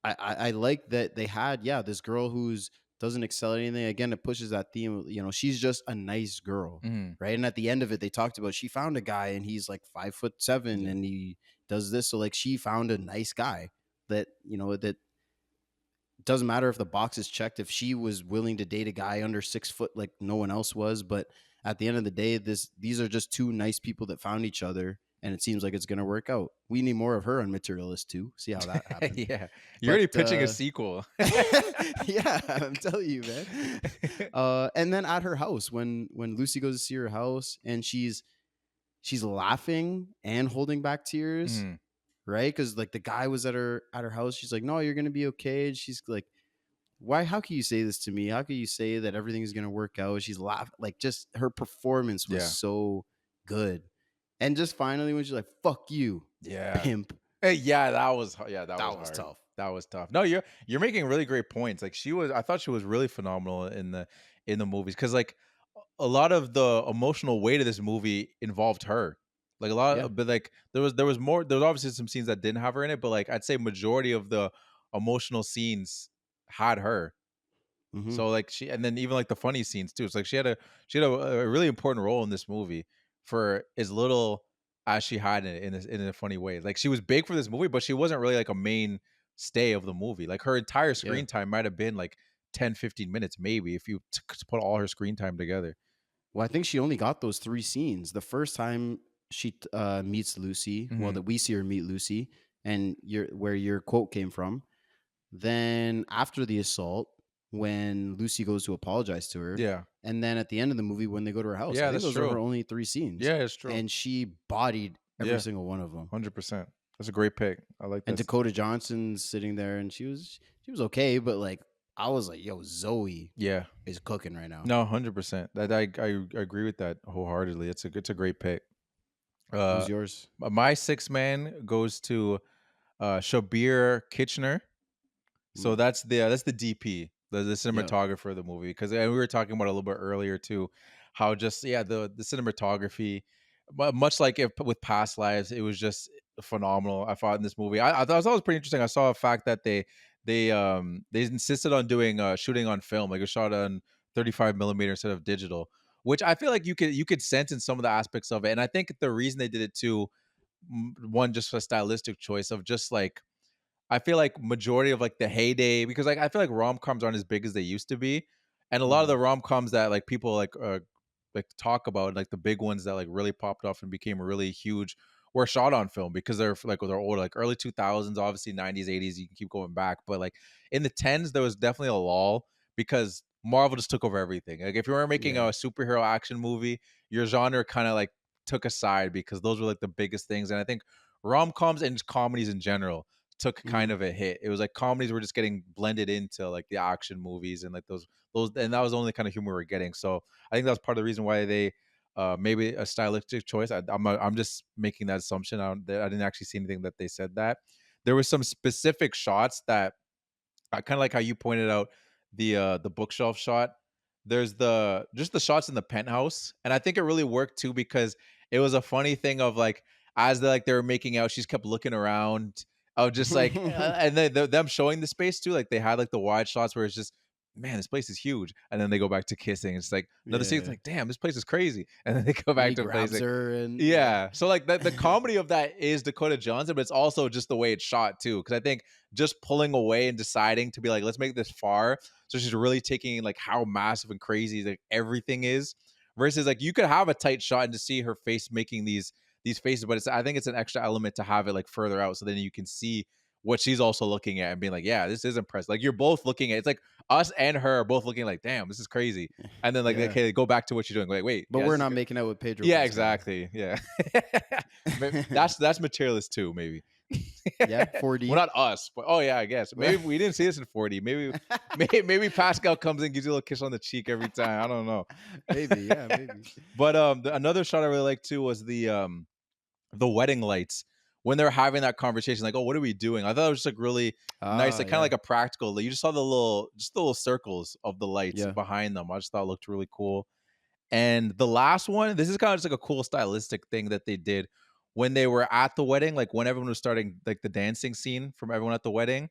I like that they had this girl who's doesn't excel at anything. Again, it pushes that theme. She's just a nice girl, Mhm. right? And at the end of it, they talked about she found a guy and he's like 5'7" Yeah. and he does this. So like she found a nice guy that doesn't matter if the box is checked, if she was willing to date a guy under 6 foot like no one else was. But at the end of the day, these are just two nice people that found each other, and it seems like it's going to work out. We need more of her on Materialist too. See how that happened. Yeah. You're already But pitching a sequel. yeah, I'm telling you, man. And then at her house, when Lucy goes to see her house, and she's laughing and holding back tears, Mhm. right? Because like the guy was at her house. She's like, "No, you're gonna be okay." And she's like, "Why? How can you say this to me? How can you say that everything's gonna work out?" She's laughing, like just her performance was Yeah. so good. And just finally, when she's like, "Fuck you, Yeah. pimp," Hey, yeah, that was that was hard. tough. That was tough. No, you're making really great points. Like I thought she was really phenomenal in the movies because like a lot of the emotional weight of this movie involved her. Like a lot, Yeah. but like there was obviously some scenes that didn't have her in it, but like I'd say majority of the emotional scenes had her. Hmm. So like and then even like the funny scenes too. It's like she had a really important role in this movie for as little as she had in a funny way. Like she was big for this movie, but she wasn't really like a main stay of the movie. Like her entire Yeah. screen time might have been like 10, 15 minutes maybe if you put all her screen time together. Well, I think she only got those 3 scenes. The first time she meets Lucy, well, Hmm. that we see her meet Lucy, and where your quote came from. Then after the assault, when Lucy goes to apologize to her, Yeah. and then at the end of the movie when they go to her house. I Yeah, think that's those are her true. only 3 scenes, Yeah, it's true. and she bodied every Yeah, single one of them. 100%. That's a great pick. I like And this. Dakota Johnson's sitting there, and she was okay, but like I was like, yo, Zoe Yeah. is cooking right now. No, 100%. That I agree with that wholeheartedly. It's a great pick. Who's Uh yours? my sixth man goes to Shabir Kitchener. So Mm, that's the DP, the yeah. cinematographer of the movie. Because we were talking about it a little bit earlier too, how just the cinematography, much like if with Past Lives, it was just phenomenal. I thought in this movie, I thought it was pretty interesting. I saw a fact that they insisted on doing shooting on film, like it was shot on 35 millimeter instead of digital, which I feel like you could sense in some of the aspects of it. And I think the reason they did it too, one just a stylistic choice of just like I feel like majority of like the heyday because like I feel like rom-coms aren't as big as they used to be. And a lot of Mhm. the rom-coms that like people like talk about, like the big ones that like really popped off and became really huge were shot on film because they're older, like early 2000s, obviously 90s, 80s, you can keep going back. But like in the 10s, there was definitely a lull because Marvel just took over everything. Like if you were making a Yeah. superhero action movie, your genre kind of like took a side because those were like the biggest things. And I think rom-coms and comedies in general took kind Mhm. of a hit. It was like comedies were just getting blended into like the action movies and like those and that was the only kind of humor we're getting. So I think that's part of the reason why they maybe a stylistic choice. I'm just making that assumption. I didn't actually see anything that they said that. There was some specific shots that kind of like how you pointed out the bookshelf shot. There's the just the shots in the penthouse, and I think it really worked too because it was a funny thing of like as they were making out, she's kept looking around. Of just like, and then them showing the space too. Like they had like the wide shots where it's just, man, this place is huge, and then they go back to kissing. It's like another scene. It's Yeah. like, damn, this place is crazy, and then they go And back he to a place grabs like, her and yeah. yeah. So like the comedy of that is Dakota Johnson, but it's also just the way it's shot too. Because I think just pulling away and deciding to be like, let's make this far. So she's really taking like how massive and crazy like everything is. Versus like you could have a tight shot and to see her face making these faces, but I think it's an extra element to have it like further out so then you can see what she's also looking at and being like, yeah, this is impressive. Like you're both looking at it's like us and her are both looking like, damn, this is crazy. And then like, Yeah. okay, go back to what you're doing. Like, wait, But yeah, we're this is not good. making out with Pedro Yeah, Pascal. exactly. Yeah. That's Materialist too, maybe. Yeah, Well, 4D. not us, but oh yeah, I guess maybe we didn't see this in 40. Maybe Pascal comes in, gives you a little kiss on the cheek every time. I don't know. Maybe, yeah, maybe. But another shot I really liked too was the wedding lights when they're having that conversation. Like, oh, what are we doing? I thought it was just like really nice, like kind of Yeah. like a practical. Like, you just saw the little circles of the lights Yeah. behind them. I just thought it looked really cool. And the last one, this is kind of just like a cool stylistic thing that they did when they were at the wedding, like when everyone was starting like the dancing scene from everyone at the wedding,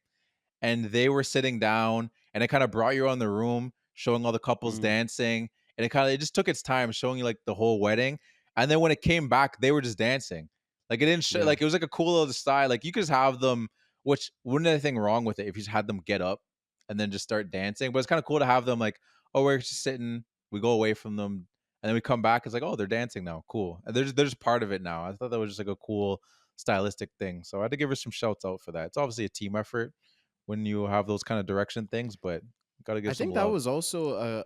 and they were sitting down, and it kind of brought you around the room, showing all the couples Mm, dancing, and it just took its time showing you like the whole wedding. And then when it came back, they were just dancing. Like it didn't show, yeah. like it was like a cool little style. Like you could just have them, which wouldn't anything wrong with it if you just had them get up and then just start dancing. But it's kind of cool to have them like, oh, we're just sitting, we go away from them, and then we come back. It's like, oh, they're dancing now. Cool. And they're just part of it now. I thought that was just like a cool stylistic thing. So I had to give her some shouts out for that. It's obviously a team effort when you have those kind of direction things, but gotta I give some think that love. was also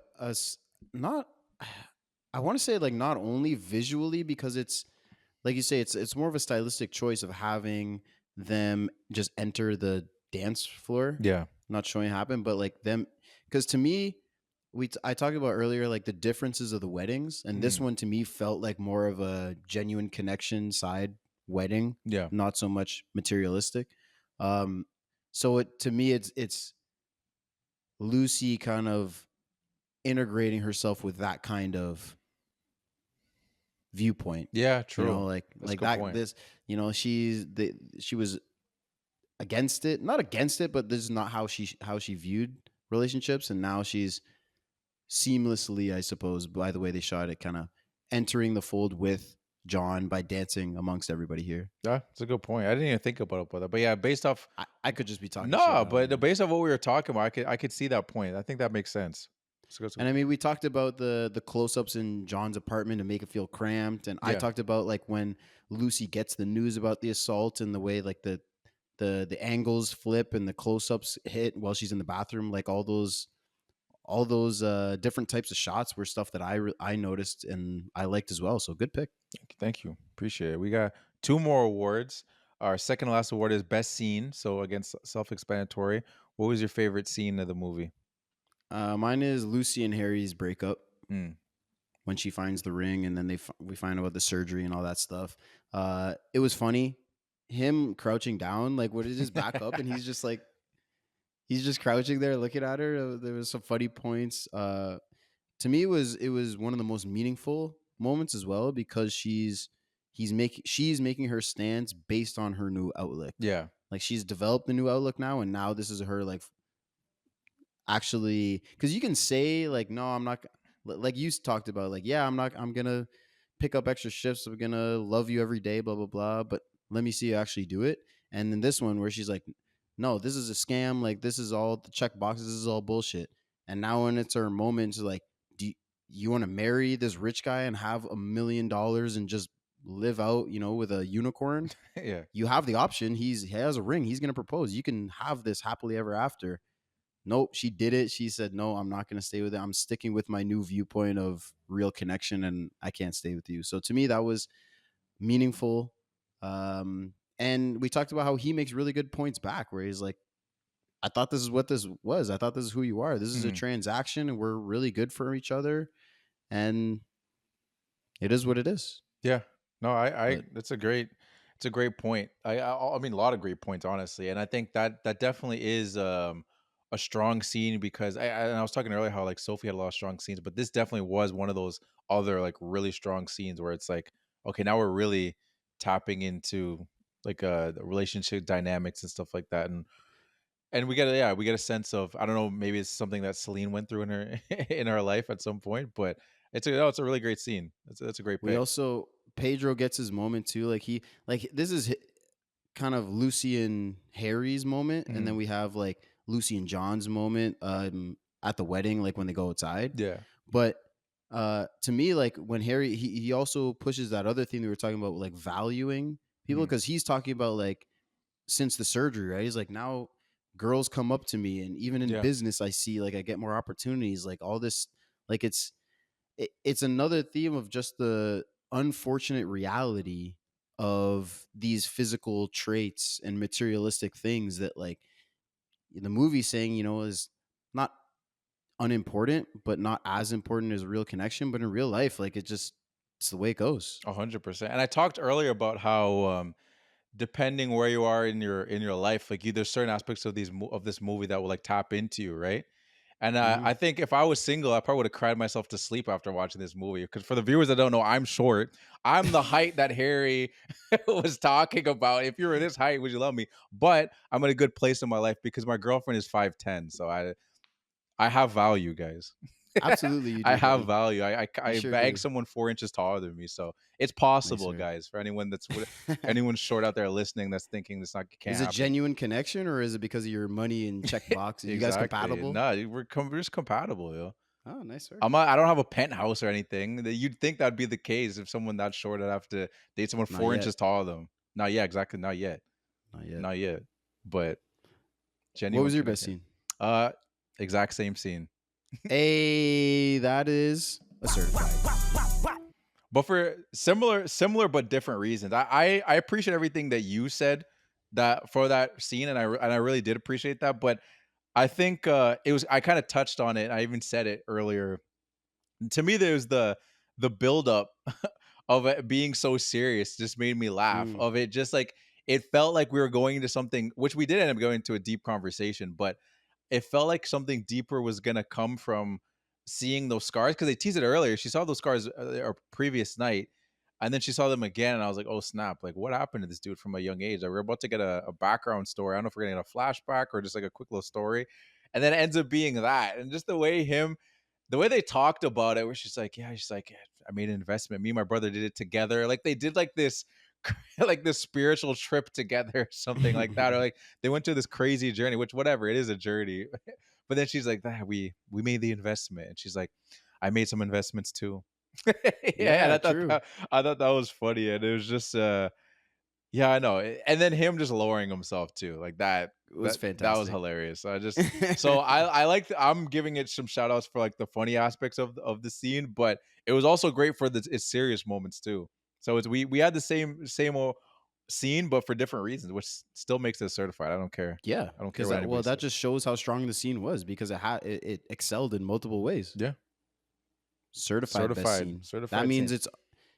not I want to say like not only visually because it's like you say it's more of a stylistic choice of having them just enter the dance floor, Yeah. not showing it happen, but like them because to me I talked about earlier like the differences of the weddings, and this Mhm. one to me felt like more of a genuine connection side wedding, Yeah. not so much materialistic. Um, So to me, it's Lucy kind of integrating herself with that kind of viewpoint. Yeah, You know, true. That's a like good that. point. This, you know, she was against it, not against it, but this is not how she viewed relationships, and now she's seamlessly, I suppose, by the way they shot it, kind of entering the fold with John by dancing amongst everybody here. Yeah, that's a good point. I didn't even think about it, but yeah, based off I could just be talking shit. no, I don't but know. based off what we were talking about, I could see that point. I think that makes sense. And I mean, we talked about the close ups in John's apartment to make it feel cramped, and I Yeah. talked about like when Lucy gets the news about the assault and the way like the angles flip and the close ups hit while she's in the bathroom, like all those different types of shots were stuff that I noticed and I liked as well. So good pick. Thank you. Appreciate it. We got two more awards. Our second to last award is best scene. So again, self-explanatory. What was your favorite scene of the movie? Mine is Lucy and Harry's breakup Mm. when she finds the ring, and then we find out about the surgery and all that stuff. It was funny. Him crouching down, like, what is his back up, and he's just crouching there looking at her. There was some funny points. To me, it was one of the most meaningful moments as well because she's making her stance based on her new outlook. Yeah. Like she's developed a new outlook now, and now this is her like actually, because you can say like, no, I'm not, like you talked about, like, yeah, I'm gonna pick up extra shifts, I'm gonna love you every day, blah blah blah, but let me see you actually do it. And then this one where she's like, no, this is a scam, like this is all the check boxes, this is all bullshit. And now when it's her moment to like, do you want to marry this rich guy and have $1 million and just live out, you know, with a unicorn? Yeah. You have the option. He has a ring, he's gonna propose, you can have this happily ever after. Nope, she did it. She said, no, I'm not going to stay with it. I'm sticking with my new viewpoint of real connection, and I can't stay with you. So to me, that was meaningful. And we talked about how he makes really good points back, where he's like, I thought this is what this was. I thought this is who you are. This is a transaction, and we're really good for each other. And it is what it is. Yeah. No, that's it's a great point. I mean, a lot of great points, honestly. And I think that definitely is a strong scene because and I was talking earlier how like Sophie had a lot of strong scenes, but this definitely was one of those other like really strong scenes where it's like, okay, now we're really tapping into like the relationship dynamics and stuff like that. And we get a sense of, I don't know, maybe it's something that Celine went through in her in her life at some point, but it's a really great scene. That's a great We pick. also, Pedro gets his moment too. Like this is kind of Lucy and Harry's moment, and then we have like Lucy and John's moment at the wedding, like when they go outside. Yeah. But to me, like when Harry, he also pushes that other thing that we were talking about, like valuing people, because he's talking about like since the surgery, right? He's like, now girls come up to me, and even in Yeah. business, I see like I get more opportunities, like all this, like it's another theme of just the unfortunate reality of these physical traits and materialistic things that like the movie saying, you know, is not unimportant, but not as important as a real connection. But in real life, like it's the way it goes. 100%. And I talked earlier about how depending where you are in your life, like there's certain aspects of of this movie that will like tap into you, right? And Mm-hmm. I think if I was single, I probably would have cried myself to sleep after watching this movie. Because for the viewers that don't know, I'm short. I'm the height that Harry was talking about. If you were this height, would you love me? But I'm in a good place in my life because my girlfriend is 5'10". So I have value, guys. Absolutely, you I do, have buddy. value. You I sure bag do. someone 4 inches taller than me, so it's Nice, possible, sir. guys. For anyone anyone short out there listening that's thinking this not can't Is it happen. genuine connection, or is it because of your money and check boxes? You guys Exactly. compatible? No, we're just compatible, yo. Oh, nice, sir. I don't have a penthouse or anything. You'd think that'd be the case if someone that short I'd have to date someone Not 4 inches yet. taller than them. Not yet, exactly. Not yet. Not yet. Not yet. But What genuine was your best connection. scene? Exact same scene. Hey, that is a certified. But for similar but different reasons. I appreciate everything that you said that for that scene, and I really did appreciate that. But I think I kind of touched on it. I even said it earlier. To me, there's the buildup of it being so serious just made me laugh. Mm. Of it just like it felt like we were going into something, which we did end up going into a deep conversation, but it felt like something deeper was gonna come from seeing those scars, because they teased it earlier. She saw those scars a previous night, and then she saw them again, and I was like, "Oh snap! Like, what happened to this dude from a young age? Like, we're about to get a background story. I don't know if we're gonna get a flashback or just like a quick little story, and then it ends up being that." And just the way they talked about it, where she's like, "Yeah," she's like, "I made an investment. Me and my brother did it together. Like, they did like this." Like this spiritual trip together or something like that, or like they went to this crazy journey, which whatever, it is a journey. But then she's like, that we made the investment, and she's like, I made some investments too. Yeah, and Yeah, true. I thought that was funny, and it was just yeah, I know. And then him just lowering himself too, like that. It was That was fantastic. hilarious. So I like I'm giving it some shout outs for like the funny aspects of the scene, but it was also great for its serious moments too. So it's we had the same old scene, but for different reasons, which still makes it certified. I don't care. Yeah, I don't care because what well, anybody that says. just shows how strong the scene was because it excelled in multiple ways. Yeah, Certified best scene. That certified means scene.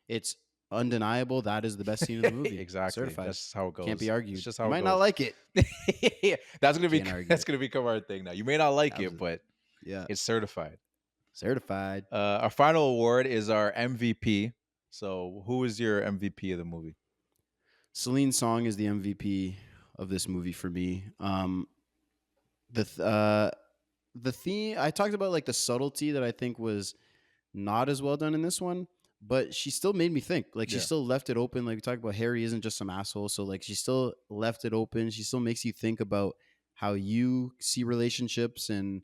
it's undeniable. That is the best scene in the movie. Exactly. Certified. That's how it goes. Can't be It's argued. just You how it might not goes. like it. That's gonna be Can't argue that's it. gonna become our thing now. You may not like it, Absolutely. but Yeah, it's certified. certified. Our final award is our MVP. So, who is your MVP of the movie? Celine Song is the MVP of this movie for me. The the theme I talked about, like the subtlety that I think was not as well done in this one, but she still made me think. Like she Yeah. still left it open. Like we talked about, Harry isn't just some asshole. So like she still left it open. She still makes you think about how you see relationships and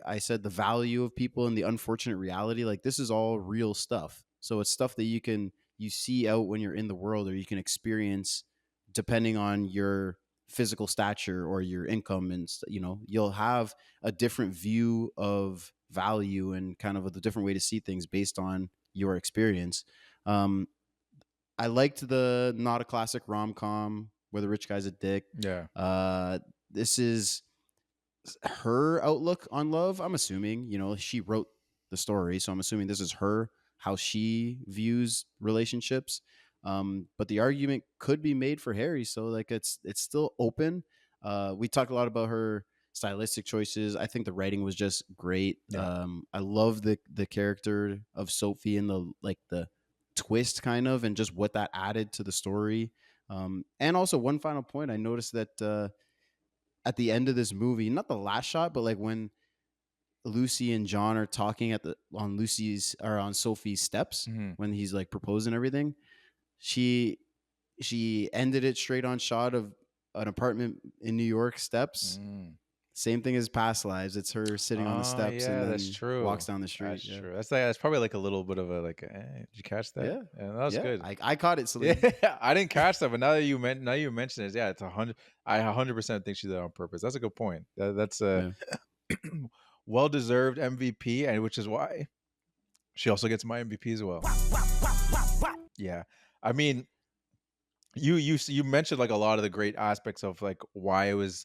I said, the value of people and the unfortunate reality. Like this is all real stuff. So it's stuff that you see out when you're in the world or you can experience depending on your physical stature or your income and you'll have a different view of value and kind of a different way to see things based on your experience. um I liked the not a classic rom-com where the rich guy's a dick. Yeah. This is her outlook on love. I'm assuming, she wrote the story, so I'm assuming this is her, how she views relationships. But the argument could be made for Harry, so like it's still open. We talked a lot about her stylistic choices. I think the writing was just great. Yeah. I love the character of Sophie and the twist kind of, and just what that added to the story. And also one final point, I noticed that at the end of this movie, not the last shot, but like when Lucy and John are talking on Sophie's steps Mm-hmm. when he's like proposing everything, she ended it straight on shot of an apartment in New York steps. Same thing as Past Lives. It's her sitting on the steps yeah, and then that's true. walks down the street. That's Yeah. true. That's probably like a little bit of a like. Did you catch that? Yeah, that was yeah. good. I caught it, Celine. Yeah, I didn't catch that, but now you mention it, yeah, it's 100. I 100% think she did it on purpose. That's a good point. That's a well deserved MVP, and which is why she also gets my MVP as well. Yeah, I mean, you mentioned like a lot of the great aspects of like why it was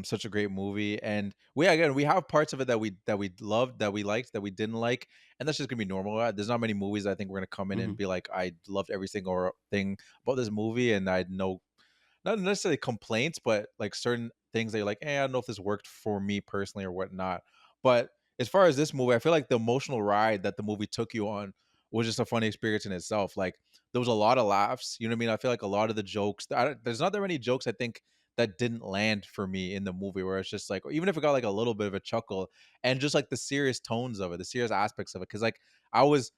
such a great movie, and we have parts of it that we loved, that we liked, that we didn't like, and that's just gonna be normal. There's not many movies I think we're gonna come in and be like, I loved every single thing about this movie, and I know not necessarily complaints, but like certain things that you're like, I don't know if this worked for me personally or whatnot. But as far as this movie, I feel like the emotional ride that the movie took you on was just a funny experience in itself. Like there was a lot of laughs. You know what I mean? I feel like a lot of the jokes, there's not that many jokes I think that didn't land for me in the movie, where it's just like, even if it got like a little bit of a chuckle, and just like the serious tones of it, the serious aspects of it. Cause like I was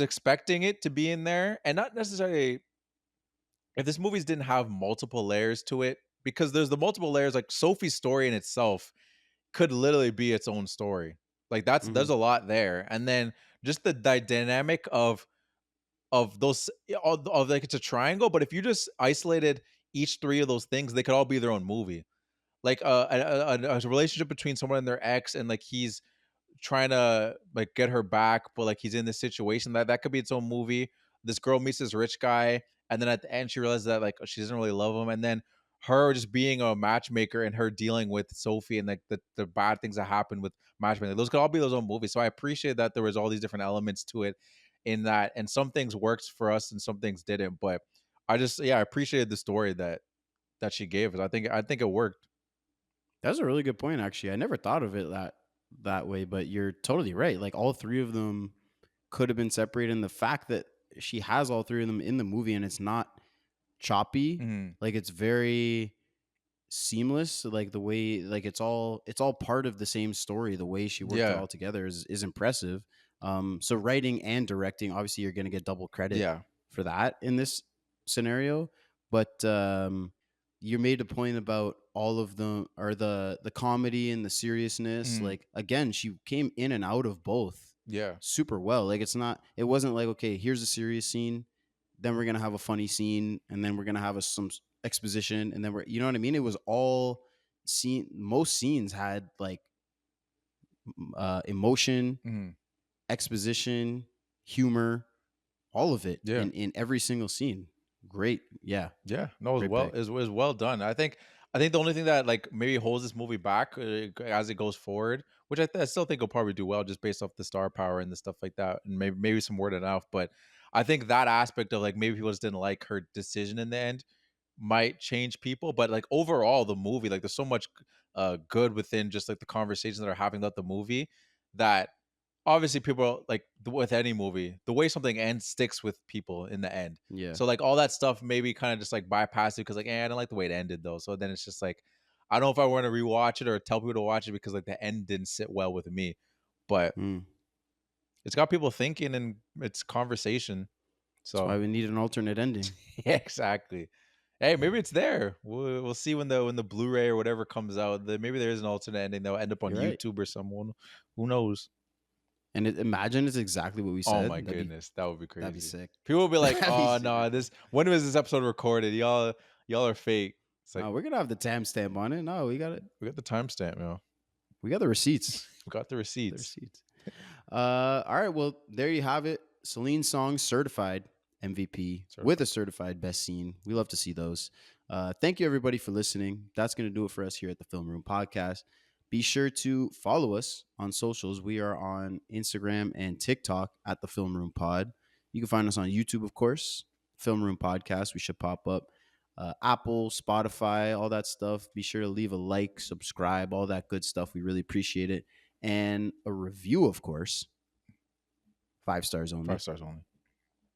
expecting it to be in there, and not necessarily if this movie didn't have multiple layers to it, because there's the multiple layers, like Sophie's story in itself could literally be its own story. Like there's a lot there. And then just the dynamic of those of like, it's a triangle, but if you just isolated each three of those things, they could all be their own movie. Like a relationship between someone and their ex, and like he's trying to like get her back, but like he's in this situation, that could be its own movie. This girl meets this rich guy, and then at the end she realizes that like she doesn't really love him, and then her just being a matchmaker and her dealing with Sophie and like the bad things that happen with matchmaking. Those could all be those own movies. So I appreciate that there was all these different elements to it in that, and some things worked for us and some things didn't. But I appreciated the story that she gave us. I think it worked. That's a really good point, actually. I never thought of it that way, but you're totally right. Like all three of them could have been separated, and the fact that she has all three of them in the movie and it's not choppy, like it's very seamless, like the way, like it's all part of the same story. The way she worked it all together is impressive. So writing and directing, obviously you're going to get double credit for that in this scenario, but you made a point about all of them, or the comedy and the seriousness. Like again, she came in and out of both super well. Like it wasn't like, okay, here's a serious scene, then we're gonna have a funny scene, and then we're gonna have some exposition, and then you know what I mean? It was all scene. Most scenes had like emotion, exposition, humor, all of it in every single scene. Great. Yeah. No, it was well done. I think the only thing that like maybe holds this movie back as it goes forward, which I still think will probably do well just based off the star power and the stuff like that, and maybe some word of mouth. But I think that aspect of like maybe people just didn't like her decision in the end might change people. But like overall, the movie, like there's so much good within just like the conversations that are happening about the movie that obviously people like with any movie, the way something ends sticks with people in the end. Yeah. So like all that stuff maybe kind of just like bypass it because like, I don't like the way it ended though. So then it's just like, I don't know if I want to rewatch it or tell people to watch it because like the end didn't sit well with me. But it's got people thinking and it's conversation. So that's why we need an alternate ending. Yeah, exactly. Hey, maybe it's there. We'll see when the Blu-ray or whatever comes out. Maybe there is an alternate ending that'll end up on YouTube or someone. Who knows? And imagine it's exactly what we said. Oh my goodness, that would be crazy. That'd be sick. People will be like, "Oh no, when was this episode recorded? Y'all are fake." It's like, we're gonna have the timestamp on it. No, we got it. We got the timestamp, yo. We got the receipts. We got the receipts. All right, well, there you have it. Celine Song certified MVP with a certified best scene. We love to see those. Thank you everybody for listening. That's gonna do it for us here at the Film Room Podcast. Be sure to follow us on socials. We are on Instagram and TikTok at the Film Room Pod. You can find us on YouTube, of course, Film Room Podcast. We should pop up. Apple, Spotify, all that stuff. Be sure to leave a like, subscribe, all that good stuff. We really appreciate it. And a review, of course. 5 stars only. 5 stars only.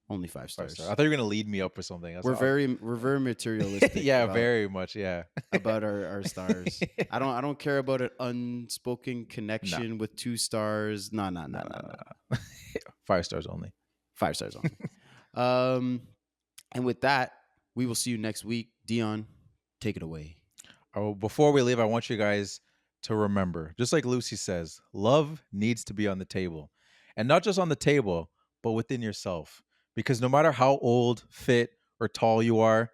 Only 5 stars. 5 stars. I thought you were gonna lead me up or something. We're very materialistic. Yeah, very much. Yeah, about our stars. I don't care about an unspoken connection with 2 stars. No. 5 stars only. 5 stars only. And with that, we will see you next week. Dion, take it away. Oh, before we leave, I want you guys to remember, just like Lucy says, love needs to be on the table, and not just on the table, but within yourself. Because no matter how old, fit, or tall you are,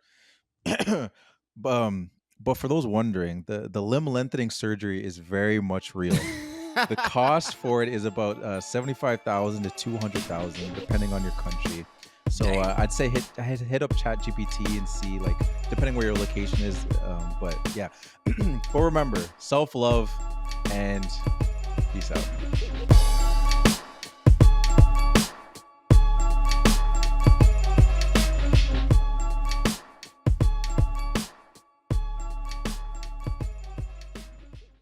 but for those wondering, the limb lengthening surgery is very much real. The cost for it is about $75,000 to $200,000, depending on your country. So I'd say hit up ChatGPT and see, like, depending where your location is. But yeah, but remember, self-love and peace out.